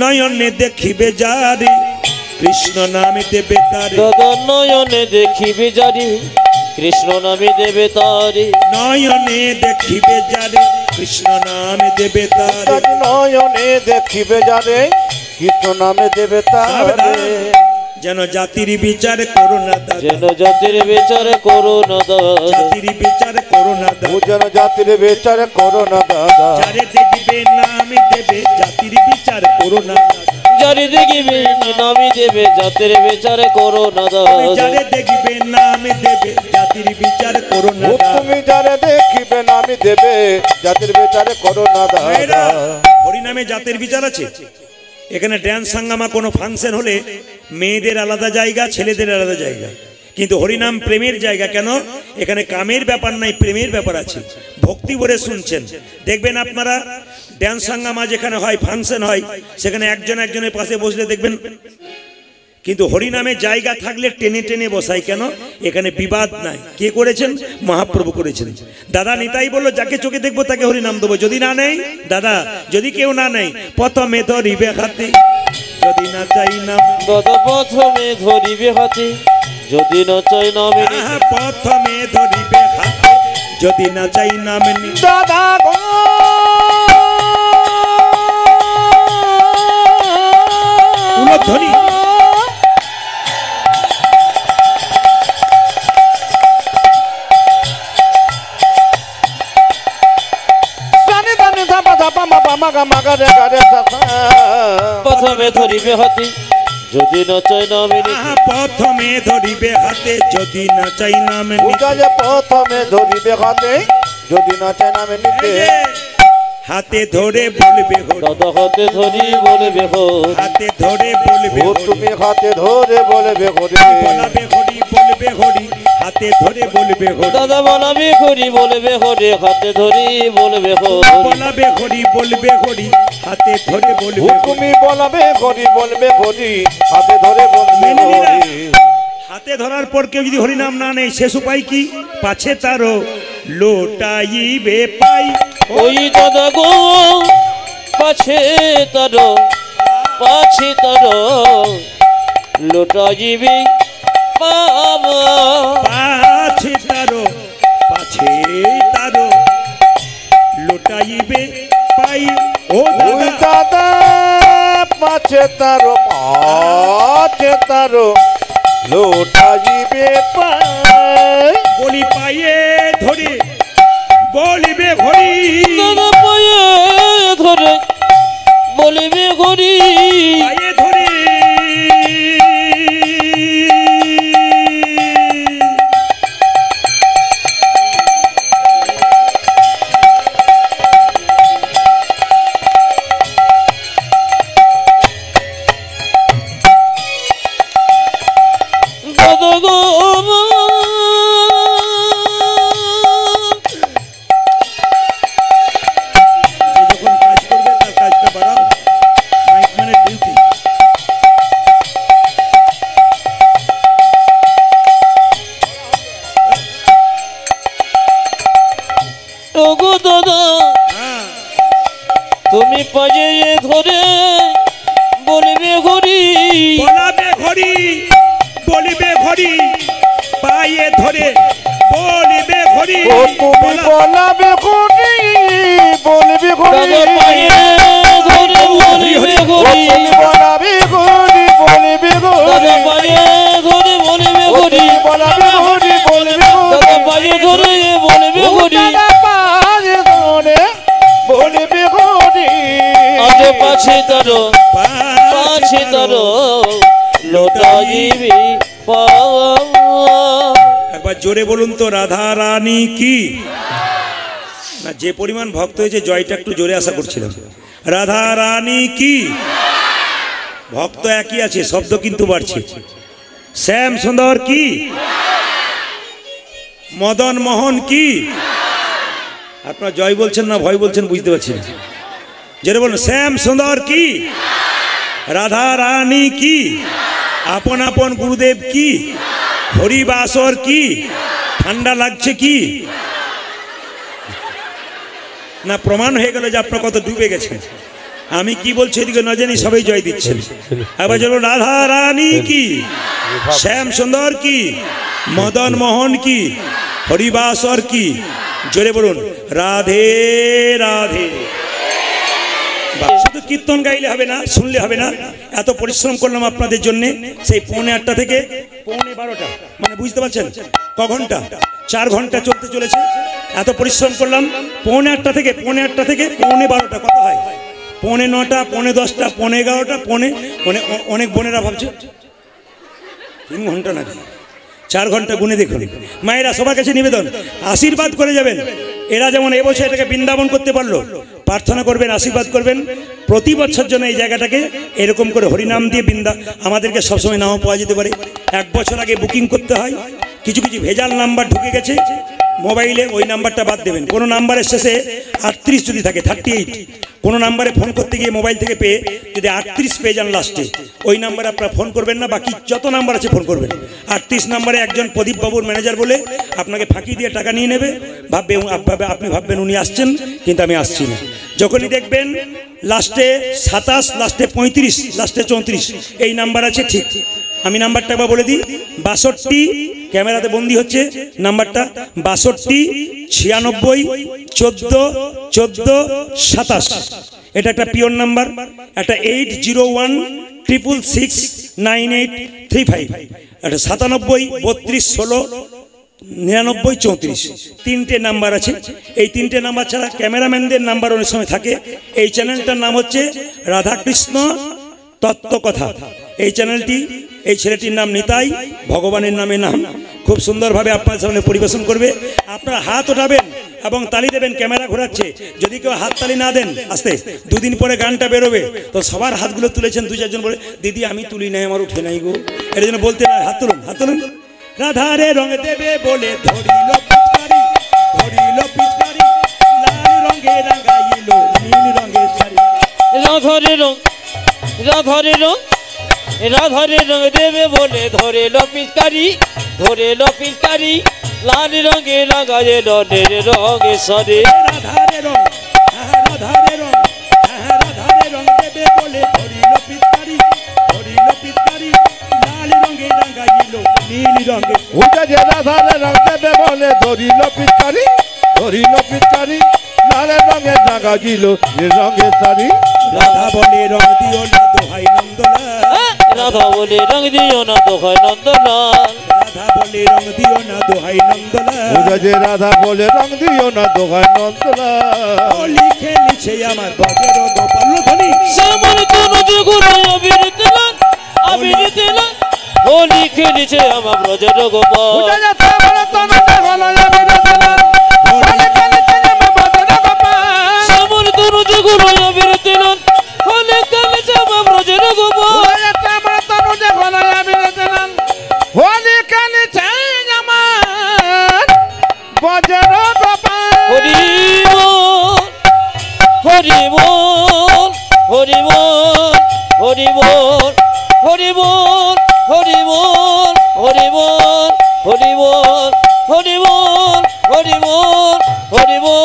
নয়নে দেখিবে যারে কৃষ্ণ নামে দেবে তারে। দাদা নয়নে দেখিবে যারে কৃষ্ণ নামে দেবে তারে। নয়নে দেখিবে যারে কৃষ্ণ নামে দেবে তারে। নয়নে দেখিবে যারে কৃষ্ণ নামে দেবে তারে। যেন জাতির বিচার করো না দাদা, যেন জাতির বিচার করো না দাদা, জাতির বিচার করো না দাদা, যেন জাতির বিচার করো না দাদা। যারে দেখিবে নামে দেবে জাতির বিচার করো না দাদা। যারে দেখিবে নামে দেবে জাতির বিচার করো না দাদা। যারে দেখিবে নামে দেবে জাতির বিচার করো না দাদা। তুমি যারে দেখিবে নামে দেবে জাতির বিচার করো না দাদা। হরিনামে জাতের বিচার আছে। এখানে ড্যান্স হাঙ্গামা কোনো ফাংশন হলে মেয়েদের আলাদা জায়গা, ছেলেদের আলাদা জায়গা, কিন্তু হরিনাম প্রেমের জায়গা। কেন? এখানে কামের ব্যাপার নাই, প্রেমের ব্যাপার আছে। ভক্তি ভরে শুনছেন। দেখবেন আপনারা ড্যান্স হাঙ্গামা যেখানে হয়, ফাংশন হয়, সেখানে একজন একজনের পাশে বসলে দেখবেন, কিন্তু হরিনামে জায়গা থাকলে টেনে টেনে বসাই। কেন? এখানে বিবাদ নাই। কে করেছেন? মহাপ্রভু করেছেন। দাদা নিতাই বললো, যাকে চোখে দেখবো তাকে হরিনাম দেবো, যদি না নেই দাদা, যদি কেউ না নেই প্রথমে ধরিবে হাতে, যদি না চাই না দাদা প্রথমে ধরিবে হাতে, যদি না চাই নামে নিতে। প্রথমে ধরিবে হাতে, যদি না চাই নামে নিতে। দাদা গো উলধ্বনি প্রথমে ধরিবে হাতে, যদি না চাই নামে নিতে। প্রথমে ধরিবে হাতে, যদি না চাই নামে নিতে। প্রথমে ধরিবে হাতে, যদি না চাই নামে নিতে। হাতে ধরে বলবে হরি, দাদা হাতে ধরি বলবে হরি, হাতে ধরে বলবে ও হরি, তুমি হাতে ধরে বলবে হরি। বলাবে হরি, বলবে হরি, হাতে ধরে বলবে হরি। দাদা বলাবে হরি বলবে হরি, হাতে ধরি বলবে হরি। বলাবে হরি, বলবে হরি, হাতে ধরে বলবে ও হরি। তুমি বলবে হরি, বলবে হরি, হাতে ধরে বলবে মেনে নিরা। হরি। হাতে ধরার পর কেউ যদি হরিনাম না নেই, শেষ উপায় কি? পাছে তারও লোটাইবে পাই। ওই দাদা গো পাছে তার, পাছে তার লোটাইবে পাবা। পাছে তারও, পাছে তারও লোটাইবে পাই। ও ওই দাদা দাদা পাছে তারো, পাছে তারো লোটাইবে পাই। বলি পায়ে ধরে বলিবে হরি। দাদা পায়ে ধরে বলিবে হরি। পায়ে ধরে দাদা গো যখন কাজ করবে তার কাজটা বাড়াও। মাইক মানে ডিউটি। ওগো দাদা হ্যাঁ, তুমি পায়ে ধরে বলিবে হরি বলাবে হরি বলিবে হরি পায়ে ধরে বলিবে হরি ও তুমি বলাবে হরি বলবে হরি দাদা পায়ে ধরে বলিবে ও হরি তুমি বলাবে হরি বলবে দাদা হরি পায়ে ধরে বলিবে ও হরি তুমি বলাবে হরি বলবে দাদা হরি পায়ে ধরে বলিবে হরি দাদা পায়ে ধরে বলবে হরি আজ পাছে তার পাছে তার লোটাইবি পাওয়া একবার জোরে বলুন তো রাধা রানী কি না যে পরিমাণ ভক্ত হয়েছে জয়টা একটু জোরে আশা করছিলাম রাধা রানী কি ভক্ত একই আছে শব্দ কিন্তু বাড়ছে শ্যাম সুন্দর কি মদন মোহন কি আপনারা জয় বলছেন না ভয় বলছেন বুঝতে পারছি না জোরে বলুন শ্যাম সুন্দর কি রাধা রানী কি আপন আপন গুরুদেব কি হরিবাসর কি ঠান্ডা লাগছে কি না প্রমাণ হয়ে গেল যে আপনার কত ডুবে গেছেন আমি কি বলছি এদিকে না জানি সবাই জয় দিচ্ছেন আবার চলো রাধা রানী কি শ্যাম সুন্দর কি মদন মোহন কি হরিবাসর কি জোরে বলুন রাধে রাধে শুধু কীর্তন গাইলে হবে না শুনলে হবে না এত পরিশ্রম করলাম আপনাদের জন্য সেই 8:30 থেকে 12:30 মানে বুঝতে পারছেন ক ঘন্টা 4 ঘন্টা চলতে চলেছে এত পরিশ্রম করলাম 8:30 থেকে 12:30 কত হয় 9:30 10:30 11:30 অনেক বোনেরা ভাবছে 3 ঘন্টা নাকি 4 ঘন্টা গুনে দেখুন মায়েরা সবার কাছে নিবেদন আশীর্বাদ করে যাবেন এরা যেমন এবছর এটাকে বৃন্দাবন করতে পারলো প্রার্থনা করবেন আশীর্বাদ করবেন প্রতি বছর জন্য এই জায়গাটাকে এরকম করে হরিনাম দিয়ে আমাদেরকে সবসময় নাও পাওয়া যেতে পারে 1 বছর আগে বুকিং করতে হয় কিছু কিছু ভেজাল নাম্বার ঢুকে গেছে মোবাইলে ওই নাম্বারটা বাদ দেবেন কোনো নাম্বারের শেষে 38 যদি থাকে 38 কোনো নাম্বারে ফোন করতে গিয়ে মোবাইল থেকে পেয়ে যদি 38 পেয়ে যান লাস্টে ওই নাম্বারে আপনারা ফোন করবেন না বাকি যত নাম্বার আছে ফোন করবেন 38 নাম্বারে একজন প্রদীপ বাবুর ম্যানেজার বলে আপনাকে ফাঁকি দিয়ে টাকা নিয়ে নেবে আপনি ভাববেন উনি আসছেন কিন্তু আমি আসছি না যখনই দেখবেন লাস্টে 27 লাস্টে 35 লাস্টে 34 এই নাম্বার আছে ঠিক আমি নাম্বারটা একবার বলে দিই 62 ক্যামেরাতে বন্দি হচ্ছে নাম্বারটা 62 96 14 14 27 এটা একটা পিওর নাম্বার একটা 801 666 9835 একটা 97 32 16 99 34 তিনটে নাম্বার আছে এই তিনটে নাম্বার ছাড়া ক্যামেরাম্যানদের নাম্বার অনেক সময় থাকে এই চ্যানেলটার নাম হচ্ছে রাধাকৃষ্ণ তত্ত্বকথা এই চ্যানেলটি এই ছেলেটির নাম নিতাই ভগবানের নামে নাম খুব সুন্দরভাবে আপনার সামনে পরিবেশন করবে আপনারা হাত ওঠাবেন এবং তালি দেবেন ক্যামেরা ঘোরাচ্ছে যদি কেউ হাত তালি না দেন আস্তে দুদিন পরে গানটা বেরোবে তো সবার হাতগুলো তুলেছেন 2-4 জন বলে দিদি আমি তুলি নাই আমার উঠে নাই গো এর জন্য বলতে না হাত তুলুন রাধারে রঙ দেবে বলে ধরিল পিচকারি লাল রঙে রাঙাইল নীল রঙের শাড়ি রাধারে রং দেবে বলে ধরে লপিকারি লাল রঙে রাঙায় নীল রঙে সরে রাধারে রঙ দেবে বলে ধরিল পিচকারি লাল রঙে রাঙাইল নীল রঙে ওটা যে রাধারে রং দেবে বলে ধরিল পিচকারি লাল রঙের রাঙাইল নীল রঙের শাড়ি রাধা বলে রং দিও না দোহাই নন্দলাল রাধা বলে রং দিও না দোহাই নন্দলাল ওটা যে রাধা বলে রং দিও না দোহাই নন্দলাল হোলি খেলিছে আমার বজের গোপাল ধ্বনি শ্যামল তনুজ গুরু আবির তিলক হোলি খেলিছে আমার ব্রজের গোপাল ওটা যে শ্যামল তনুজ গুরু আবির তিলক হোলি খেলিছে আমার ব্রজের গোপাল শ্যামল তনুজ গুরু আবির তিলক হোলি খেলিছে আমার ব্রজের গোপাল হোলি খেলিছে আমার বজর গোপাল হরি বল হরি বল হরি বল হরি বল হরি বল হরি বল হরি বল হরি বল হরি বল হরি বল হরি বল